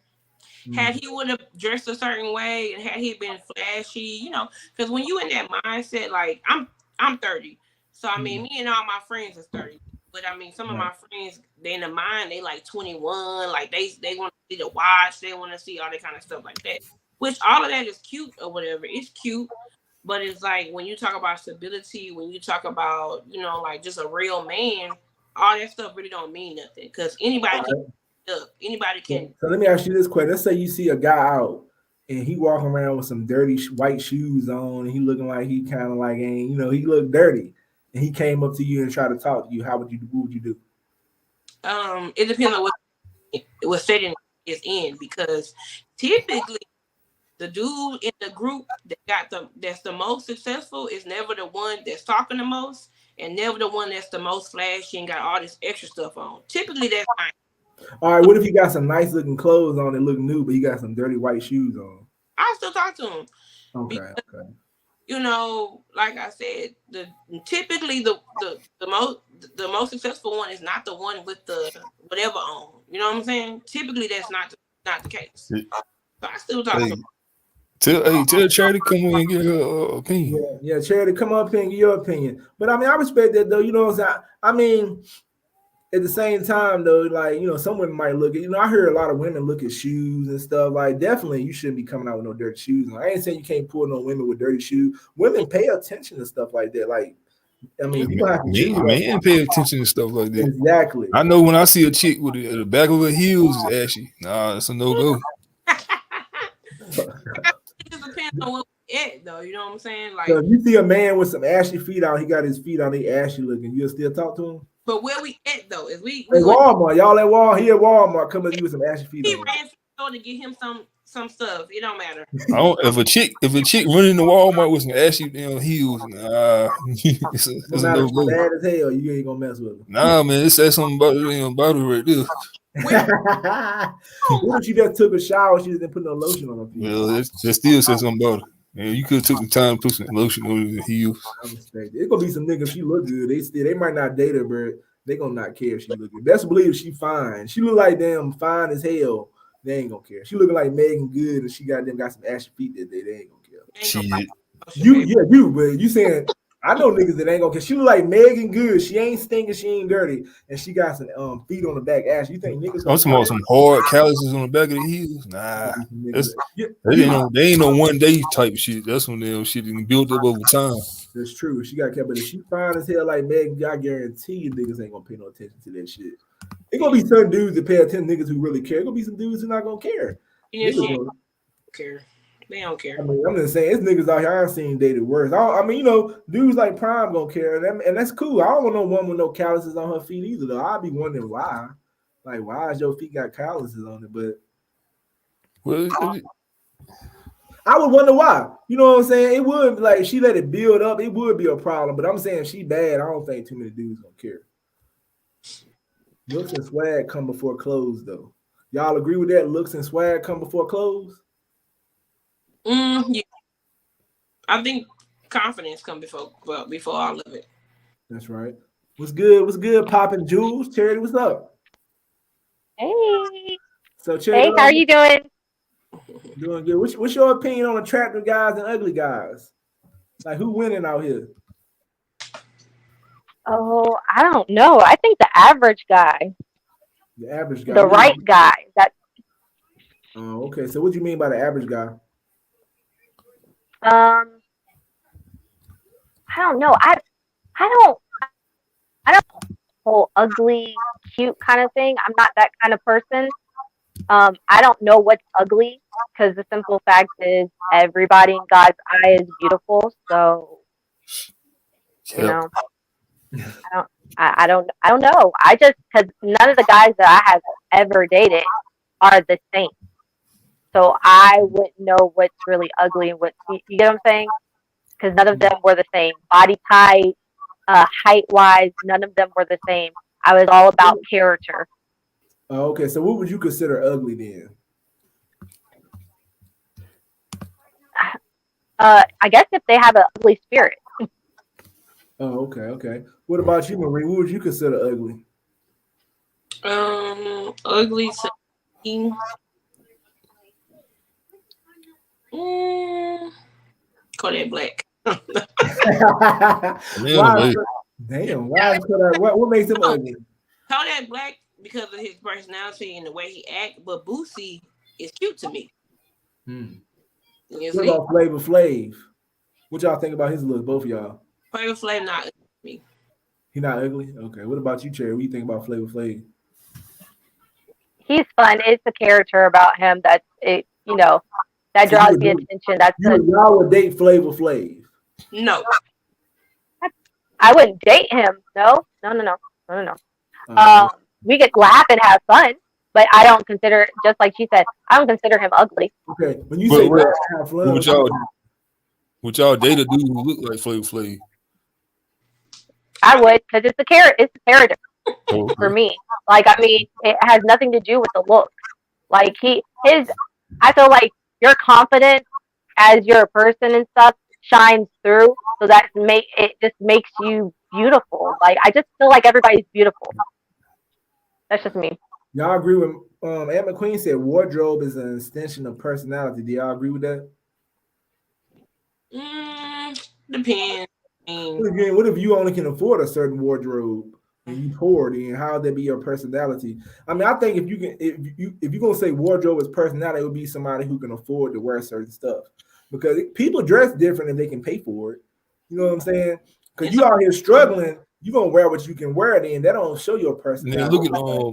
[SPEAKER 15] Had he would have dressed a certain way and had he been flashy, because when you in that mindset, like I'm 30, so I mean, me and all my friends is 30. But I mean, some of my friends, they in the mind, they like 21, like they want to see the watch, they want to see all that kind of stuff like that. Which all of that is cute or whatever. It's cute, but it's like when you talk about stability, when you talk about like just a real man, all that stuff really don't mean nothing because anybody can.
[SPEAKER 4] So let me ask you this question. Let's say you see a guy out and he walking around with some dirty white shoes on and he looking like he kind of like ain't, he look dirty. And he came up to you and tried to talk to you. What would you do?
[SPEAKER 15] It depends on what setting is in because typically the dude in the group that's the most successful is never the one that's talking the most and never the one that's the most flashy and got all this extra stuff on. Typically that's fine.
[SPEAKER 4] All right, what if he got some nice looking clothes on that look new, but he got some dirty white shoes on?
[SPEAKER 15] I still talk to him.
[SPEAKER 4] Okay.
[SPEAKER 15] Like I said, typically the most successful one is not the one with the whatever on. You know what I'm saying? Typically that's not the case. So I still talk to him.
[SPEAKER 14] Tell Charity come in and get her opinion.
[SPEAKER 4] Yeah, Charity, come up and give your opinion. But I mean, I respect that though. You know what I'm saying? I mean, at the same time though, like some women might look at. I heard a lot of women look at shoes and stuff. Like, definitely, you shouldn't be coming out with no dirty shoes. I ain't saying you can't pull no women with dirty shoes. Women pay attention to stuff like that. Like, I mean, you have to
[SPEAKER 14] man pay attention to stuff like that.
[SPEAKER 4] Exactly.
[SPEAKER 14] I know when I see a chick with the back of her heels is ashy. Nah, that's a no go.
[SPEAKER 15] It just depends on what we at, though. You know what I'm saying? Like,
[SPEAKER 4] so if you see a man with some ashy feet out, he got his feet on, they ashy looking. You'll still talk to him?
[SPEAKER 15] But where we at though? Is we
[SPEAKER 4] at Walmart? Y'all at Walmart? He at Walmart. Come with you with some ashy feet.
[SPEAKER 15] He ran to get him some stuff. It don't matter.
[SPEAKER 14] If a chick running to Walmart with some ashy heels, nah, it's a no go.
[SPEAKER 4] Bad as hell. You ain't gonna mess with him.
[SPEAKER 14] Nah, man, it says something about it right there.
[SPEAKER 4] What if she just took a shower? She didn't put no lotion on her feet.
[SPEAKER 14] Well, that still says something about it. Man, you could have took some time to put some lotion on the heels.
[SPEAKER 4] I respect it. It's gonna be some niggas. She look good. They might not date her, but they gonna not care if she look good. Best believe she fine. She look like damn fine as hell. They ain't gonna care. She looking like Megan Good, and she got some ashy feet that day. They ain't gonna care.
[SPEAKER 14] Shit.
[SPEAKER 4] You, but you saying I know niggas that ain't gonna care. She look like Megan Good. She ain't stinking. She ain't dirty, and she got some feet on the back. Ash, you think niggas?
[SPEAKER 14] I'm talking about some hard calluses on the back of the heels. Nah, they ain't no one day type shit. That's when they shit built up over time.
[SPEAKER 4] That's true. She got kept, but if she fine as hell like Megan, I guarantee you niggas ain't gonna pay no attention to that shit. It's gonna be some dudes that pay attention, niggas who really care. It's gonna be some dudes who not gonna care.
[SPEAKER 15] Yeah, she don't care. They don't care.
[SPEAKER 4] I mean, I'm just saying, it's niggas out here I've seen dated worse. I mean, dudes like Prime gonna care, and that's cool. I don't want no woman with no calluses on her feet either, though. I'd be wondering why. Like, why is your feet got calluses on it? But I would wonder why. You know what I'm saying? It would like if she let it build up, it would be a problem. But I'm saying if she bad, I don't think too many dudes gonna care. Looks and swag come before clothes, though. Y'all agree with that? Looks and swag come before clothes?
[SPEAKER 15] Yeah. I think confidence come before all of it.
[SPEAKER 4] That's right. What's good? What's good? Popping Jules, Charity, what's up?
[SPEAKER 16] Hey.
[SPEAKER 4] So Charity,
[SPEAKER 16] Hey, how are you doing?
[SPEAKER 4] Doing good. What's your opinion on attractive guys and ugly guys? Like who winning out here?
[SPEAKER 16] Oh, I don't know. I think the average guy,
[SPEAKER 4] The average guy.
[SPEAKER 16] the right guy.
[SPEAKER 4] Oh, okay. So what do you mean by the average guy?
[SPEAKER 16] I don't know. I don't whole ugly, cute kind of thing. I'm not that kind of person. I don't know what's ugly because the simple fact is everybody in God's eye is beautiful. So, you know, I don't know. I just because none of the guys that I have ever dated are the same. So I wouldn't know what's really ugly and what's you get what I'm saying? Because none of them were the same. Body type, height wise, none of them were the same. I was all about character.
[SPEAKER 4] Oh, okay. So what would you consider ugly then?
[SPEAKER 16] I guess if they have an ugly spirit.
[SPEAKER 4] Oh, okay, okay. What about you, Marie? What would you consider ugly?
[SPEAKER 15] Ugly to me. Kodak Black.
[SPEAKER 4] Damn, why is Kodak? What makes him ugly?
[SPEAKER 15] Kodak Black because of his personality and the way he act, but Boosie is cute to me.
[SPEAKER 4] What about Flavor Flav? What y'all think about his look, both of y'all?
[SPEAKER 15] Flavor Flav not ugly to me.
[SPEAKER 4] He not ugly? Okay. What about you, Cherry? What do you think about Flavor Flav?
[SPEAKER 16] He's fun. It's the character about him that it, that draws the attention. That's
[SPEAKER 4] y'all would date Flavor Flav?
[SPEAKER 15] No.
[SPEAKER 16] I wouldn't date him. No. We could laugh and have fun, but I don't consider, just like she said, I don't consider him ugly.
[SPEAKER 4] Okay. When you say have fun,
[SPEAKER 14] would y'all date a dude who look like Flavor Flav?
[SPEAKER 16] I would, because it's the character for me. Like, I mean, it has nothing to do with the look. Like I feel like your confidence as you're a person and stuff shines through, so it just makes you beautiful. Like, I just feel like everybody's beautiful. That's just me.
[SPEAKER 4] Y'all agree with Aunt McQueen said wardrobe is an extension of personality. Do y'all agree with that?
[SPEAKER 15] Depends.
[SPEAKER 4] What if you only can afford a certain wardrobe and you poor? Then how would that be your personality? I mean, I think if you're gonna say wardrobe is personality, it would be somebody who can afford to wear certain stuff, because people dress different and they can pay for it. You know what I'm saying? Because you out here struggling, you gonna wear what you can wear. Then that don't show your personality.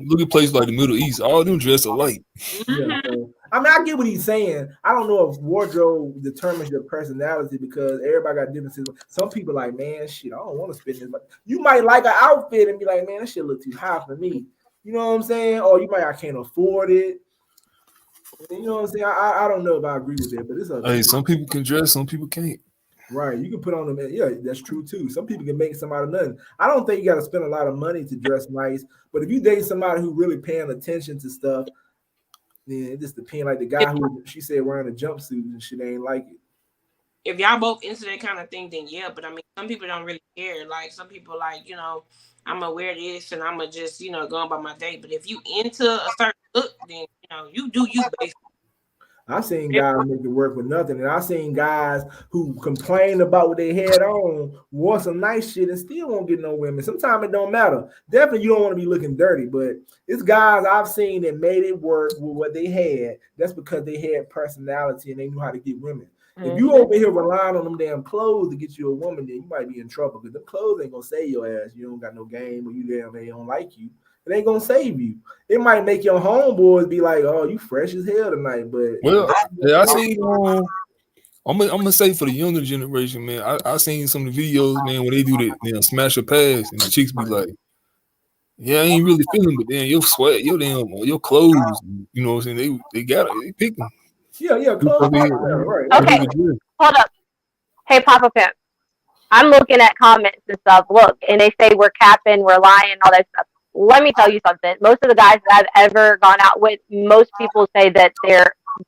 [SPEAKER 14] Look at places like the Middle East. All them dress alike.
[SPEAKER 4] Yeah, so, I mean, I get what he's saying. I don't know if wardrobe determines your personality, because everybody got differences. Some people like, man, shit, I don't want to spend this much. You might like an outfit and be like, man, that shit look too high for me. You know what I'm saying? Or you might, I can't afford it. You know what I'm saying? I don't know if I agree with that, but it's
[SPEAKER 14] some people can dress, some people can't.
[SPEAKER 4] Right, you can put on them. Yeah, that's true too. Some people can make some out of nothing. I don't think you got to spend a lot of money to dress nice, but if you date somebody who really paying attention to stuff, then it just depends. Like the guy who she said wearing a jumpsuit and shit ain't like it.
[SPEAKER 15] If y'all both into that kind of thing, then yeah. But I mean, some people don't really care. Like some people, like I'm gonna wear this and I'm gonna just go on by my day. But if you into a certain look, then you do you basically.
[SPEAKER 4] I've seen guys make it work with nothing, and I've seen guys who complain about what they had on, wore some nice shit, and still won't get no women. Sometimes it don't matter. Definitely, you don't want to be looking dirty, but it's guys I've seen that made it work with what they had. That's because they had personality and they knew how to get women. If you over here relying on them damn clothes to get you a woman, then you might be in trouble, because them clothes ain't gonna save your ass. You don't got no game, or they don't like you. It ain't gonna save you. It might make your homeboys be like, "Oh, you fresh as hell tonight." But
[SPEAKER 14] I seen. I'm gonna say for the younger generation, man. I seen some of the videos, man, when they do the smash a pass, and the chicks be like, "Yeah, I ain't really feeling, but then your sweat, your clothes, you know what I'm saying? They got it. They pick them."
[SPEAKER 4] Yeah, close. Right.
[SPEAKER 16] Okay, hold up. Hey, Papa Pimp. I'm looking at comments and stuff. Look, and they say we're capping, we're lying, all that stuff. Let me tell you something. Most of the guys that I've ever gone out with, most people say that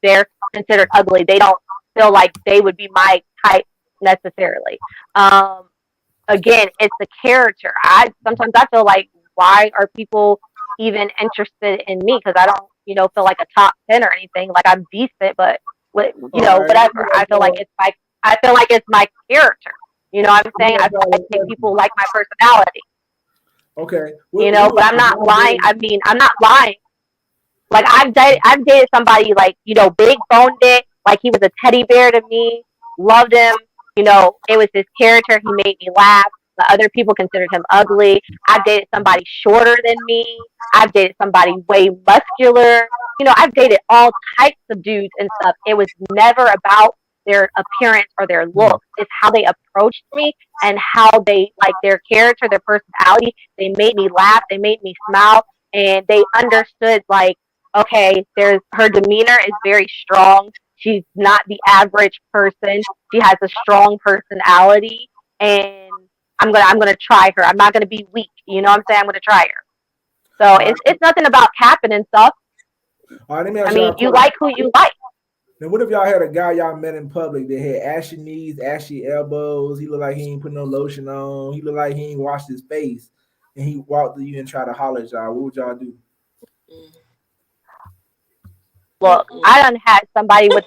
[SPEAKER 16] they're considered ugly. They don't feel like they would be my type necessarily. Again, it's the character. Sometimes I feel like, why are people even interested in me? Because I don't, feel like a top 10 or anything. Like, I'm decent, but whatever. I feel like it's my character. You know what I'm saying? I feel like people like my personality.
[SPEAKER 4] Okay.
[SPEAKER 16] But I'm not lying. I mean, I'm not lying. Like, I've dated somebody, like, big boned it, like he was a teddy bear to me, loved him. It was his character. He made me laugh. The other people considered him ugly. I've dated somebody shorter than me. I've dated somebody way muscular. I've dated all types of dudes and stuff. It was never about their appearance or their looks. It's how they approached me and how they, like, their character, their personality. They made me laugh. They made me smile. And they understood, like, okay, her demeanor is very strong. She's not the average person. She has a strong personality, and I'm gonna try her. I'm not gonna be weak. You know what I'm saying? I'm gonna try her. So it's nothing about capping and stuff.
[SPEAKER 4] All right, let me ask
[SPEAKER 16] I mean, you like who you like.
[SPEAKER 4] Now, what if y'all had a guy y'all met in public that had ashy knees, ashy elbows? He looked like he ain't put no lotion on. He looked like he ain't washed his face, and he walked to you and tried to holler at y'all. What would y'all do?
[SPEAKER 16] Look, I done had somebody with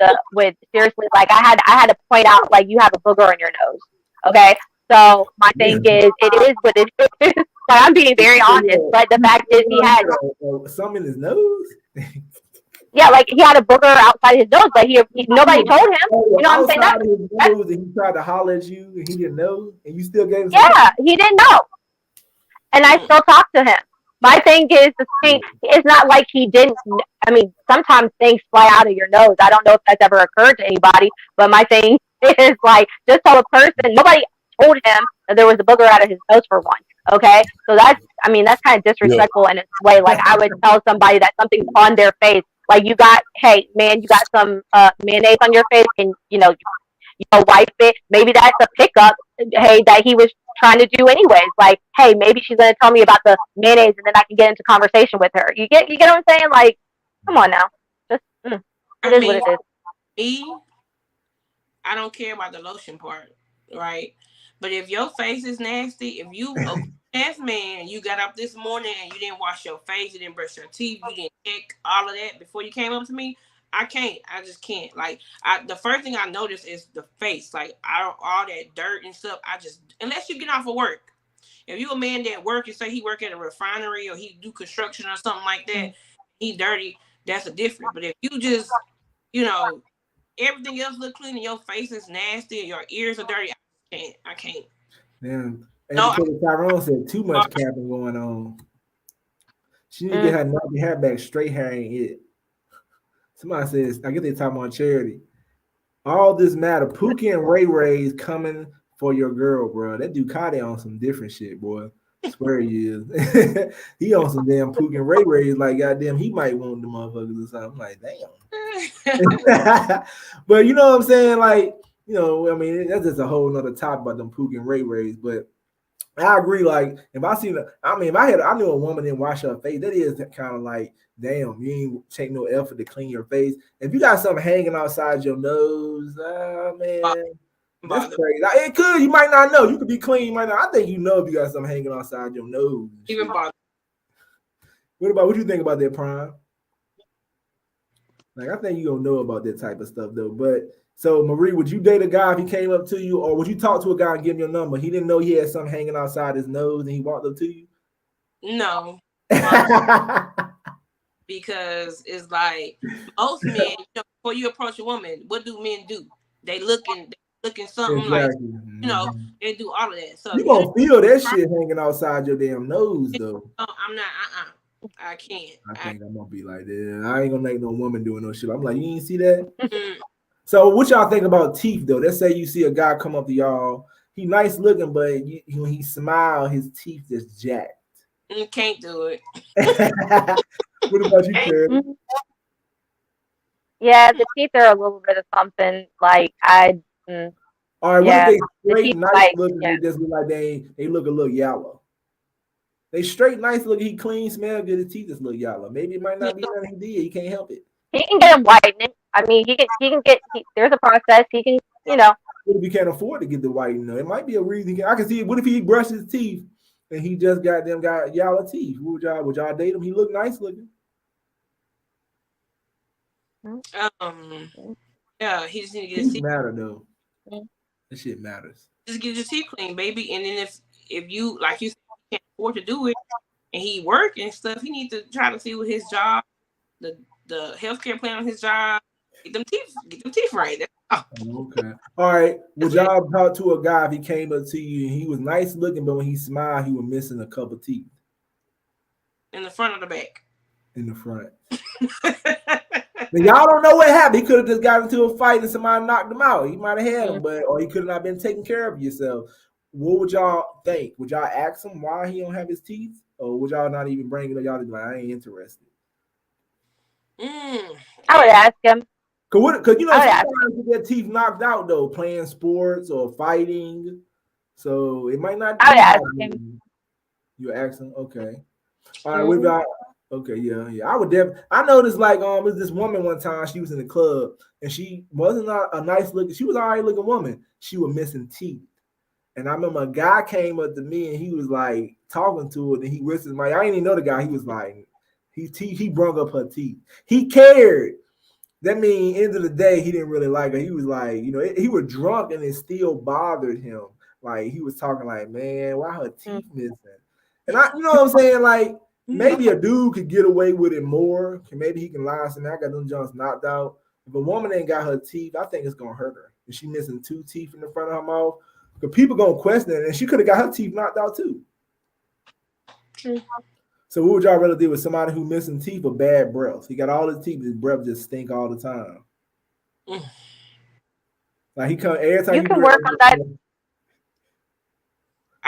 [SPEAKER 16] seriously, like, I had to point out, like, you have a booger on your nose. Okay, so my thing is, it is what it is. Like, I'm being very honest, but the fact is, he had
[SPEAKER 4] something in his nose.
[SPEAKER 16] Yeah, like, he had a booger outside his nose, but nobody told him. You know what I'm saying?
[SPEAKER 4] He tried to holler at you, and he didn't know, and you still gave him.
[SPEAKER 16] Yeah, he didn't know, and I still talk to him. My thing is, it's not like he didn't. I mean, sometimes things fly out of your nose. I don't know if that's ever occurred to anybody, but my thing is, like, just tell a person. Nobody told him that there was a booger out of his nose for one. Okay, so that's kind of disrespectful in its way. Like, I would tell somebody that something's on their face. Like, hey man, you got some mayonnaise on your face, and wipe it. Maybe that's a pickup. Hey, that he was trying to do anyways. Like, hey, maybe she's gonna tell me about the mayonnaise, and then I can get into conversation with her. You get what I'm saying? Like, come on now, just it is what it is.
[SPEAKER 15] Me, I don't care about the lotion part, right? But if your face is nasty, if you a ass man, you got up this morning and you didn't wash your face, you didn't brush your teeth, you didn't check all of that before you came up to me, I can't. I just can't. Like, the first thing I notice is the face. Like, all that dirt and stuff. Unless you get off of work. If you a man that work and say he work at a refinery or he do construction or something like that, he dirty, that's a different. But if you just, everything else look clean and your face is nasty and your ears are dirty, I can't.
[SPEAKER 4] Damn. Educated Tyrone said too much capping going on. She need to get her nappy hair back. Straight hair ain't it. Somebody says, I guess they talking about charity. All this matter. Pookie and Ray Ray's coming for your girl, bro. That Ducati on some different shit, boy. I swear he is. He on some damn Pookie and Ray Ray's, like, goddamn, he might want the motherfuckers or something. I'm like, damn. But you know what I'm saying? Like, I mean, that's just a whole nother topic about them Pookie and Ray Ray's. But I agree. Like, if I knew a woman didn't wash her face, that is kind of like, damn, you ain't take no effort to clean your face. If you got something hanging outside your nose, man, that's crazy. It could, you might not know. You could be clean, you might not. I think you know if you got something hanging outside your nose.
[SPEAKER 15] Even bother.
[SPEAKER 4] What you think about that, Prime? Like, I think you don't know about that type of stuff though. But so, Marie, would you date a guy if he came up to you, or would you talk to a guy and give him your number? He didn't know he had something hanging outside his nose and he walked up to you?
[SPEAKER 15] No. Because it's like most men, before you approach a woman, what do men do? They looking something exactly. Like, they do all of that. So
[SPEAKER 4] you gonna feel that shit hanging outside your damn nose though.
[SPEAKER 15] I'm not, I can't.
[SPEAKER 4] I think I'm gonna be like that. I ain't gonna make no woman doing no shit. I'm like, you ain't see that? So what y'all think about teeth though? Let's say you see a guy come up to y'all. He nice looking, but when he smile, his teeth just jacked.
[SPEAKER 15] Can't do it.
[SPEAKER 4] What about you, Karen?
[SPEAKER 16] Yeah, the teeth are a little bit of something. Like mm,
[SPEAKER 4] All right, what if
[SPEAKER 16] yeah,
[SPEAKER 4] they
[SPEAKER 16] the
[SPEAKER 4] straight
[SPEAKER 16] teeth
[SPEAKER 4] nice
[SPEAKER 16] like
[SPEAKER 4] looking?
[SPEAKER 16] yeah.
[SPEAKER 4] They just look like they look a little yellow. They straight nice looking. He clean, smell good. His teeth just look yellow. Maybe it might not be nothing he did. He can't help it.
[SPEAKER 16] He can get him whitening. I mean, he can get. There's a process. He can, you know.
[SPEAKER 4] What if he can't afford to get the whitening? It might be a reason. I can see it. What if he brushed his teeth and he just got yellow teeth? Would y'all date him? He look nice looking.
[SPEAKER 15] Yeah, he just need to get his
[SPEAKER 4] Teeth
[SPEAKER 15] teeth.
[SPEAKER 4] matter though. That shit matters.
[SPEAKER 15] Just get your teeth clean, baby. And then if you like you said, he can't afford to do it, and he work and stuff, he need to try to see what his job, the healthcare plan on his job, get them teeth right.
[SPEAKER 4] Okay. All right. Would y'all talk to a guy if he came up to you and he was nice looking, but when he smiled, he was missing a couple teeth
[SPEAKER 15] In the front or the back?
[SPEAKER 4] in the front. Now, y'all don't know what happened. He could have just got into a fight and somebody knocked him out. He might have had him, or he could have not been taking care of yourself. What would y'all think? Would y'all ask him why he don't have his teeth, or would y'all not even bring it up? Y'all just be like, I ain't interested.
[SPEAKER 16] I would ask him.
[SPEAKER 4] Cause you know sometimes you get teeth knocked out though, playing sports or fighting. So it might not.
[SPEAKER 16] I would ask him.
[SPEAKER 4] You ask him, okay. All right, what about? Okay, yeah. I would definitely. I noticed like was this woman one time. She was in the club and she wasn't a nice looking. She was an alright looking woman. She was missing teeth. And I remember a guy came up to me and he was like talking to her and he whispered, "My, I didn't even know the guy." He was like, he brought up her teeth. He cared. That means end of the day, he didn't really like her. He was like, he was drunk and it still bothered him. Like he was talking like, man, why her teeth missing? And you know what I'm saying? Like maybe a dude could get away with it more. Maybe he can lie and say, man, I got them joints knocked out. If a woman ain't got her teeth, I think it's gonna hurt her. If she missing 2 teeth in the front of her mouth, because people gonna question it, and she could have got her teeth knocked out too. So what would y'all rather do with somebody who missing teeth or bad breath? He got all his teeth, his breath just stink all the time. Like he come every time
[SPEAKER 16] you can work on that.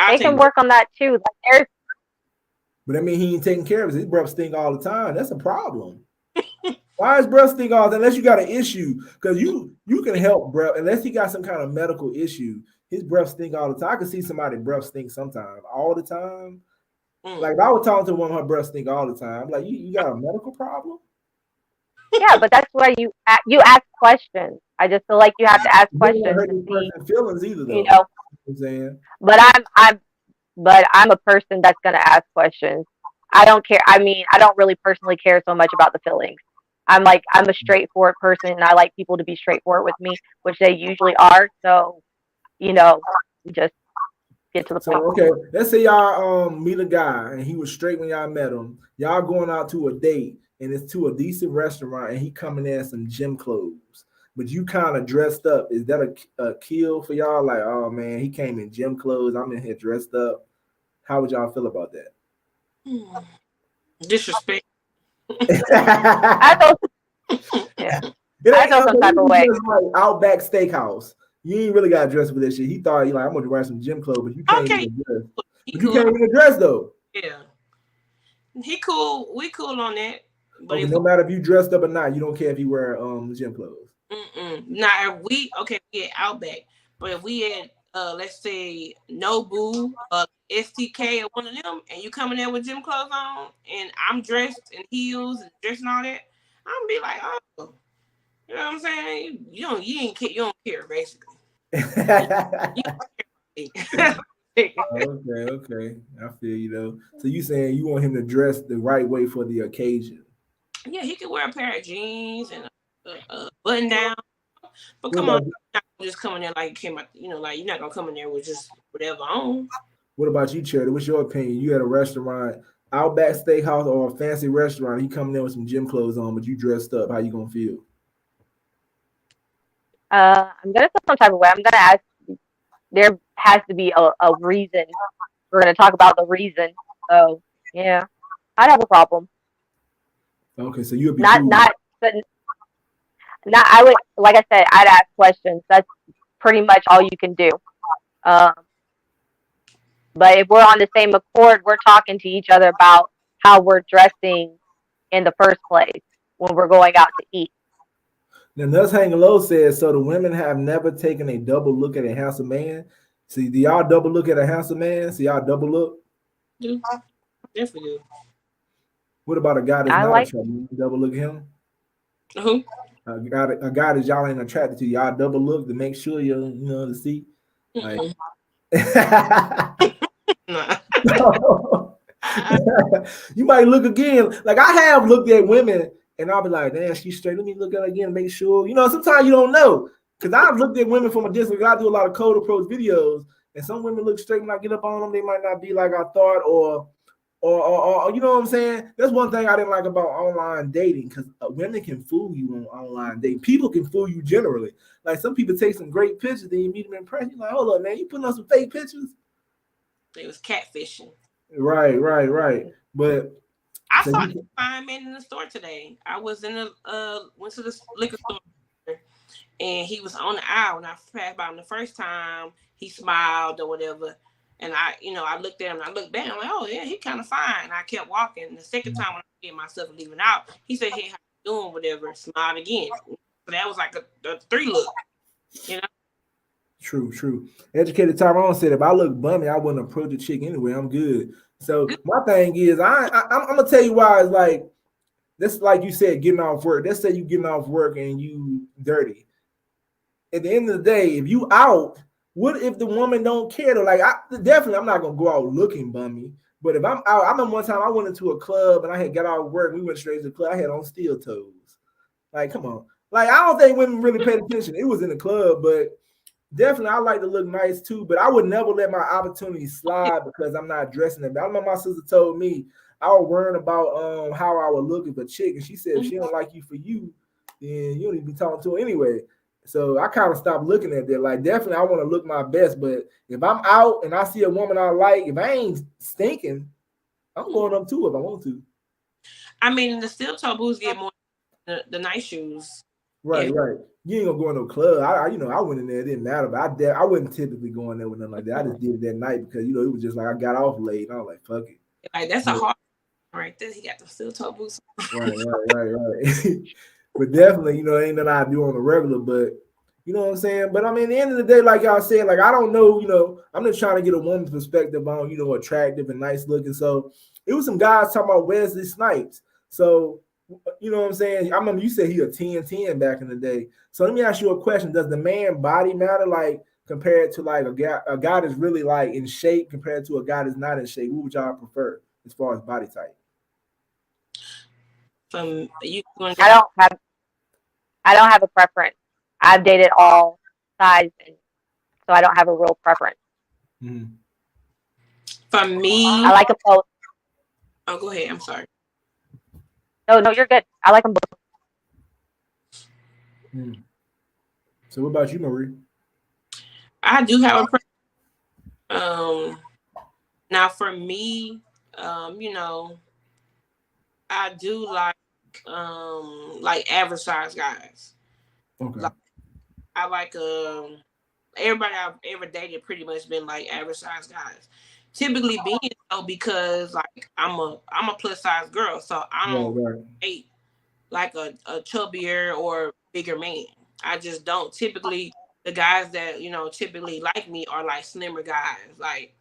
[SPEAKER 16] They can work on that too. Like there's.
[SPEAKER 4] But I mean, he ain't taking care of his breath stink all the time. That's a problem. Why is breath stink all the time? Unless you got an issue, because you can help breath. Unless he got some kind of medical issue, his breath stink all the time. I can see somebody's breath stink sometimes, all the time. Like if I was talking to one, her breath stink all the time. I'm like, you got a medical problem?
[SPEAKER 16] Yeah, but that's why you ask questions. I just feel like you have to ask questions to see
[SPEAKER 4] feelings either, though.
[SPEAKER 16] You know
[SPEAKER 4] what I'm saying?
[SPEAKER 16] But I'm a person that's gonna ask questions. I don't care. I mean, I don't really personally care so much about the feelings. I'm a straightforward person, and I like people to be straightforward with me, which they usually are. So, just get to the point.
[SPEAKER 4] Okay, let's say y'all meet a guy and he was straight when y'all met him. Y'all going out to a date and it's to a decent restaurant and he coming in some gym clothes, but you kind of dressed up. Is that a kill for y'all? Like, oh man, he came in gym clothes. I'm in here dressed up. How would y'all feel about that?
[SPEAKER 15] Disrespect.
[SPEAKER 16] I feel some type of way.
[SPEAKER 4] Like Outback Steakhouse. You ain't really got dressed for this shit. He thought I'm gonna wear some gym clothes, but you can't even dress. But you can't even dress though.
[SPEAKER 15] Yeah, he cool. We cool on that.
[SPEAKER 4] But no matter if you dressed up or not, you don't care if you wear gym clothes.
[SPEAKER 15] Now if we at Outback, but if we at let's say Nobu, STK, or one of them, and you coming there with gym clothes on, and I'm dressed in heels and dressed and all that, I'm be like, oh, you know what I'm saying? You don't care basically.
[SPEAKER 4] Okay. I feel you though. So you saying you want him to dress the right way for the occasion?
[SPEAKER 15] Yeah, he could wear a pair of jeans and a button down. But come on, you're not just coming there like you came out. Like you're not gonna come in there with just whatever on.
[SPEAKER 4] What about you, Charity? What's your opinion? You at a restaurant, Outback Steakhouse, or a fancy restaurant? He coming in with some gym clothes on, but you dressed up. How you gonna feel?
[SPEAKER 16] I'm gonna feel some type of way. I'm gonna ask. There has to be a reason. We're gonna talk about the reason. So yeah, I'd have a problem.
[SPEAKER 4] Okay, so you'll be
[SPEAKER 16] not. I would, like I said, I'd ask questions. That's pretty much all you can do. But if we're on the same accord, we're talking to each other about how we're dressing in the first place when we're going out to eat.
[SPEAKER 4] Now, Nuts Hanging Low says, so the women have never taken a double look at a handsome man. See, do y'all double look at a handsome man? See, y'all double look?
[SPEAKER 15] Do definitely do.
[SPEAKER 4] What about a guy that's
[SPEAKER 16] I
[SPEAKER 4] not
[SPEAKER 16] like
[SPEAKER 4] attracted? You double look at him?
[SPEAKER 15] Who?
[SPEAKER 4] A guy that y'all ain't attracted to, y'all double look to make sure to see. Like, you might look again. Like I have looked at women and I'll be like, damn, she's straight. Let me look at her again and make sure. Sometimes you don't know. Because I've looked at women from a distance. I do a lot of cold approach videos, and some women look straight when I get up on them. They might not be like I thought, or you know what I'm saying? That's one thing I didn't like about online dating, because women can fool you on online dating. People can fool you generally. Like some people take some great pictures, then you meet them in person. You're like, hold up, man, you putting on some fake pictures?
[SPEAKER 15] They was catfishing.
[SPEAKER 4] Right. But
[SPEAKER 15] I saw this fine man in the store today. I was in went to the liquor store, and he was on the aisle. And I passed by him the first time. He smiled or whatever, and I looked at him. And I looked back. I'm like, oh yeah, he kind of fine. And I kept walking. And the second time when I get myself leaving out, he said, hey, how you doing? Whatever. Smiled again. So that was like a 3 look.
[SPEAKER 4] True. Educated Tyrone said, if I look bummy, I wouldn't approach a chick anyway. I'm good. So my thing is, I'm gonna tell you why. It's like this, like you said, getting off work. Let's say you getting off work and you dirty. At the end of the day, if you out, what if the woman don't care? Like, I'm not gonna go out looking bummy. But if I'm out, I remember one time I went into a club and I had got out of work. We went straight to the club. I had on steel toes. Like, come on. Like, I don't think women really paid attention. It was in the club, but definitely, I like to look nice too, but I would never let my opportunity slide because I'm not dressing it. I remember my sister told me I was worrying about how I would look if a chick, and she said if she don't like you for you, then you don't even be talking to her anyway. So I kind of stopped looking at that. Like, definitely, I want to look my best, but if I'm out and I see a woman I like, if I ain't stinking, I'm going up too if I want to.
[SPEAKER 15] I mean, the steel toe boots get more than the nice shoes.
[SPEAKER 4] Right. You ain't gonna go in no club. I went in there. It didn't matter, but I wouldn't typically go in there with nothing like that. I just did it that night because it was just like I got off late. And I was like, fuck it.
[SPEAKER 15] Like that's a hard right there. He got the steel toe boots.
[SPEAKER 4] Right. But definitely, ain't nothing I do on the regular. But you know what I'm saying. But I mean, at the end of the day, like y'all said, like I don't know. I'm just trying to get a woman's perspective on attractive and nice looking. So it was some guys talking about Wesley Snipes. So. You know what I'm saying? I remember you said he a 10-10 back in the day. So let me ask you a question. Does the man body matter, like compared to like a guy that's really like in shape compared to a guy that's not in shape? Who would y'all prefer as far as body type?
[SPEAKER 16] I don't have a preference. I've dated all sizes, so I don't have a real preference.
[SPEAKER 4] Mm-hmm.
[SPEAKER 15] For me,
[SPEAKER 16] I like them both.
[SPEAKER 15] Oh, go ahead. I'm sorry.
[SPEAKER 16] No, you're good. I like them both.
[SPEAKER 4] So what about you, Marie?
[SPEAKER 15] I do have a preference. Now for me, I do like average size guys.
[SPEAKER 4] Okay.
[SPEAKER 15] I like everybody I've ever dated pretty much been like average size guys. Typically being so because like I'm a plus size girl, so I don't date like a chubbier or bigger man. I just don't. Typically the guys that typically like me are like slimmer guys. Like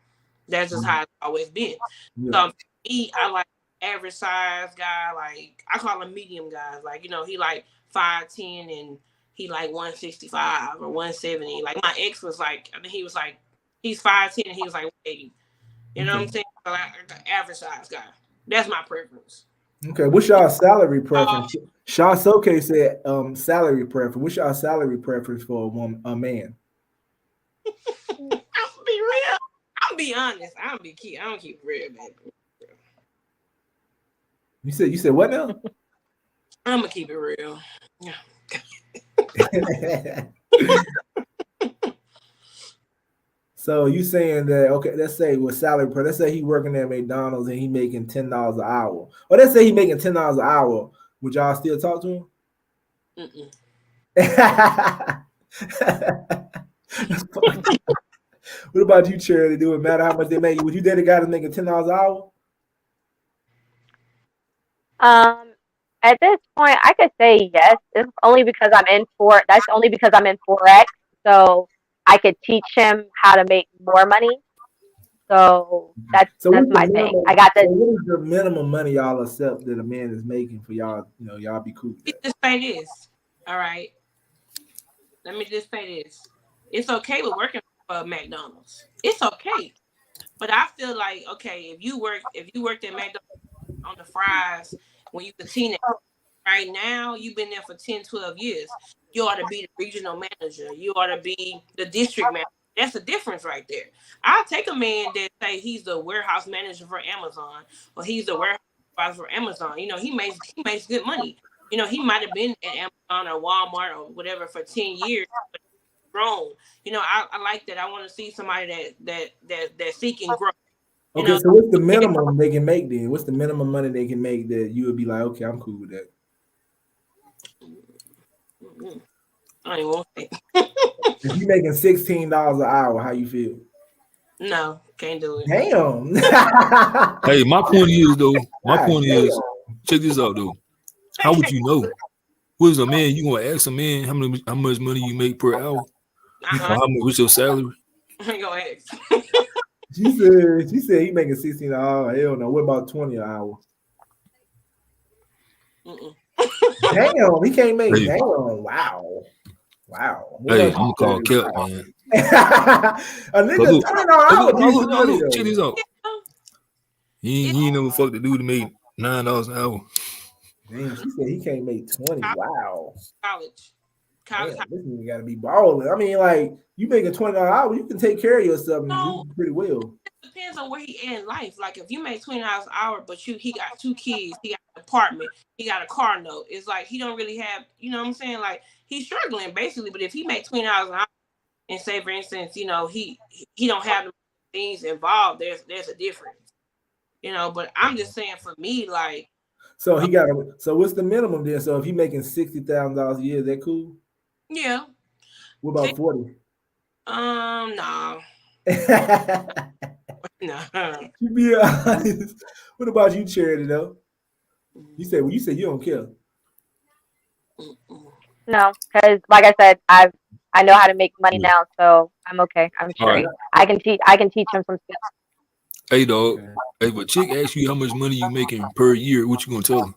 [SPEAKER 15] that's just how it's always been. Yeah. So for me, I like average size guy. Like I call him medium guys. Like he like 5'10" and he like 165 or 170. Like my ex was like, I think he was like he's 5'10" and he was like 180. You know what I'm saying? Like the average size guy. That's my preference.
[SPEAKER 4] Okay, what's y'all salary preference? Sean Soke said salary preference. What's y'all salary preference for a man?
[SPEAKER 15] I'm gonna be real. I'm gonna be honest. I don't keep real, baby.
[SPEAKER 4] You said what now?
[SPEAKER 15] I'm gonna keep it real. Yeah.
[SPEAKER 4] So you saying that, okay, let's say with salary, let's say he working at McDonald's and he making $10 an hour. Or let's say he making $10 an hour. Would y'all still talk to him? What about you, Charity? Do it matter how much they make? Would you date a guy that's making $10 an hour?
[SPEAKER 16] At this point, I could say yes. It's only because I'm in for that's only because I'm in Forex, so I could teach him how to make more money. So
[SPEAKER 4] So
[SPEAKER 16] that's
[SPEAKER 4] what's the
[SPEAKER 16] my thing.
[SPEAKER 4] minimum?
[SPEAKER 16] I got
[SPEAKER 4] So
[SPEAKER 16] the
[SPEAKER 4] what is the minimum money y'all accept that a man is making for y'all? You know, y'all be cool with
[SPEAKER 15] Let
[SPEAKER 4] that.
[SPEAKER 15] me just say this. All right. Let me just say this. It's okay with working for McDonald's. It's okay. But I feel like, okay, if you worked at McDonald's on the fries when you were a teenager, right now you've been there for 10, 12 years. You ought to be the regional manager. You ought to be the district manager. That's the difference right there. I'll take a man that say he's the warehouse manager for Amazon or he's the warehouse supervisor for Amazon. You know, he makes good money. You know, he might have been at Amazon or Walmart or whatever for 10 years, but grown. You know, I like that. I want to see somebody that's seeking growth. You
[SPEAKER 4] Okay,
[SPEAKER 15] know,
[SPEAKER 4] so what's the minimum they can make then? What's the minimum money they can make that you would be like, okay, I'm cool with that?
[SPEAKER 15] I ain't want it.
[SPEAKER 4] If you making $16 an hour, how you feel?
[SPEAKER 15] No, can't do it.
[SPEAKER 4] Damn.
[SPEAKER 14] Hey, my point is though. My
[SPEAKER 4] God
[SPEAKER 14] point
[SPEAKER 4] damn.
[SPEAKER 14] is, check this out though. How would you know? What is a man? You gonna ask a man how much money you make per hour? Or how much? What's your salary?
[SPEAKER 15] Go ahead.
[SPEAKER 4] She said he making $16. Hell no. What about 20 an hour? Damn, he can't make.
[SPEAKER 14] Hey,
[SPEAKER 4] Damn, wow. What
[SPEAKER 14] hey,
[SPEAKER 4] about
[SPEAKER 14] I'm gonna call
[SPEAKER 4] you?
[SPEAKER 14] Kelp, man.
[SPEAKER 4] A nigga $20 an hour decent money
[SPEAKER 14] Check this
[SPEAKER 4] though.
[SPEAKER 14] out. He ain't never fucked the dude to make $9 an hour.
[SPEAKER 4] Damn, she said he can't make 20. Wow.
[SPEAKER 15] College.
[SPEAKER 4] Damn, this nigga gotta be balling. I mean, like, you making $20 an hour, you can take care of yourself and do pretty well.
[SPEAKER 15] It depends on where he in life. Like if you make $20 an hour, but he got 2 kids, he got an apartment, he got a car note. It's like he don't really have, you know what I'm saying? Like he's struggling basically. But if he make $20 an hour and say, for instance, you know, he don't have the things involved, there's a difference. You know, but I'm just saying for me, like
[SPEAKER 4] So he got so what's the minimum then? So if he making $60,000 a year, is that cool?
[SPEAKER 15] yeah.
[SPEAKER 4] What about 40?
[SPEAKER 15] No. No.
[SPEAKER 4] To be honest. What about you, Charity, though? You said you don't care.
[SPEAKER 16] no, because like I said, I know how to make money now, so I'm okay. I'm
[SPEAKER 14] All right.
[SPEAKER 16] straight. I can teach him some skills.
[SPEAKER 14] Hey, dog. Hey, but chick asks you how much money you making per year. What you gonna tell her?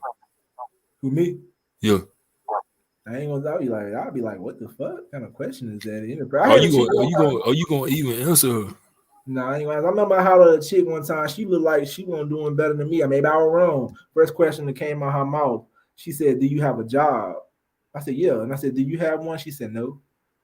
[SPEAKER 4] Who, me?
[SPEAKER 14] Yeah.
[SPEAKER 4] I ain't gonna. I'll be like, what the fuck kind of question is that?
[SPEAKER 14] Are you gonna even answer her?
[SPEAKER 4] No, I ain't gonna. I remember I hollered at a chick one time. She looked like she wasn't doing better than me. Maybe I was wrong. First question that came out her mouth, she said, "Do you have a job?" I said, "Yeah." And I said, "Do you have one?" She said, "No."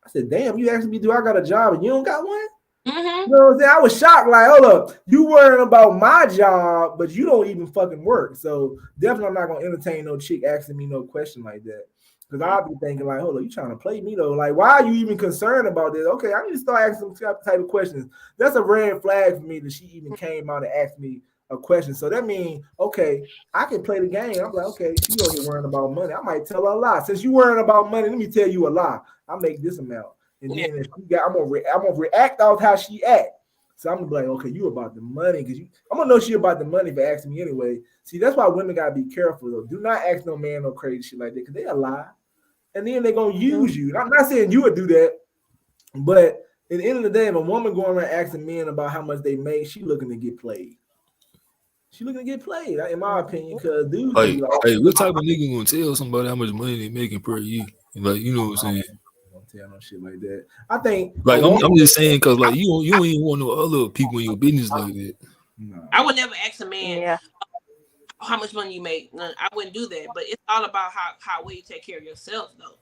[SPEAKER 4] I said, "Damn, you asked me, do I got a job and you don't got one?" You know what I'm saying? I was shocked. Like, hold up, you worrying about my job, but you don't even fucking work. So definitely, I'm not gonna entertain no chick asking me no question like that. Because I'll be thinking, like, hold on, you trying to play me though? Like, why are you even concerned about this? Okay, I need to start asking some type of questions. That's a red flag for me that she even came out and asked me a question. So that means, okay, I can play the game. I'm like, okay, she over here worrying about money. I might tell her a lie. Since you worrying about money, let me tell you a lie. I make this amount. And then if you got, I'm gonna react off how she act. So I'm gonna be like, okay, you about the money, because I'm gonna know she about the money for asking me anyway. See, that's why women gotta be careful though. Do not ask no man no crazy shit like that, because they a lie. And then they're gonna use you. I'm not saying you would do that, but at the end of the day, if a woman going around asking men about how much they make, she looking to get played. She looking to get played, in my opinion, because dudes be like,
[SPEAKER 14] Hey, what type of nigga gonna tell somebody how much money they making per year? Like, you know what I'm saying?
[SPEAKER 4] Don't tell no shit like that. I think
[SPEAKER 14] Like I'm just saying, cause like you don't even want no other people in your business like that.
[SPEAKER 4] No.
[SPEAKER 15] I would never ask a man how much money you make. No, I wouldn't do that. But it's all about how well you take care of yourself, though.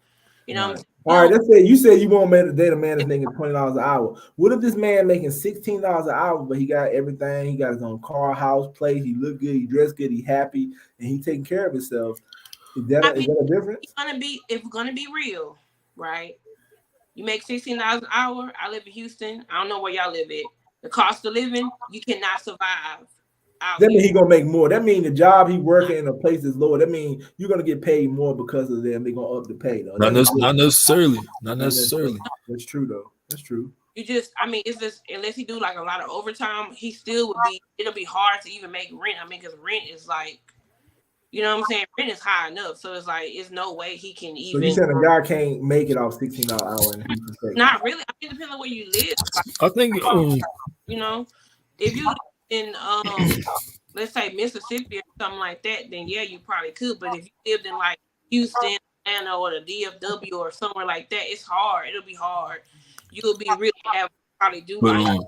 [SPEAKER 15] You know what I'm saying?
[SPEAKER 4] All right, let's say you said you won't date a man that's making $20 an hour. What if this man making $16 an hour, but he got everything? He got his own car, house, place. He look good, he dressed good, he happy, and he taking care of himself. Is that a difference?
[SPEAKER 15] If we're gonna be real, right? You make $16 an hour. I live in Houston. I don't know where y'all live at. The cost of living, you cannot survive.
[SPEAKER 4] That means he gonna make more. That means the job he working in a place is lower. That means you're gonna get paid more because of them. They're gonna up the pay though.
[SPEAKER 14] Not necessarily. Not necessarily.
[SPEAKER 4] That's true though. That's true.
[SPEAKER 15] It's just unless he do like a lot of overtime, he still would be. It'll be hard to even make rent. I mean, because rent is like, You know what I'm saying? Rent is high enough, so it's like it's no way he can
[SPEAKER 4] So you
[SPEAKER 15] even.
[SPEAKER 4] saying a guy can't make it off $16 an hour in Houston, Texas?
[SPEAKER 15] Not really. I mean, it depends on where you live. Like,
[SPEAKER 14] I think
[SPEAKER 15] you know, if you live in let's say Mississippi or something like that, then yeah, you probably could. But if you lived in like Houston, Atlanta, or the DFW or somewhere like that, it's hard. It'll be hard. You'll be really have probably do
[SPEAKER 14] but
[SPEAKER 15] like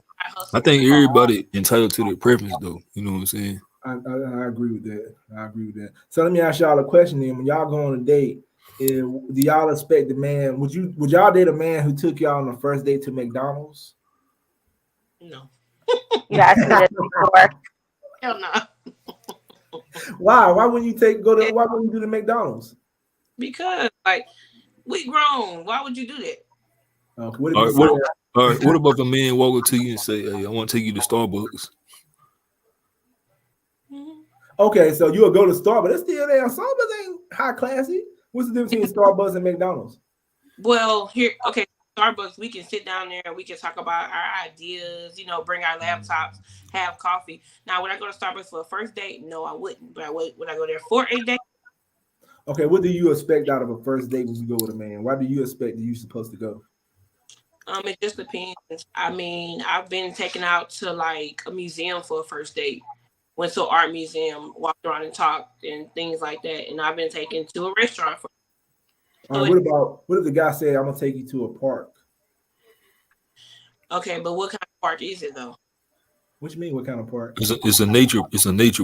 [SPEAKER 14] I think everybody entitled to their preference though. You know what I'm saying?
[SPEAKER 4] I agree with that. I agree with that. So let me ask y'all a question then. When y'all go on a date, do y'all expect the man? Would y'all date a man who took y'all on the first date to McDonald's?
[SPEAKER 15] No.
[SPEAKER 16] You asked me this before.
[SPEAKER 15] Hell no.
[SPEAKER 4] Why? Why wouldn't you why wouldn't you do the McDonald's?
[SPEAKER 15] Because like we grown. Why would you do that?
[SPEAKER 4] Okay,
[SPEAKER 14] what about if a man walk up to you and say, "Hey, I want to take you to Starbucks"?
[SPEAKER 4] Okay, so you'll go to Starbucks, but it's still there. Starbucks ain't high classy. What's the difference between Starbucks and McDonald's?
[SPEAKER 15] Well, Starbucks, we can sit down there and we can talk about our ideas, bring our laptops, have coffee. Now, would I go to Starbucks for a first date? No, I wouldn't. But would I go there for a date?
[SPEAKER 4] Okay, what do you expect out of a first date when you go with a man? Why do you expect that you're supposed to go?
[SPEAKER 15] It just depends. I mean, I've been taken out to like a museum for a first date. Went to an art museum, walked around and talked and things like that. And I've been taken to a restaurant for.
[SPEAKER 4] All right, what if the guy said, "I'm gonna take you to a park"?
[SPEAKER 15] Okay, but what kind of park is it though?
[SPEAKER 4] What you mean? What kind of park?
[SPEAKER 14] It's a nature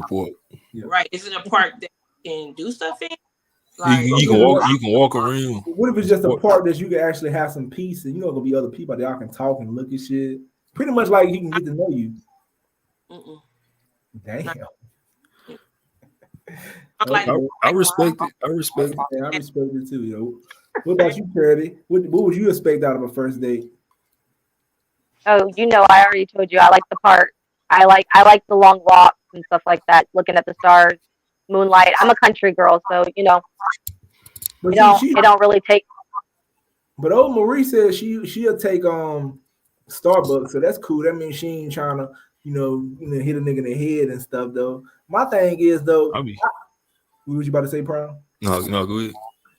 [SPEAKER 14] park.
[SPEAKER 15] Yeah. Right? Is it a park that you can do stuff in?
[SPEAKER 14] Like, you can walk around.
[SPEAKER 4] What if it's just a park that you can actually have some peace and gonna be other people that y'all can talk and look at shit? Pretty much like he can get to know you. Damn.
[SPEAKER 14] I respect it. I respect it.
[SPEAKER 4] Yeah, I respect it too, yo. What about you, Patty? What would you expect out of a first date?
[SPEAKER 16] Oh, I already told you I like the park. I like the long walks and stuff like that, looking at the stars, moonlight. I'm a country girl, so it don't really take.
[SPEAKER 4] But old Marie said she'll take Starbucks, so that's cool. That means she ain't trying to hit a nigga in the head and stuff though. My thing is though, what was you about to say, Prime?
[SPEAKER 14] No, go ahead.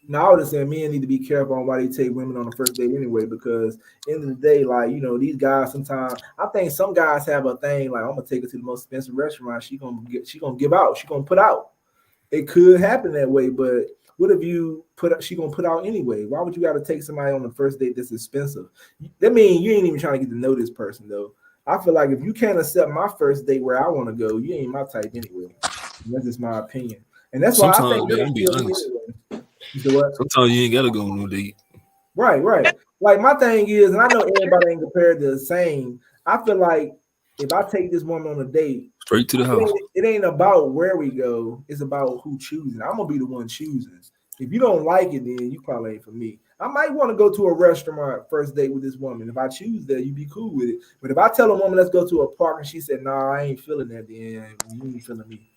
[SPEAKER 4] No, I was just saying men need to be careful on why they take women on the first date anyway, because end of the day, like, these guys sometimes, I think some guys have a thing like, I'm gonna take her to the most expensive restaurant, she gonna give out, she gonna put out. It could happen that way, but what if she gonna put out anyway? Why would you gotta take somebody on the first date that's expensive? That means you ain't even trying to get to know this person though. I feel like if you can't accept my first date where I want to go, you ain't my type anyway. That's just my opinion, and that's why I think
[SPEAKER 14] man, be honest. Sometimes you ain't gotta go on no date.
[SPEAKER 4] Right. Like my thing is, and I know everybody ain't compared to the same. I feel like if I take this woman on a date,
[SPEAKER 14] straight to the house,
[SPEAKER 4] it ain't about where we go. It's about who choosing. I'm gonna be the one choosing. If you don't like it, then you probably ain't for me. I might want to go to a restaurant first date with this woman. If I choose that, you be cool with it. But if I tell a woman let's go to a park and she said, "Nah, I ain't feeling that," then you ain't feeling me.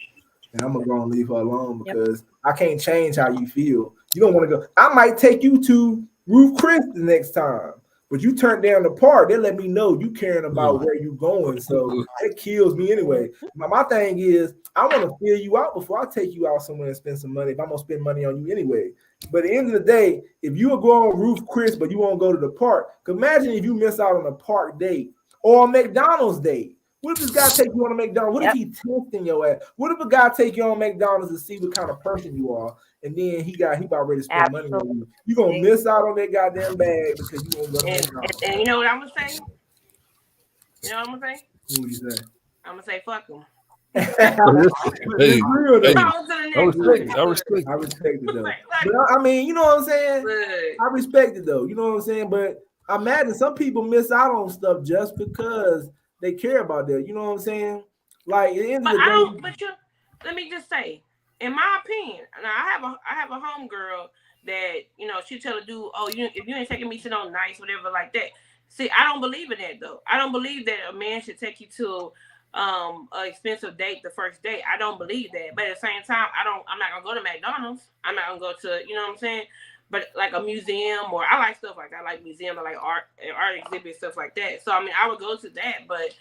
[SPEAKER 4] And I'm gonna go and leave her alone because I can't change how you feel. You don't want to go. I might take you to Roof Chris the next time, but you turn down the park. They let me know you caring about where you going. So it kills me anyway. My thing is, I want to feel you out before I take you out somewhere and spend some money. If I'm gonna spend money on you anyway. But at the end of the day, if you will go on Roof Chris, but you won't go to the park, imagine if you miss out on a park date or a McDonald's date. What if this guy take you on a McDonald's? What if he testing your ass? What if a guy take you on McDonald's to see what kind of person you are, and then he about ready to spend money on you? You gonna miss out on that goddamn bag because you won't go to McDonald's.
[SPEAKER 15] And you know what I'm gonna say?
[SPEAKER 4] What would you say?
[SPEAKER 15] I'm gonna say fuck him.
[SPEAKER 14] I
[SPEAKER 4] respect it though. But I mean, you know what I'm saying? I respect it though. You know what I'm saying? But I imagine some people miss out on stuff just because they care about that. You know what I'm saying? Like at the end of the day.
[SPEAKER 15] Let me just say, in my opinion, now I have a homegirl that she tell a dude, "Oh, if you ain't taking me to no nice whatever like that." See, I don't believe in that though. I don't believe that a man should take you to an expensive date the first date. I don't believe that. But at the same time, I'm not gonna go to McDonald's. I'm not gonna go to, you know what I'm saying? But like a museum, or I like stuff like that. I like museums, I like art exhibits, stuff like that. So I mean, I would go to that, but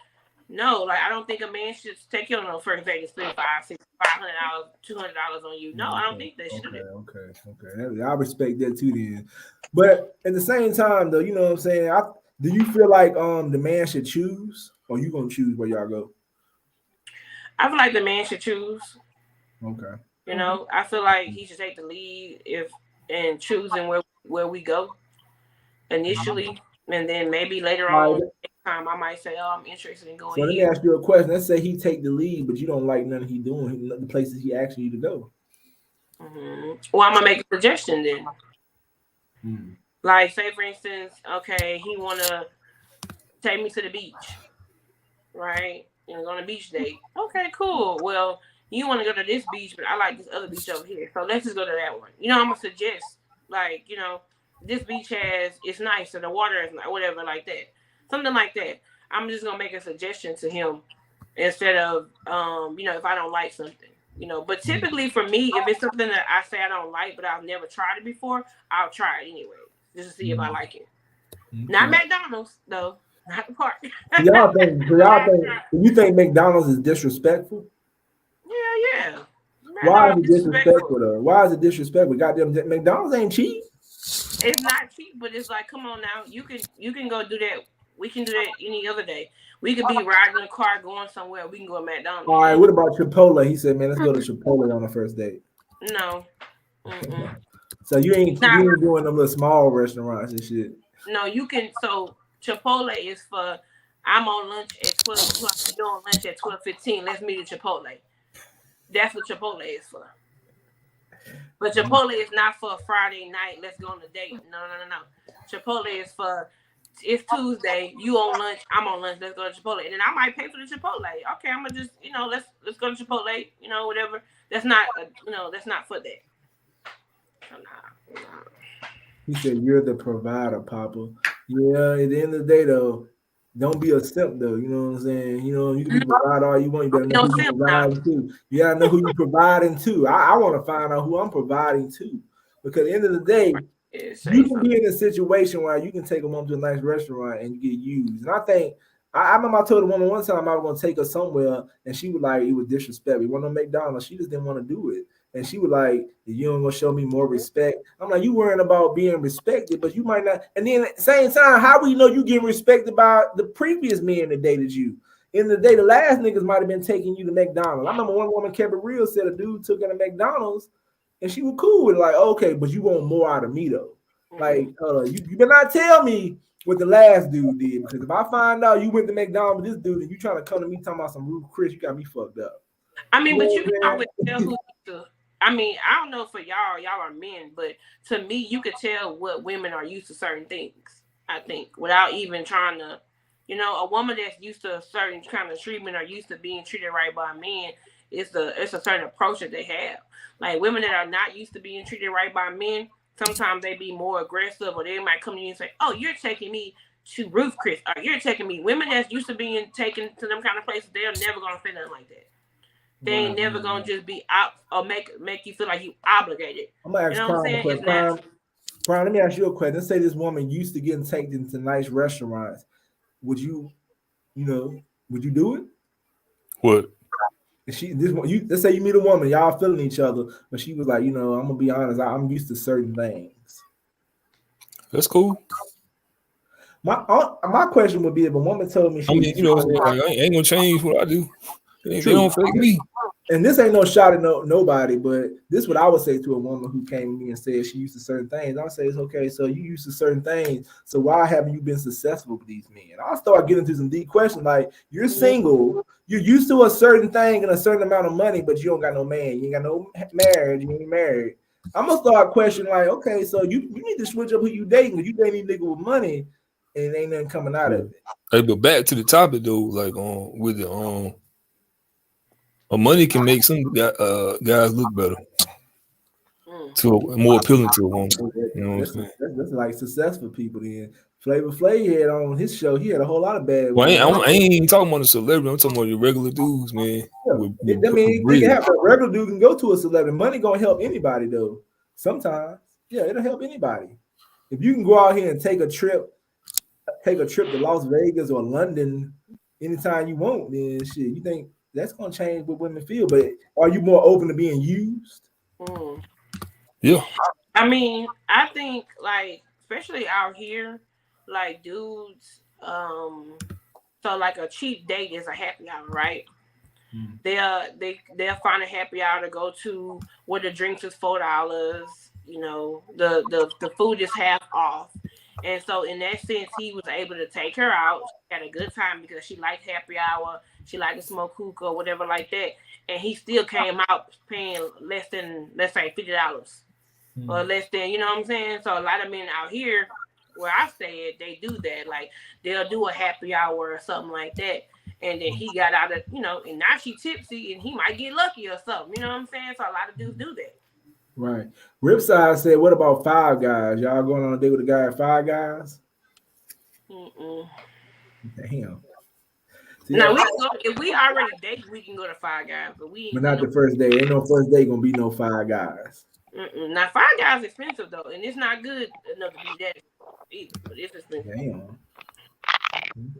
[SPEAKER 15] No, like I don't think a man should take you on a first date and spend $500, $200 on you. No, I don't think they should.
[SPEAKER 4] Okay. I respect that too. Then, but at the same time, though, you know what I'm saying. Do you feel like the man should choose, or you gonna choose where y'all go?
[SPEAKER 15] I feel like the man should choose.
[SPEAKER 4] Okay.
[SPEAKER 15] You know, I feel like he should take the lead in choosing where we go initially, and then maybe later on next time I might say, "Oh, I'm interested in going."
[SPEAKER 4] So let me ask you a question. Let's say he take the lead, but you don't like none he doing, the places he asking you to go.
[SPEAKER 15] Well, I'm gonna make a suggestion then. Like, say for instance, okay, he wanna take me to the beach, right? You know, on a beach date. Okay, cool. Well, you want to go to this beach, but I like this other beach over here. So let's just go to that one. You know, I'm gonna suggest, like, you know, this beach it's nice and the water is nice, whatever, like that. Something like that. I'm just gonna make a suggestion to him instead of, you know, if I don't like something, you know. But typically for me, if it's something that I say I don't like, but I've never tried it before, I'll try it anyway, just to see if I like it. Not McDonald's though. Not the park.
[SPEAKER 4] y'all think you think McDonald's is disrespectful?
[SPEAKER 15] Yeah.
[SPEAKER 4] Why is it disrespectful though? Why is it disrespectful? Goddamn, McDonald's ain't cheap.
[SPEAKER 15] It's not cheap, but it's like, come on now, you can go do that. We can do that any other day. We could be riding in a car going somewhere. We can go to McDonald's.
[SPEAKER 4] All right, what about Chipotle? He said, man, let's go to Chipotle on the first date.
[SPEAKER 15] No.
[SPEAKER 4] So you ain't doing them little small restaurants and shit.
[SPEAKER 15] No, you can. So Chipotle is for, I'm on lunch at 12 o'clock. You're on lunch at 12:15. Let's meet at Chipotle. That's what Chipotle is for. But Chipotle is not for a Friday night. Let's go on a date. No. Chipotle is for, it's Tuesday. You on lunch. I'm on lunch. Let's go to Chipotle. And then I might pay for the Chipotle. Okay, I'm gonna just, you know, let's go to Chipotle. You know, whatever. That's not, that's not for that. So, nah.
[SPEAKER 4] He said, "You're the provider, Papa." Yeah. At the end of the day, though, don't be a simp, though. You know what I'm saying? You know, you can be provide all you want. You better know who you're providing to. You gotta know who you're providing to. I want to find out who I'm providing to, because at the end of the day, you can be in a situation where you can take a woman to a nice restaurant and get used. And I think I remember I told a woman one time I was gonna take her somewhere, and she was like, it was disrespectful. We went to McDonald's. She just didn't want to do it. And she was like, you don't gonna show me more respect. I'm like, you worrying about being respected, but you might not. And then at the same time, how will you know you getting respected by the previous men that dated you? In the day, the last niggas might have been taking you to McDonald's. I remember one woman kept it real, said a dude took her to McDonald's and she was cool with it, like, okay, but you want more out of me though. Like, you better not tell me what the last dude did, because if I find out you went to McDonald's with this dude and you trying to come to me talking about some Ruth Chris, you got me fucked up.
[SPEAKER 15] I mean, but you can always tell who to. I mean, I don't know for y'all are men, but to me, you could tell what women are used to certain things, I think, without even trying to, you know, a woman that's used to a certain kind of treatment or used to being treated right by men, it's a certain approach that they have. Like women that are not used to being treated right by men, sometimes they be more aggressive, or they might come to you and say, oh, you're taking me to Ruth Chris, or you're taking me. Women that's used to being taken to them kind of places, they're never going to say nothing like that. They ain't never gonna just be out or make you feel like you obligated.
[SPEAKER 4] I'm gonna ask Brian, let me ask you a question. Let's say this woman used to getting taken to nice restaurants. Would you do it?
[SPEAKER 14] What?
[SPEAKER 4] Let's say you meet a woman, y'all feeling each other, but she was like, I'm gonna be honest, I'm used to certain things.
[SPEAKER 14] That's cool.
[SPEAKER 4] My question would be, if a woman told me,
[SPEAKER 14] I ain't gonna change what I do. They don't fake me.
[SPEAKER 4] And this ain't no shot at nobody, but this is what I would say to a woman who came to me and said she used to certain things. I would say, it's okay, so you used to certain things, so why haven't you been successful with these men? I'll start getting into some deep questions, like, you're single, you're used to a certain thing and a certain amount of money, but you don't got no man, you ain't got no marriage, you ain't married. I'm gonna start questioning, like, okay, so you need to switch up who you dating. You dating nigga with money and ain't nothing coming out of it.
[SPEAKER 14] Hey, but back to the topic though, like with the money can make some guys look better, more appealing to a woman. You know what I'm saying?
[SPEAKER 4] That's like successful people. Then Flavor Flav had on his show, he had a whole lot of bad.
[SPEAKER 14] Well, I ain't even talking about a celebrity. I'm talking about your regular dudes, man.
[SPEAKER 4] A regular dude can go to a celebrity. Money gonna help anybody though. Sometimes, it'll help anybody. If you can go out here and take a trip to Las Vegas or London anytime you want, then shit, you think that's gonna change what women feel. But are you more open to being used?
[SPEAKER 14] Yeah.
[SPEAKER 15] I mean, I think like especially out here, like dudes, so like a cheap date is a happy hour, right? They'll find a happy hour to go to where the drinks is $4. You know, the food is half off. And so in that sense, he was able to take her out. She had a good time because she liked happy hour. She liked to smoke hookah or whatever like that. And he still came out paying less than, let's say, $50 or less than, you know what I'm saying? So a lot of men out here where I stay at, they do that. Like they'll do a happy hour or something like that. And then he got out of, you know, and now she tipsy and he might get lucky or something. You know what I'm saying? So a lot of dudes do that.
[SPEAKER 4] Right. Ripside said, what about Five Guys? Y'all going on a date with a guy at Five Guys? Damn. See,
[SPEAKER 15] now we can go if we already date, we can go to Five Guys, but we ain't.
[SPEAKER 4] But not the first day. Ain't no first day gonna be no Five Guys.
[SPEAKER 15] Now Five Guys is expensive though, and it's not good enough to be that either. But it's expensive.
[SPEAKER 4] Damn.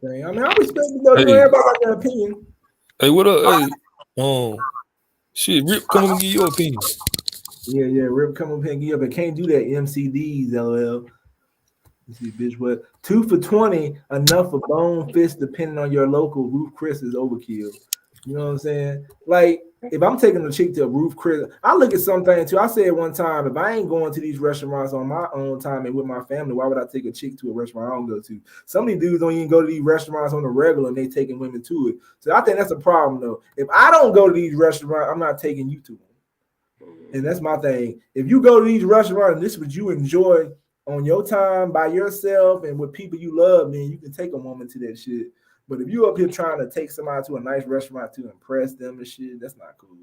[SPEAKER 4] Okay. I mean, I respect it though. You know, everybody got their opinion.
[SPEAKER 14] Hey, what up? Hey, shit, Rip, come and give your opinion.
[SPEAKER 4] Yeah, Rip, come up here and give up. But can't do that. MCDs, LL. Let's see, bitch, what? 2 for $20, enough for bone fist, depending on your local. Roof Chris is overkill. You know what I'm saying? Like, if I'm taking a chick to a Roof Chris, I look at something too. I said one time, if I ain't going to these restaurants on my own time and with my family, why would I take a chick to a restaurant I don't go to? Some of these dudes don't even go to these restaurants on the regular and they taking women to it. So I think that's a problem though. If I don't go to these restaurants, I'm not taking you to them. And that's my thing. If you go to these restaurants and this is what you enjoy on your time by yourself and with people you love, then you can take a woman to that shit. But if you up here trying to take somebody to a nice restaurant to impress them and shit, that's not cool.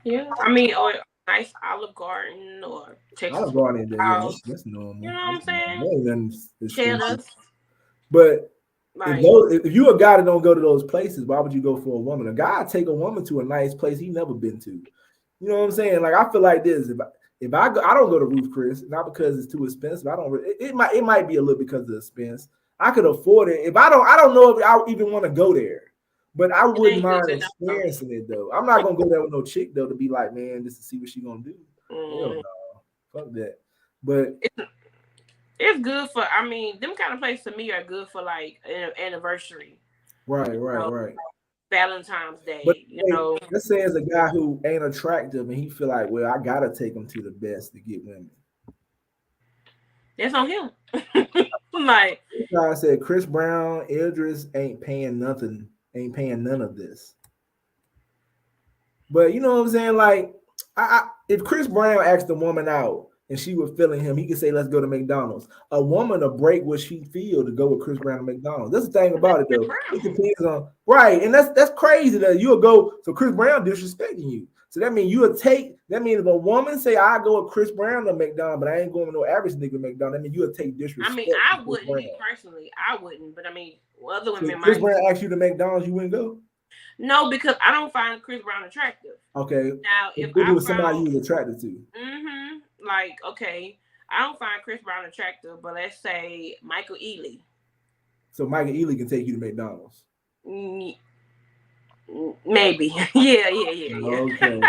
[SPEAKER 15] Yeah, I mean, or a nice Olive Garden or Texas
[SPEAKER 4] Olive Garden, yeah, that's normal.
[SPEAKER 15] You know what I'm saying?
[SPEAKER 4] Cheddars. But like, if you a guy that don't go to those places, why would you go for a woman? A guy take a woman to a nice place he never been to. You know what I'm saying? Like I feel like this. If I go, I don't go to Roof Chris, not because it's too expensive. I don't. It might be a little because of the expense. I could afford it. If I don't know if I even want to go there, but I wouldn't mind experiencing it though. I'm not gonna go there with no chick though to be like, man, just to see what she gonna do. Hell no, fuck that. But
[SPEAKER 15] it's good for. I mean, them kind of places to me are good for like an anniversary.
[SPEAKER 4] Right.
[SPEAKER 15] Valentine's Day,
[SPEAKER 4] but
[SPEAKER 15] you know.
[SPEAKER 4] Let's say as a guy who ain't attractive and he feel like, well, I gotta take him to the best to get women.
[SPEAKER 15] That's on him. Like
[SPEAKER 4] I said, Chris Brown, Idris ain't paying nothing, ain't paying none of this. But you know what I'm saying? Like, if Chris Brown asked a woman out and she was feeling him, he could say, let's go to McDonald's. A woman will break what she feel to go with Chris Brown to McDonald's. That's the thing about it, though. It depends on, right, and that's crazy that you'll go, so Chris Brown disrespecting you. So that means that means if a woman say, I go with Chris Brown to McDonald's, but I ain't going with no average nigga to McDonald's, that means you'll take disrespect.
[SPEAKER 15] I mean, I wouldn't, me personally, I wouldn't, but I mean, other women
[SPEAKER 4] might. Chris Brown asked you to McDonald's, you wouldn't go?
[SPEAKER 15] No, because I don't find Chris Brown attractive.
[SPEAKER 4] Okay.
[SPEAKER 15] Now, if
[SPEAKER 4] it was somebody you was attracted to.
[SPEAKER 15] Like, okay, I don't find Chris Brown attractive, but let's say Michael Ealy.
[SPEAKER 4] So Michael Ealy can take you to McDonald's.
[SPEAKER 15] Maybe. Yeah.
[SPEAKER 4] Okay.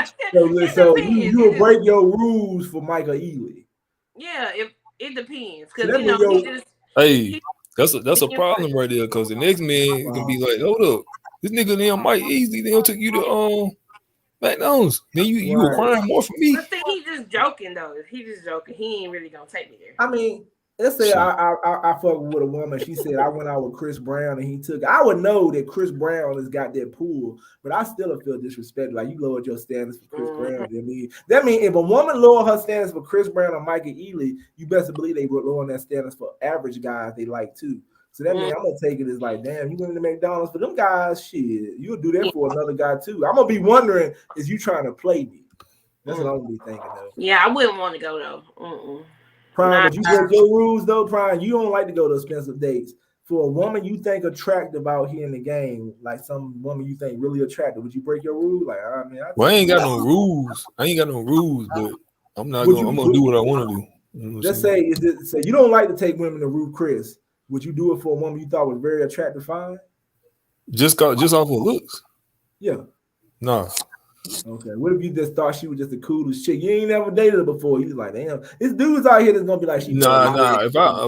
[SPEAKER 4] So you will break your rules for Michael Ealy.
[SPEAKER 15] Yeah, it depends. Because
[SPEAKER 14] that's a problem right there. Because the next man can be like, hold up, this nigga named Mike Easley, they'll take you to McDonald's. Then you requiring more from me.
[SPEAKER 15] But see, he's just joking though. He's just joking. He ain't really gonna take me there.
[SPEAKER 4] I mean, let's say I fuck with a woman. She said I went out with Chris Brown and he took. I would know that Chris Brown has got that pool, but I still feel disrespected. Like you lowered your standards for Chris Brown. That mean if a woman lower her standards for Chris Brown or Michael Ealy, you best believe they would lower their standards for average guys they like too. So that means I'm gonna take it as like, damn, you went to McDonald's for them guys. Shit, you'll do that for another guy too. I'm gonna be wondering, is you trying to play me? That's what I'm gonna be thinking of.
[SPEAKER 15] Yeah, I wouldn't want to go though.
[SPEAKER 4] Prime, but you break your rules though, Prime. You don't like to go to expensive dates. For a woman you think attractive out here in the game, like some woman you think really attractive, would you break your rules? Like, I mean,
[SPEAKER 14] I ain't got no rules. I ain't got no rules, but I'm gonna do what I want to do. You know
[SPEAKER 4] just say, you don't like to take women to Roof Chris. Would you do it for a woman you thought was very attractive, fine?
[SPEAKER 14] Just off of looks.
[SPEAKER 4] Yeah.
[SPEAKER 14] Nah.
[SPEAKER 4] Okay. What if you just thought she was just the coolest chick? You ain't never dated her before. You was like, damn, this dude's out here that's gonna be like, she
[SPEAKER 14] Nah. If I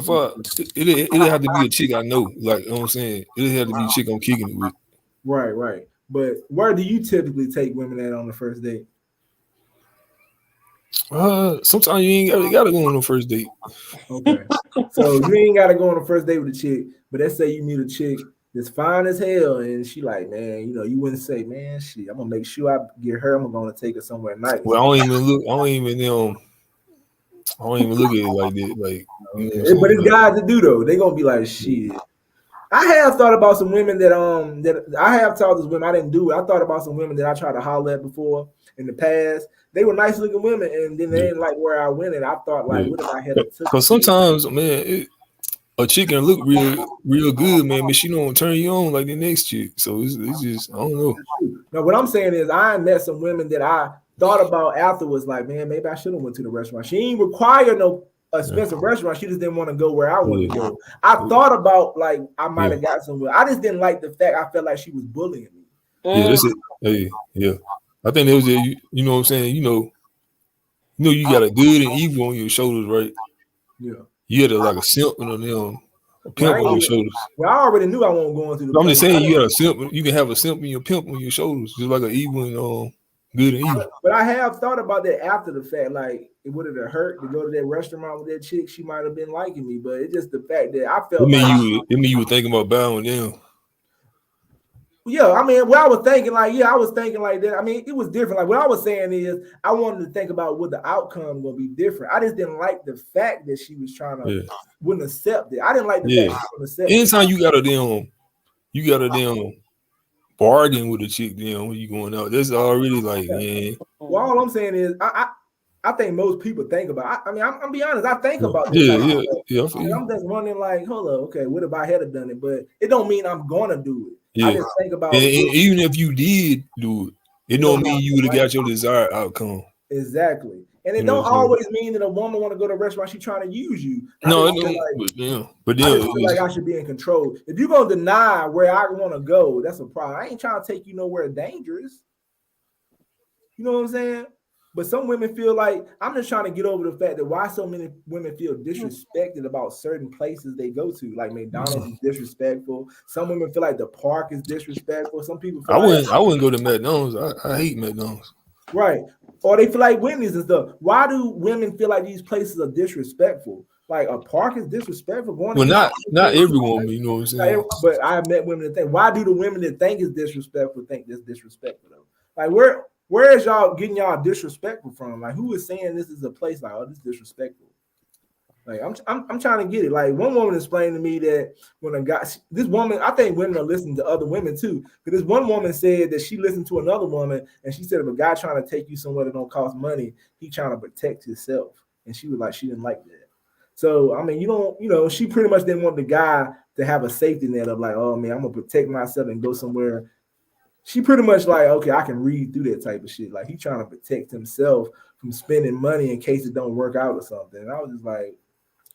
[SPEAKER 14] it'd have to be a chick I know. Like, you know what I'm saying? It'd have to be a chick I'm kicking it with.
[SPEAKER 4] Right. But where do you typically take women at on the first date?
[SPEAKER 14] Sometimes you ain't gotta go on the first date.
[SPEAKER 4] Okay. So you ain't gotta go on the first date with a chick, but let's say you meet a chick that's fine as hell, and she like, man, you wouldn't say, man, shit, I'm gonna make sure I get her. I'm gonna take her somewhere nice.
[SPEAKER 14] Well, I don't even look at it like that. Like,
[SPEAKER 4] but it's guys that do though. They gonna be like, shit. I have thought about some women that I have talked to women. I didn't do it. I thought about some women that I tried to holler at before in the past. They were nice looking women, and then they didn't like where I went. And I thought, like, what if I had a took?
[SPEAKER 14] Because sometimes, man, a chick can look real good, man, but she don't turn you on like the next chick. So it's just, I don't know.
[SPEAKER 4] Now, what I'm saying is, I met some women that I thought about afterwards, like, man, maybe I should have went to the restaurant. She ain't require no expensive restaurant. She just didn't want to go where I wanted to go. I thought about, like, I might have got somewhere. I just didn't like the fact I felt like she was bullying me.
[SPEAKER 14] Yeah, that's it. Hey, yeah. I think it was you know what I'm saying? You know you got a good and evil on your shoulders, right?
[SPEAKER 4] Yeah.
[SPEAKER 14] You had like a simp and a pimp on your shoulders.
[SPEAKER 4] Well, I already knew I wasn't going through the
[SPEAKER 14] I'm just saying you got a simp. You can have a simp and your pimp on your shoulders, just like an evil and good and evil.
[SPEAKER 4] But I have thought about that after the fact. Like, it would have hurt to go to that restaurant with that chick. She might have been liking me, but it's just the fact that I felt.
[SPEAKER 14] You were thinking about bowing down.
[SPEAKER 4] Yeah, I mean, I was thinking like that. I mean, it was different. Like, what I was saying is, I wanted to think about what the outcome gonna be different. I just didn't like the fact that she was trying to wouldn't accept it. I didn't like the fact she wouldn't accept it.
[SPEAKER 14] Anytime you got a damn bargain with a chick, when you going out, that's already like, man.
[SPEAKER 4] Well, all I'm saying is, I think most people think about. I mean, I'm be honest. I think about
[SPEAKER 14] this.
[SPEAKER 4] Yeah. And I'm just wondering, like, hold up, okay, what if I had done it? But it don't mean I'm gonna do it.
[SPEAKER 14] Yeah.
[SPEAKER 4] I just think about.
[SPEAKER 14] And even if you did do it, it don't mean you would have got your desired outcome.
[SPEAKER 4] Exactly. And it don't always mean that a woman want to go to a restaurant. She's trying to use you.
[SPEAKER 14] No,
[SPEAKER 4] but I feel like I should be in control. If you're gonna deny where I want to go, that's a problem. I ain't trying to take you nowhere dangerous. You know what I'm saying? But some women feel like, I'm just trying to get over the fact that why so many women feel disrespected about certain places they go to. Like McDonald's is disrespectful. Some women feel like the park is disrespectful. Some people feel
[SPEAKER 14] I wouldn't go to McDonald's. I hate McDonald's.
[SPEAKER 4] Right. Or they feel like Wendy's and stuff. Why do women feel like these places are disrespectful? Like a park is disrespectful.
[SPEAKER 14] Not every woman, you know what I'm saying?
[SPEAKER 4] But I met women that think, why do the women that think it's disrespectful think this disrespectful though? Like where is y'all getting y'all disrespectful from? Like, who is saying this is a place like, oh, this is disrespectful? Like, I'm trying to get it. Like, one woman explained to me that when a guy, this woman, I think women are listening to other women too. Because this one woman said that she listened to another woman, and she said if a guy trying to take you somewhere that don't cost money, he trying to protect himself. And she was like, she didn't like that. So I mean, she pretty much didn't want the guy to have a safety net of like, oh man, I'm gonna protect myself and go somewhere. She pretty much like, okay, I can read through that type of shit. Like, he trying to protect himself from spending money in case it don't work out or something. And I was just like,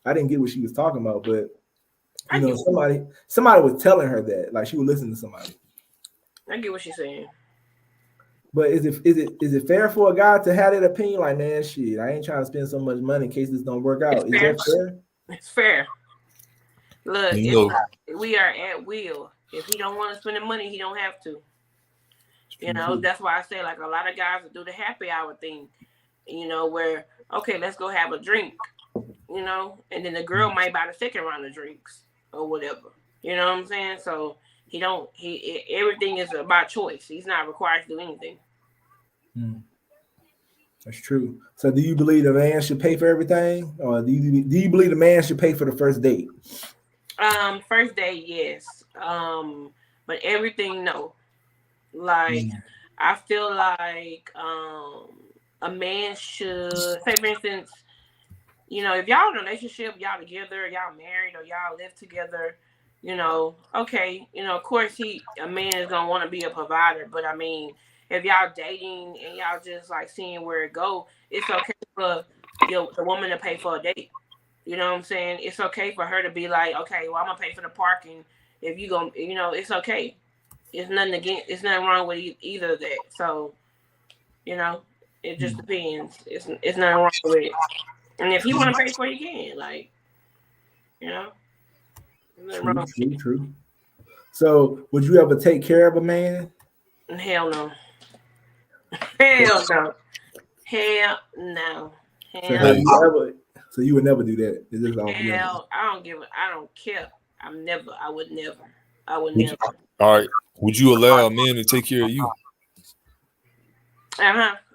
[SPEAKER 4] I didn't get what she was talking about, but somebody was telling her that, like, she would listen to somebody.
[SPEAKER 15] I get what she's saying.
[SPEAKER 4] But is it fair for a guy to have that opinion? Like, man, shit, I ain't trying to spend so much money in case this don't work out. Is that fair?
[SPEAKER 15] It's fair. Look, we are at will. If he don't want to spend the money, he don't have to. That's why I say, like, a lot of guys do the happy hour thing, where, okay, let's go have a drink, and then the girl might buy the second round of drinks or whatever. You know what I'm saying? So everything is about choice. He's not required to do anything.
[SPEAKER 4] That's true. So do you believe the man should pay for everything? Or do you believe the man should pay for the first date?
[SPEAKER 15] First date, yes. But everything, no. Like, I feel like a man should, say for instance, if y'all in a relationship, y'all together, y'all married, or y'all live together, okay, of course a man is gonna want to be a provider. But I mean, if y'all dating and y'all just like seeing where it go, it's okay for the woman to pay for a date. You know what I'm saying? It's okay for her to be like, okay, well, I'm gonna pay for the parking. If you gonna, it's okay. it's nothing wrong with either of that. So, you know, it just depends. It's nothing wrong with it. And if he want to pay for it, he can. Like, you know, nothing wrong with it.
[SPEAKER 4] True. So, would you ever take care of a man?
[SPEAKER 15] Hell no. Hell no. Hell no.
[SPEAKER 4] So, have you ever? So you would never do that? Is this all?
[SPEAKER 15] Hell, I don't care. I would never.
[SPEAKER 14] All right. Would you allow a man to take care of you?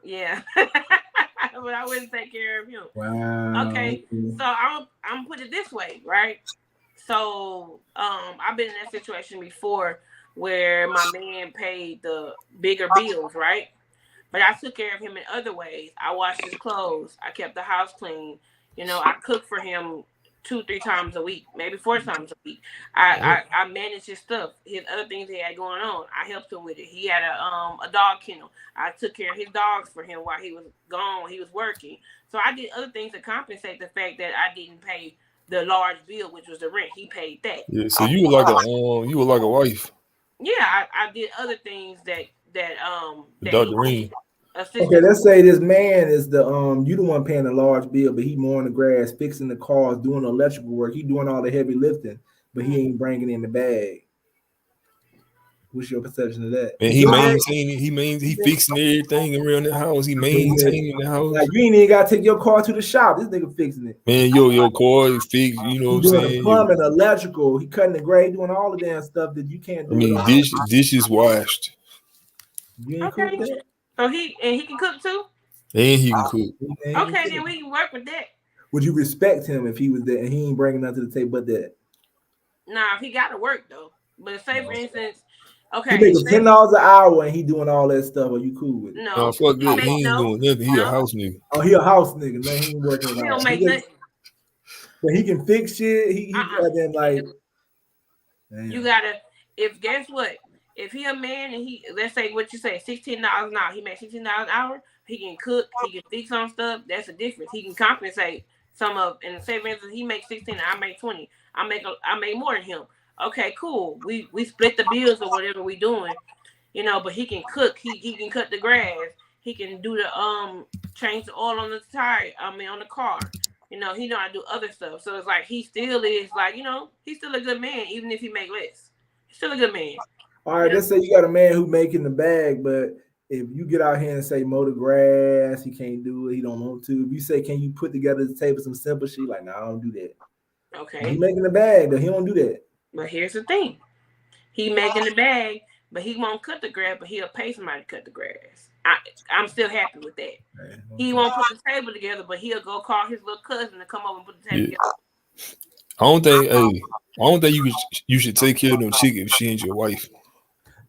[SPEAKER 15] Yeah. But I wouldn't take care of him.
[SPEAKER 4] Wow.
[SPEAKER 15] Okay. So I'm put it this way, right? So I've been in that situation before where my man paid the bigger bills, right? But I took care of him in other ways. I washed his clothes. I kept the house clean. You know, I cooked for him 2-3 times a week, maybe 4 times a week. I managed his stuff, his other things he had going on. I helped him with it. He had a dog kennel. I took care of his dogs for him while he was gone, when he was working. So I did other things to compensate the fact that I didn't pay the large bill, which was the rent. He paid that.
[SPEAKER 14] Yeah. So you were like a wife.
[SPEAKER 15] Yeah, I did other things that
[SPEAKER 14] Dr. Reed.
[SPEAKER 4] Okay, let's say this man is you the one paying the large bill, but he mowing the grass, fixing the cars, doing the electrical work. He doing all the heavy lifting, but he ain't bringing in the bag. What's your perception of that?
[SPEAKER 14] And he maintaining, he fixing everything around the house. He maintaining the house.
[SPEAKER 4] Like you ain't even gotta take your car to the shop. This nigga fixing it.
[SPEAKER 14] Man, your car is fixed. You know what I'm saying?
[SPEAKER 4] Doing the plumbing, electrical. He cutting the grade, doing all the damn stuff that you can't do.
[SPEAKER 14] I mean, dishes washed.
[SPEAKER 4] You ain't cool with that?
[SPEAKER 15] So he can cook too?
[SPEAKER 14] And he can cook.
[SPEAKER 15] Okay, then we can work with that.
[SPEAKER 4] Would you respect him if he was there and he ain't bringing nothing to the table but that?
[SPEAKER 15] Nah, if he got to work though. But say for instance, okay,
[SPEAKER 4] he making $10 an hour and he doing all that stuff. Are you cool with it?
[SPEAKER 15] No,
[SPEAKER 14] fuck that. He ain't doing nothing. He a house nigga.
[SPEAKER 4] Oh, he a house nigga. Man, he ain't working.
[SPEAKER 15] He don't make nothing.
[SPEAKER 4] But he can fix shit. He then like.
[SPEAKER 15] Man. You gotta. If guess what? If he a man and he, let's say what you say, $16 an hour, he makes $16 an hour. He can cook, he can fix on stuff. That's the difference. He can compensate some of, and say for instance, he makes 16, I make 20. I make more than him. Okay, cool. We split the bills or whatever we doing, you know. But he can cook. He can cut the grass. He can do the change the oil on the tire. On the car. You know, he know how to do other stuff. So it's like he still is like, you know, he's still a good man even if he make less. He's still a good man.
[SPEAKER 4] All right, let's say you got a man who making the bag, but if you get out here and say mow the grass, he can't do it, he don't want to. If you say, can you put together the table some simple shit? Like, I don't do that.
[SPEAKER 15] Okay.
[SPEAKER 4] He making the bag, though. He don't do that.
[SPEAKER 15] But here's the thing. He making the bag, but he won't cut the grass, but he'll pay somebody to cut the grass. I'm still happy with that. Okay. He won't put the table together, but he'll go call his little cousin to come over and put the table together.
[SPEAKER 14] I don't think you should take care of no chick if she ain't your wife.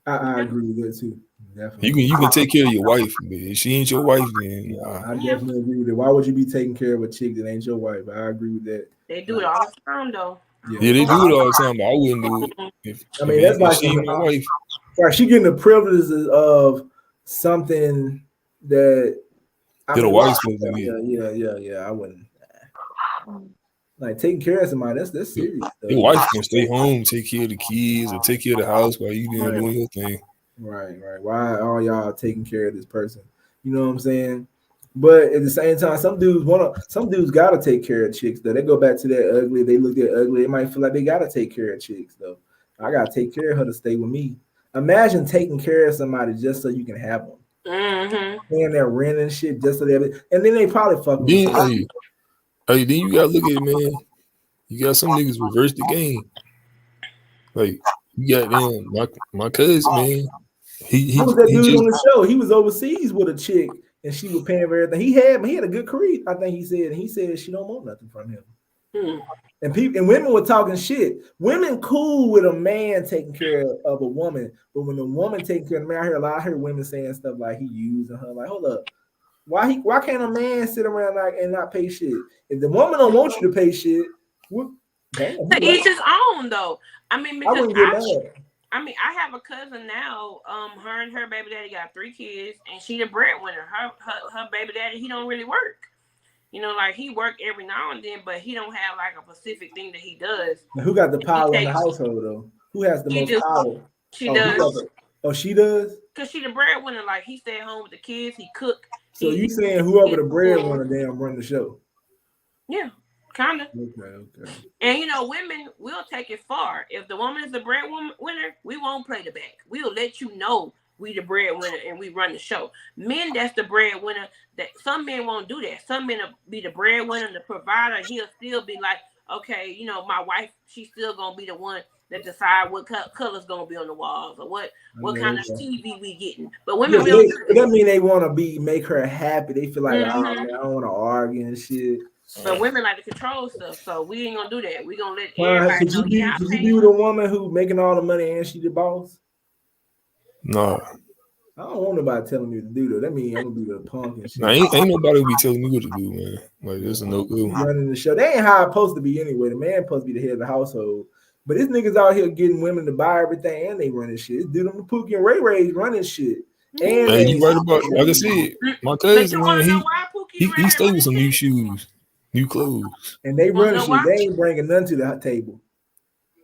[SPEAKER 4] I agree with that too. Definitely.
[SPEAKER 14] You can take care of your wife, but if she ain't your wife, then
[SPEAKER 4] I definitely agree with it. Why would you be taking care of a chick that ain't your wife? I agree with that.
[SPEAKER 15] They do it all the time though.
[SPEAKER 14] Yeah, they do it all the time, but I wouldn't do it.
[SPEAKER 4] That's like
[SPEAKER 14] she ain't my wife.
[SPEAKER 4] Right, she getting the privileges of something that
[SPEAKER 14] a wife's supposed to be.
[SPEAKER 4] Yeah. I wouldn't. Like taking care of somebody, that's serious.
[SPEAKER 14] Your wife can stay home, take care of the kids, or take care of the house while you doing your thing.
[SPEAKER 4] Right. Why are y'all taking care of this person? You know what I'm saying? But at the same time, some dudes gotta take care of chicks though. They go back to that ugly. They look at ugly. They might feel like they gotta take care of chicks though. I gotta take care of her to stay with me. Imagine taking care of somebody just so you can have them. Paying their rent and shit just so they have it. And then they probably fuck them.
[SPEAKER 14] Hey, then you gotta look at it, man. You got some niggas reverse the game. Like you got my cousin, man. He
[SPEAKER 4] was that dude on the show. He was overseas with a chick, and she was paying for everything. He had a good career. I think he said she don't want nothing from him. And women were talking shit. Women cool with a man taking care of a woman, but when a woman taking care of a man, I heard women saying stuff like he using her. Like, hold up. Why can't a man sit around and not pay shit? If the woman don't want you to pay shit,
[SPEAKER 15] to each his own though. I mean, because I have a cousin now. Her and her baby daddy got 3 kids, and she the breadwinner. Her baby daddy, he don't really work. You know, like he work every now and then, but he don't have like a specific thing that he does.
[SPEAKER 4] Now, who got the power in the household though? Who has the most power?
[SPEAKER 15] She does.
[SPEAKER 4] Oh, she does?
[SPEAKER 15] Cause she the breadwinner. Like he stay at home with the kids. He cook.
[SPEAKER 4] So you saying whoever the breadwinner damn run the show?
[SPEAKER 15] Yeah, kind of.
[SPEAKER 4] Okay.
[SPEAKER 15] And women will take it far. If the woman is the breadwinner, we won't play the back. We'll let you know we the breadwinner and we run the show. Men, that's the breadwinner. That some men won't do that. Some men will be the breadwinner, the provider. He'll still be like, okay, my wife, she's still gonna be the one that decide what color's gonna be on the walls or what kind of TV we getting. But women will.
[SPEAKER 4] That mean they want to make her happy. They feel like, oh man, I don't want to argue and shit.
[SPEAKER 15] But women like to control stuff, so we ain't gonna do that. We gonna let everybody know.
[SPEAKER 4] Could you be with a woman who making all the money and she the boss?
[SPEAKER 14] No.
[SPEAKER 4] I don't want nobody telling me to do that. That means I'm gonna be the punk and shit.
[SPEAKER 14] Nah, ain't nobody be telling me what to do, man. Like this is no good.
[SPEAKER 4] Running the show. They ain't how it's supposed to be anyway. The man supposed to be the head of the household. But these niggas out here getting women to buy everything and they running shit. Dude, them Pookie and Ray Ray's running shit. And
[SPEAKER 14] you right about, like I said, my cousin, man, he stayed with some new shoes, new clothes.
[SPEAKER 4] And they running shit. They ain't bringing none to the table.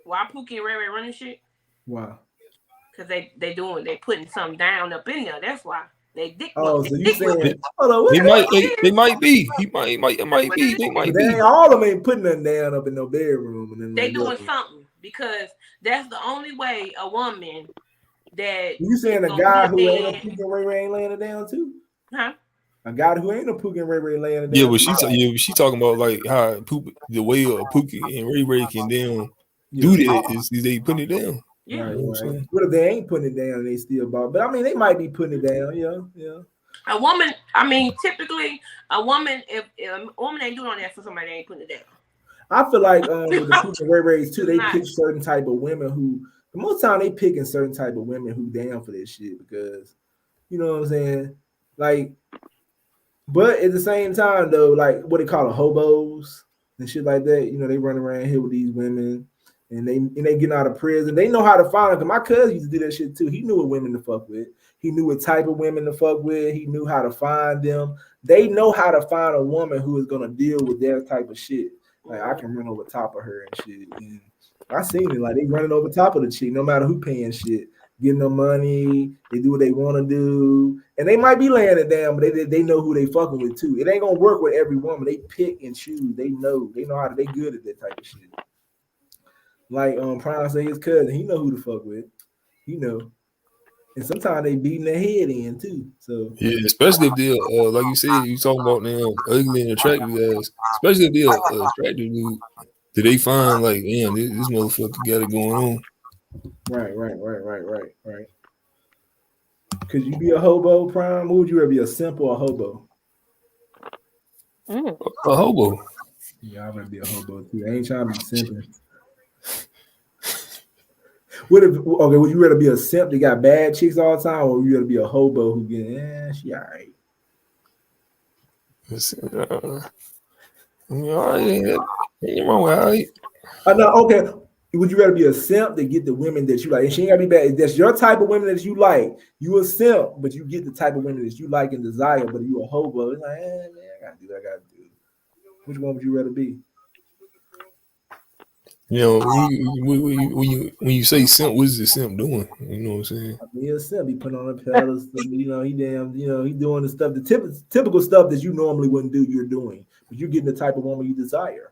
[SPEAKER 15] Why Pookie and Ray Ray running shit?
[SPEAKER 4] Why?
[SPEAKER 15] Because they putting something down up in there. That's why. They dick.
[SPEAKER 4] Oh, so you saying
[SPEAKER 14] they might be. They might be.
[SPEAKER 4] All of them ain't putting nothing down up in no bedroom. And then
[SPEAKER 15] they doing something because that's the only way a woman that
[SPEAKER 4] you saying a guy who ain't a Pookie and Ray Ray ain't laying it down too?
[SPEAKER 15] Huh?
[SPEAKER 4] A guy who ain't a Pookie and Ray Ray laying it down.
[SPEAKER 14] Yeah, but she talking about like how the way a Pookie and Ray Ray can do that is they putting it down.
[SPEAKER 15] Yeah.
[SPEAKER 4] Right. What if they ain't putting it down and they still bought? But I mean, they might be putting it down. Yeah.
[SPEAKER 15] A woman, typically a woman, if a woman ain't doing all that for somebody, they ain't putting it down.
[SPEAKER 4] I feel like with the Pookie and Ray Rays too, they pick certain type of women who. Most time they picking certain type of women who down for this shit because, you know what I'm saying? Like, but at the same time though, like what they call hobos and shit like that. They run around here with these women. And they getting out of prison. They know how to find them. Cause my cousin used to do that shit too. He knew what women to fuck with. He knew what type of women to fuck with. He knew how to find them. They know how to find a woman who is gonna deal with their type of shit. Like I can run over top of her and shit. And I seen it. Like they running over top of the chick, no matter who paying shit, getting them money. They do what they want to do, and they might be laying it down, but they know who they fucking with too. It ain't gonna work with every woman. They pick and choose. They know how to. They good at that type of shit. Like Prime say his cousin, he know who to fuck with. He know. And sometimes they beating their head in too. So
[SPEAKER 14] yeah, especially if they're like you said, you talking about now ugly and attractive guys. Especially if they're attractive dude. Do they find like, damn, this motherfucker got it going on?
[SPEAKER 4] Right. Could you be a hobo, Prime? What would you rather be, a simp or a hobo?
[SPEAKER 14] A hobo.
[SPEAKER 4] Yeah, I'd rather be a hobo too. I ain't trying to be simping. Would you rather be a simp that got bad chicks all the time, or would you rather be a hobo who get she all right?
[SPEAKER 14] Ain't wrong with all right.
[SPEAKER 4] No, okay. Would you rather be a simp that get the women that you like? And she ain't gotta be bad. If that's your type of women that you like, you a simp, but you get the type of women that you like and desire, but you a hobo. It's like, man, I gotta do what I gotta do. Which one would you rather be?
[SPEAKER 14] When you say simp, what is the simp doing? You know what I'm saying?
[SPEAKER 4] I mean, a simp, he putting on a pedestal. He doing the stuff, the typical stuff that you normally wouldn't do. You're doing, but you're getting the type of woman you desire.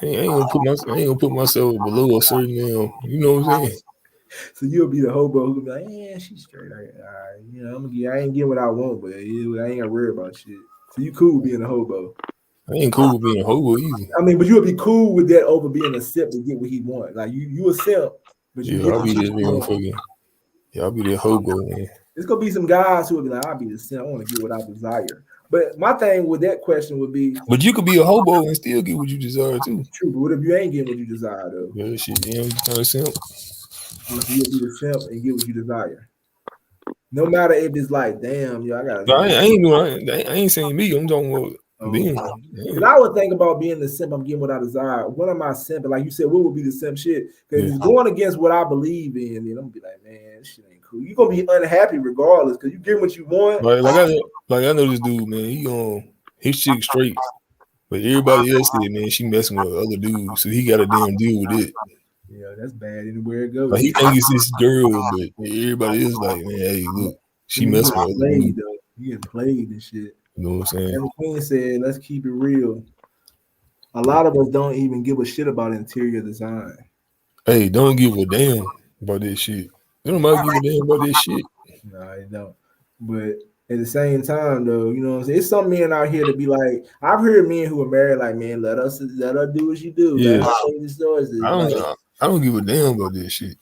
[SPEAKER 14] Hey, I ain't gonna put myself below a certain, you know what I'm saying?
[SPEAKER 4] So you'll be the hobo who'll be like, yeah, she's straight. I ain't getting what I want, but I ain't gonna worry about shit. So you cool being a hobo.
[SPEAKER 14] I ain't cool with being a hobo either.
[SPEAKER 4] I mean, but you'll be cool with that over being a simp to get what he wants. Like you a simp, but you get
[SPEAKER 14] I'll be this motherfucker. Yeah, I'll be that hobo, man.
[SPEAKER 4] There's gonna be some guys who will be like, I'll be the simp. I want to get what I desire. But my thing with that question would be,
[SPEAKER 14] but you could be a hobo and still get what you desire too.
[SPEAKER 4] True, but what if you ain't getting what you desire though?
[SPEAKER 14] Yeah, shit, you kind of simp.
[SPEAKER 4] You'll be the simp and get what you desire. No matter if it's like, damn, I gotta.
[SPEAKER 14] No, I ain't saying me. I'm talking about being.
[SPEAKER 4] Because I would think about being the simp. I'm getting what I desire. What am I simping? Like you said, what would be the simp shit? Because it's going against what I believe in. Then I'm gonna be like, man, this shit ain't cool. You're gonna be unhappy regardless because you get what you want.
[SPEAKER 14] Like I know this dude, man. His chick straight, but everybody else did, man. She messing with other dudes, so he got to damn deal with it.
[SPEAKER 4] Yeah, that's bad anywhere it goes.
[SPEAKER 14] Like, he think it's this girl, but everybody is like, man, hey, look, she
[SPEAKER 4] He
[SPEAKER 14] messing
[SPEAKER 4] getting
[SPEAKER 14] with other
[SPEAKER 4] played
[SPEAKER 14] dude.
[SPEAKER 4] though. He getting played and shit.
[SPEAKER 14] You know what I'm saying?
[SPEAKER 4] And the Queen said, "Let's keep it real. A lot of us don't even give a shit about interior design."
[SPEAKER 14] Hey, don't give a damn about this shit. They don't matter give a damn about this shit.
[SPEAKER 4] No, I don't. But at the same time, though, you know what I'm saying? It's some men out here to be like, I've heard men who are married, like, man, let her do what you do. Let
[SPEAKER 14] Yeah,
[SPEAKER 4] her say the stories.
[SPEAKER 14] I don't give a damn about this shit.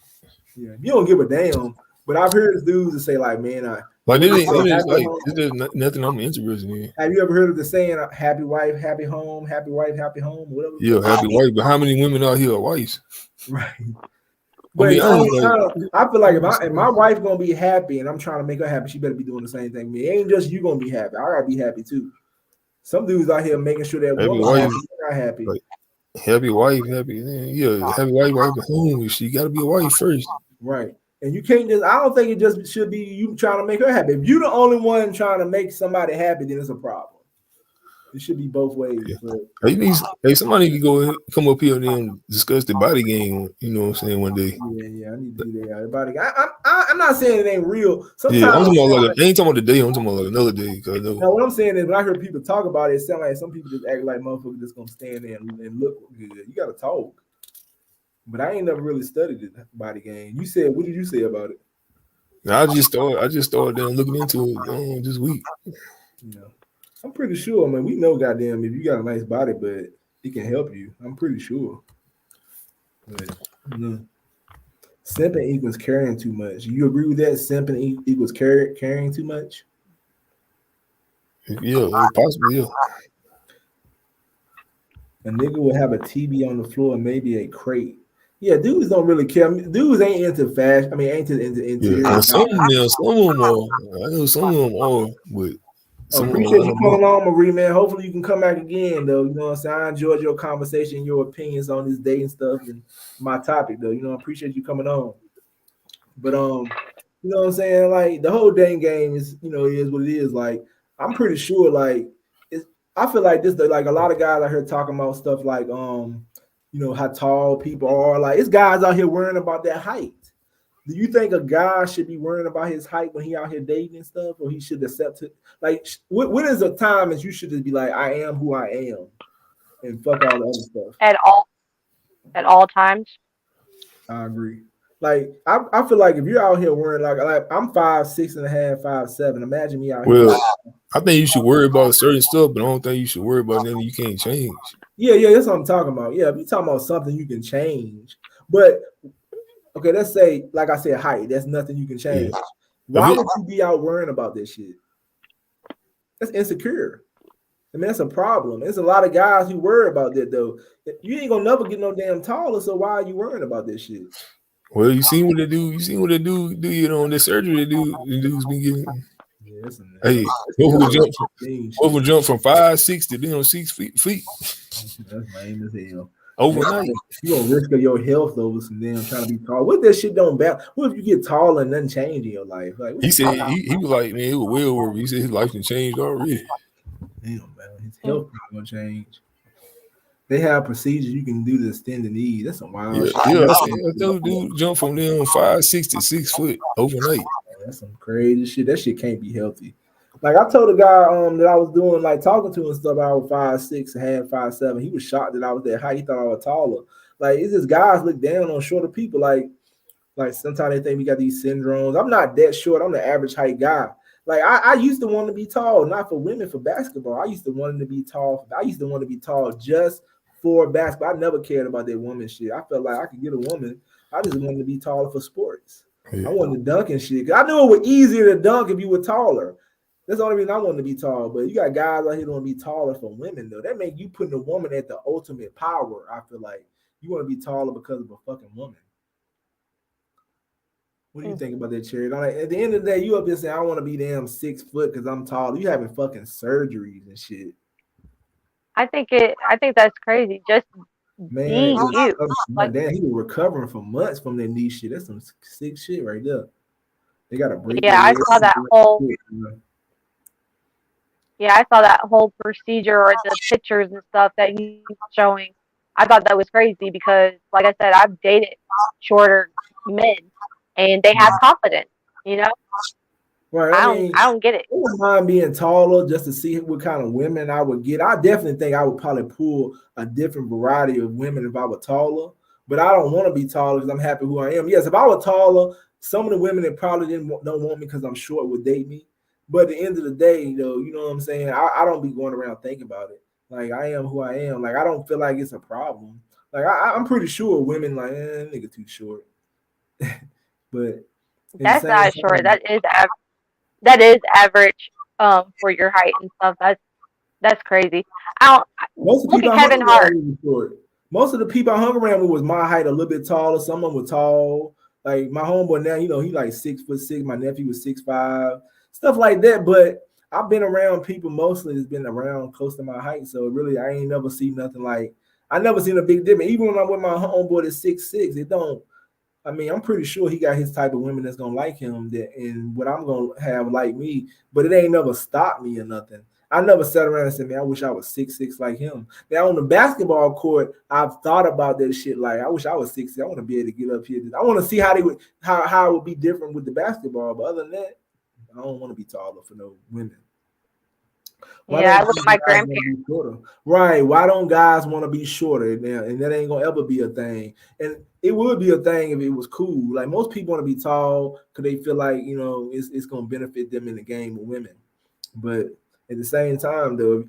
[SPEAKER 4] Yeah, you don't give a damn. But I've heard dudes that say, like, man,
[SPEAKER 14] Like,
[SPEAKER 4] what
[SPEAKER 14] it
[SPEAKER 4] they
[SPEAKER 14] ain't,
[SPEAKER 4] say,
[SPEAKER 14] it is
[SPEAKER 4] happy
[SPEAKER 14] like,
[SPEAKER 4] home.
[SPEAKER 14] there's nothing I'm interested in.
[SPEAKER 4] Have you ever heard of the saying, happy wife, happy home, happy wife, happy home, whatever?
[SPEAKER 14] Yeah, happy wife, but how many women out here are wives?
[SPEAKER 4] Right.
[SPEAKER 14] I
[SPEAKER 4] But
[SPEAKER 14] mean,
[SPEAKER 4] at the same
[SPEAKER 14] like,
[SPEAKER 4] time, I feel like if my wife gonna be happy and I'm trying to make her happy, she better be doing the same thing. It ain't just you gonna be happy. I gotta be happy too. Some dudes out here making sure that
[SPEAKER 14] happy
[SPEAKER 4] woman
[SPEAKER 14] wife,
[SPEAKER 4] happy, not happy.
[SPEAKER 14] like, happy wife, happy wife at home. She got to be a wife first.
[SPEAKER 4] Right. And you can't just, I don't think it just should be you trying to make her happy. If you're the only one trying to make somebody happy, then it's a problem. It should be both ways.
[SPEAKER 14] Yeah.
[SPEAKER 4] But
[SPEAKER 14] Hey, somebody need to come up here and then discuss the body game. You know what I'm saying? One day.
[SPEAKER 4] Yeah, I need to do that. Everybody, I'm not saying it ain't real.
[SPEAKER 14] Yeah, I'm
[SPEAKER 4] Sometimes
[SPEAKER 14] talking about like, I ain't talking about the day. I'm talking about like another day.
[SPEAKER 4] now what I'm saying is when I hear people talk about it, it sounds like some people just act like motherfuckers just gonna stand there and look good. You gotta talk. But I ain't never really studied the body game. You said, what did you say about it?
[SPEAKER 14] I just started down looking into it this week.
[SPEAKER 4] You know, I'm pretty sure, man. We know, goddamn, if you got a nice body, but it can help you. I'm pretty sure. But simping equals caring too much. You agree with that? Simping equals caring too much.
[SPEAKER 14] Yeah, possibly. Yeah.
[SPEAKER 4] A nigga will have a TV on the floor and maybe a crate. Yeah, dudes don't really care. Dudes ain't into fashion. I mean, ain't into interior.
[SPEAKER 14] Yeah, some of them are. I know some of them are, but some of them
[SPEAKER 4] appreciate
[SPEAKER 14] I
[SPEAKER 4] you
[SPEAKER 14] don't know.
[SPEAKER 4] coming on, Marie, man. Hopefully you can come back again, though. You know what I'm saying? I enjoyed your conversation, your opinions on this dating stuff and my topic, though. You know, I appreciate you coming on. But you know what I'm saying? Like the whole dating game is, you know, it is what it is. Like, I'm pretty sure, like, I feel like this, like a lot of guys out here talking about stuff like you know, how tall people are. Like, it's guys out here worrying about their height. Do you think a guy should be worrying about his height when he out here dating and stuff, or he should accept it? Like, what is a time that you should just be like, I am who I am, and fuck all the other stuff?
[SPEAKER 16] At all times.
[SPEAKER 4] I agree. Like, I feel like if you're out here worrying, like I'm 5'6.5", 5'7". Imagine me out here.
[SPEAKER 14] Well, I think you should worry about certain stuff, but I don't think you should worry about anything you can't change.
[SPEAKER 4] Yeah, that's what I'm talking about. Yeah, if you're talking about something you can change, but okay, let's say, like I said, height. That's nothing you can change. Yeah. Why would you be out worrying about this shit? That's insecure. I mean, that's a problem. There's a lot of guys who worry about that, though. You ain't gonna never get no damn taller, so why are you worrying about this shit?
[SPEAKER 14] Well, you seen what they do. You seen what they do. You know, the surgery they do. The dudes been getting.
[SPEAKER 4] Yeah,
[SPEAKER 14] hey, both will jump from 5'6" to 6 feet.
[SPEAKER 4] That's lame as hell.
[SPEAKER 14] Overnight,
[SPEAKER 4] you gonna risk your health over some damn trying to be tall. What that shit don't balance? What if you get taller and nothing change in your life? Like,
[SPEAKER 14] he said, he was like, man, it was well over. He said his life can change already.
[SPEAKER 4] Damn, man, his health not gonna change. They have procedures you can do to extend the knee. That's some wild shit.
[SPEAKER 14] Yeah, those dude jump from them 5'6" to 6 foot overnight.
[SPEAKER 4] That's some crazy shit. That shit can't be healthy. Like I told a guy that I was doing like talking to and stuff. I was 5'6" and had 5'7". He was shocked that I was that high. He thought I was taller. Like it's just guys look down on shorter people. Like sometimes they think we got these syndromes. I'm not that short. I'm the average height guy. Like I used to want to be tall, not for women, for basketball. I used to want to be tall. I used to want to be tall just for basketball. I never cared about that woman shit. I felt like I could get a woman. I just wanted to be taller for sports. Yeah. I wanted to dunk and shit. I knew it was easier to dunk if you were taller. That's the only reason I wanted to be tall. But you got guys out here who want to be taller for women, though. That make you putting a woman at the ultimate power. I feel like you want to be taller because of a fucking woman. What do you think about that, Cherry? Like, at the end of the day, you up there saying, I want to be damn 6 foot because I'm tall. You having fucking surgeries and shit.
[SPEAKER 16] I think that's crazy. Just being you.
[SPEAKER 4] Like, damn, he was recovering for months from that knee shit. That's some sick shit right there. They got to break.
[SPEAKER 16] Yeah, I saw that whole. Yeah, I saw that whole procedure or the pictures and stuff that he's showing. I thought that was crazy because, like I said, I've dated shorter men, and they have confidence. You know,
[SPEAKER 4] Right.
[SPEAKER 16] I don't get it.
[SPEAKER 4] I wouldn't mind being taller just to see what kind of women I would get. I definitely think I would probably pull a different variety of women if I were taller. But I don't want to be taller because I'm happy who I am. Yes, if I were taller, some of the women that probably don't want me because I'm short would date me. But at the end of the day, you know what I'm saying? I don't be going around thinking about it. Like I am who I am. Like I don't feel like it's a problem. Like I'm pretty sure women like, nigga too short. But at the
[SPEAKER 16] That's
[SPEAKER 4] same
[SPEAKER 16] not short.
[SPEAKER 4] time,
[SPEAKER 16] That is average for your height and stuff. That's crazy. I don't
[SPEAKER 4] most of the
[SPEAKER 16] look
[SPEAKER 4] people
[SPEAKER 16] at
[SPEAKER 4] I hung
[SPEAKER 16] Kevin Hart.
[SPEAKER 4] around with were short. Most of the people I hung around with was my height, a little bit taller. Some of them were tall. Like my homeboy now, he like 6'6". My nephew was 6'5", stuff like that. But I've been around people mostly that's been around close to my height. So really, I ain't never seen nothing like. I never seen a big difference. Even when I'm with my homeboy that's 6'6", it don't. I mean, I'm pretty sure he got his type of women that's gonna like him and what I'm gonna have like me, but it ain't never stopped me or nothing. I never sat around and said, man, I wish I was 6'6" like him. Now on the basketball court, I've thought about that shit. Like, I wish I was 6'6". I want to be able to get up here. I want to see how it would be different with the basketball. But other than that, I don't want to be taller for no women. Why
[SPEAKER 16] Yeah,
[SPEAKER 4] don't
[SPEAKER 16] I look at
[SPEAKER 4] guys
[SPEAKER 16] my
[SPEAKER 4] want to
[SPEAKER 16] grandparents.
[SPEAKER 4] be shorter? Right. Why don't guys want to be shorter now? And that ain't gonna ever be a thing. And it would be a thing if it was cool. Like most people want to be tall because they feel like it's gonna benefit them in the game with women. But at the same time, though,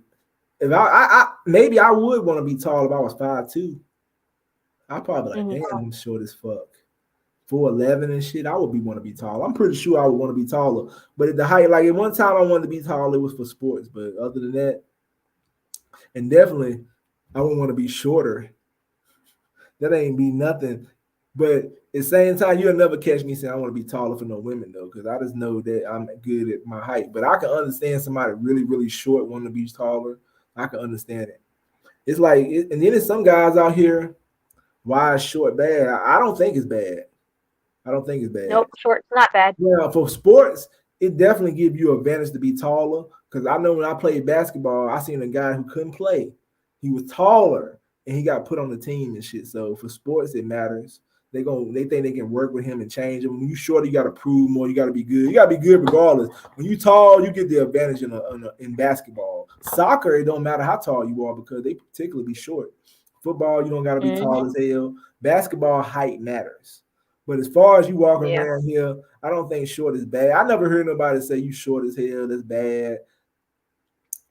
[SPEAKER 4] if I maybe I would want to be tall if I was 5'2". I'd probably like, damn, I'm short as fuck. 4'11" and shit, I would want to be tall. I'm pretty sure I would want to be taller. But at the height, like at one time I wanted to be tall, it was for sports. But other than that, and definitely I would want to be shorter. That ain't be nothing. But at the same time, you'll never catch me saying I want to be taller for no women though, because I just know that I'm good at my height. But I can understand somebody really, really short wanting to be taller. I can understand it. It's like, and then there's some guys out here, why is short bad? I don't think it's bad. I don't think it's bad.
[SPEAKER 16] Nope, short's not bad.
[SPEAKER 4] Yeah, for sports, it definitely gives you an advantage to be taller. Because I know when I played basketball, I seen a guy who couldn't play. He was taller and he got put on the team and shit. So for sports, it matters. They think they can work with him and change him. When you shorter, you got to prove more. You got to be good. You got to be good regardless. When you tall, you get the advantage in basketball. Soccer, it don't matter how tall you are because they particularly be short. Football, you don't got to be tall as hell. Basketball, height matters. But as far as you walking around here, I don't think short is bad. I never heard nobody say you short as hell. That's bad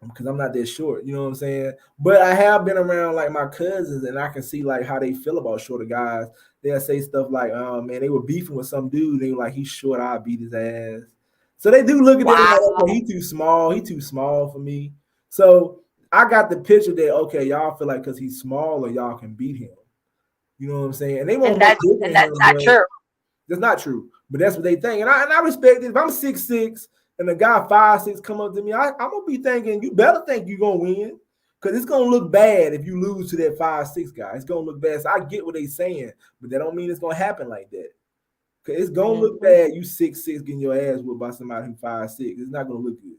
[SPEAKER 4] because I'm not that short. You know what I'm saying? But I have been around like my cousins, and I can see like how they feel about shorter guys. They'll say stuff like, "Oh man, they were beefing with some dude. And they were like, he's short. I'll beat his ass." So they do look at them like, okay, he too small. He too small for me. So I got the picture that okay, y'all feel like because he's smaller, y'all can beat him. You know what I'm saying? And they won't.
[SPEAKER 16] And that's not true.
[SPEAKER 4] That's not true, but that's what they think, and I respect it. If I'm 6'6" and a guy 5'6" come up to me, I'm gonna be thinking you better think you're gonna win, because it's gonna look bad if you lose to that 5'6" guy. It's gonna look bad. So I get what they're saying, but that don't mean it's gonna happen like that. Cause it's gonna look bad. You 6'6" getting your ass whipped by somebody who's 5'6". It's not gonna look good.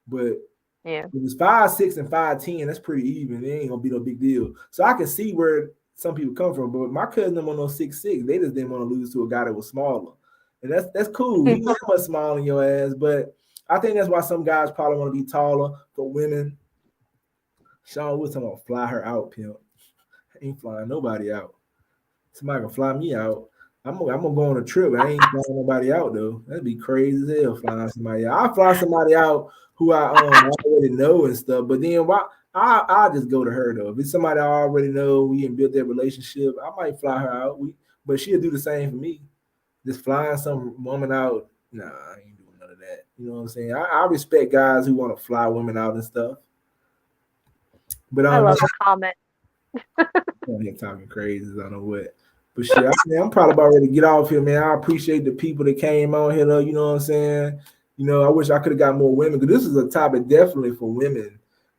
[SPEAKER 4] But if it's 5'6" and 5'10", that's pretty even. It ain't gonna be no big deal. So I can see where some people come from, but my cousin them on those 6'6", they just didn't want to lose to a guy that was smaller, and that's cool. He was much smaller than your ass, but I think that's why some guys probably want to be taller for women. Sean was talking about fly her out, pimp. I ain't flying nobody out. Somebody can fly me out. I'm gonna go on a trip. I ain't flying nobody out though. That'd be crazy as hell flying somebody out. I'll fly somebody out who I already know and stuff, but then why? I'll just go to her though. If it's somebody I already know, we can build that relationship. I might fly her out. But she'll do the same for me. Just flying some woman out, nah, I ain't doing none of that. You know what I'm saying? I respect guys who want to fly women out and stuff. But
[SPEAKER 16] I love the comment.
[SPEAKER 4] I'm here talking crazy, I don't know what. But shit, I'm probably about ready to get off here, man. I appreciate the people that came on here, though. You know what I'm saying? You know, I wish I could have got more women, because this is a topic definitely for women.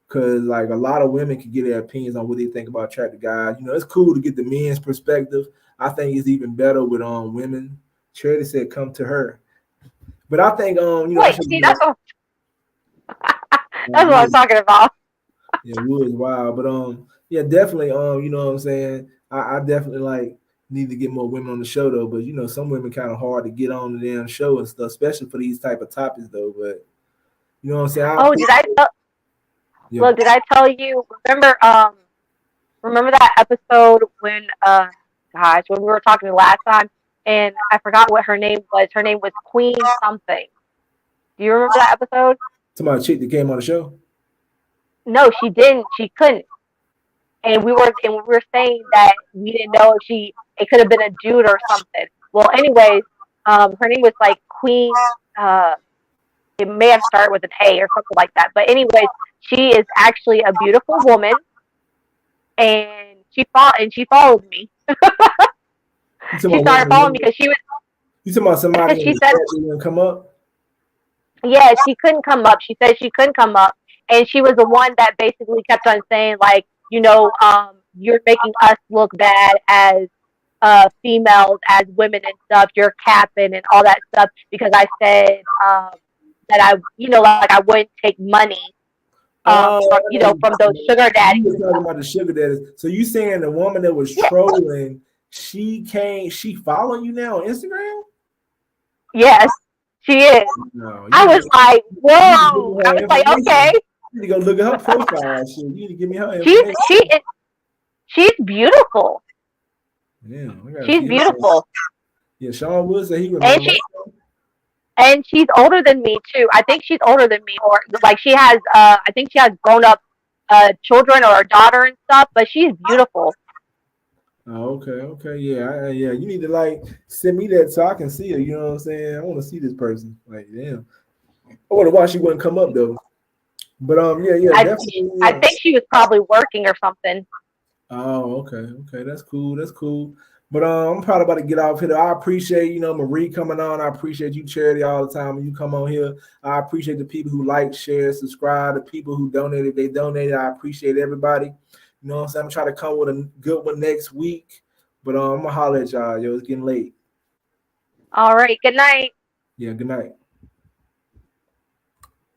[SPEAKER 4] Because like a lot of women can get their opinions on what they think about attractive guys. You know, it's cool to get the men's perspective. I think it's even better with women. Charity said, "Come to her," but I think
[SPEAKER 16] Wait, see, that's what I'm talking about.
[SPEAKER 4] Yeah, Wood's wild, but Yeah, definitely. You know what I'm saying? I definitely like need to get more women on the show though. But you know, some women kind of hard to get on the damn show and stuff, especially for these type of topics though. But you know what I'm saying?
[SPEAKER 16] Oh,
[SPEAKER 4] Yeah.
[SPEAKER 16] look, did I tell you? Remember that episode when gosh, when we were talking last time, and I forgot what her name was. Her name was Queen something. Do you remember that episode?
[SPEAKER 4] Somebody chick that came on the show.
[SPEAKER 16] No, she didn't. She couldn't. And we were saying that we didn't know if it could have been a dude or something. Well, anyways, her name was like Queen. It may have started with an A or something like that. But anyways, she is actually a beautiful woman, and she followed me. She started following me because she was.
[SPEAKER 4] You talking about somebody
[SPEAKER 16] She said
[SPEAKER 4] didn't come up?
[SPEAKER 16] Yeah, she couldn't come up. She said she couldn't come up, and she was the one that basically kept on saying like, you're making us look bad as females, as women and stuff. You're capping and all that stuff because I said that like I wouldn't take money from those sugar daddies.
[SPEAKER 4] You were talking about the sugar daddies. So you saying the woman that was trolling, she following you now on Instagram?
[SPEAKER 16] Yes, she is.
[SPEAKER 4] No,
[SPEAKER 16] I was like, whoa. I was like, okay.
[SPEAKER 4] You need to go look at her profile. Shit. You need to give me her information.
[SPEAKER 16] She's beautiful.
[SPEAKER 4] Yeah,
[SPEAKER 16] she's beautiful.
[SPEAKER 4] Yeah, Sean Wood said he remembers.
[SPEAKER 16] And she's older than me too. I think she's older than me, or like she has. I think she has grown up children or a daughter and stuff. But she's beautiful.
[SPEAKER 4] Oh, okay, yeah. You need to like send me that so I can see her. You know what I'm saying? I want to see this person. Like, damn. I wonder why she wouldn't come up though. But yeah.
[SPEAKER 16] I think she was probably working or something.
[SPEAKER 4] Oh, okay. That's cool. But I'm probably about to get off here. I appreciate, Marie coming on. I appreciate you, Charity, all the time when you come on here. I appreciate the people who like, share, subscribe, the people who donated. They donated. I appreciate everybody. You know what I'm saying? I'm trying to come with a good one next week. But I'm going to holler at y'all. Yo, it's getting late.
[SPEAKER 16] All right. Good night.
[SPEAKER 4] Yeah, good night.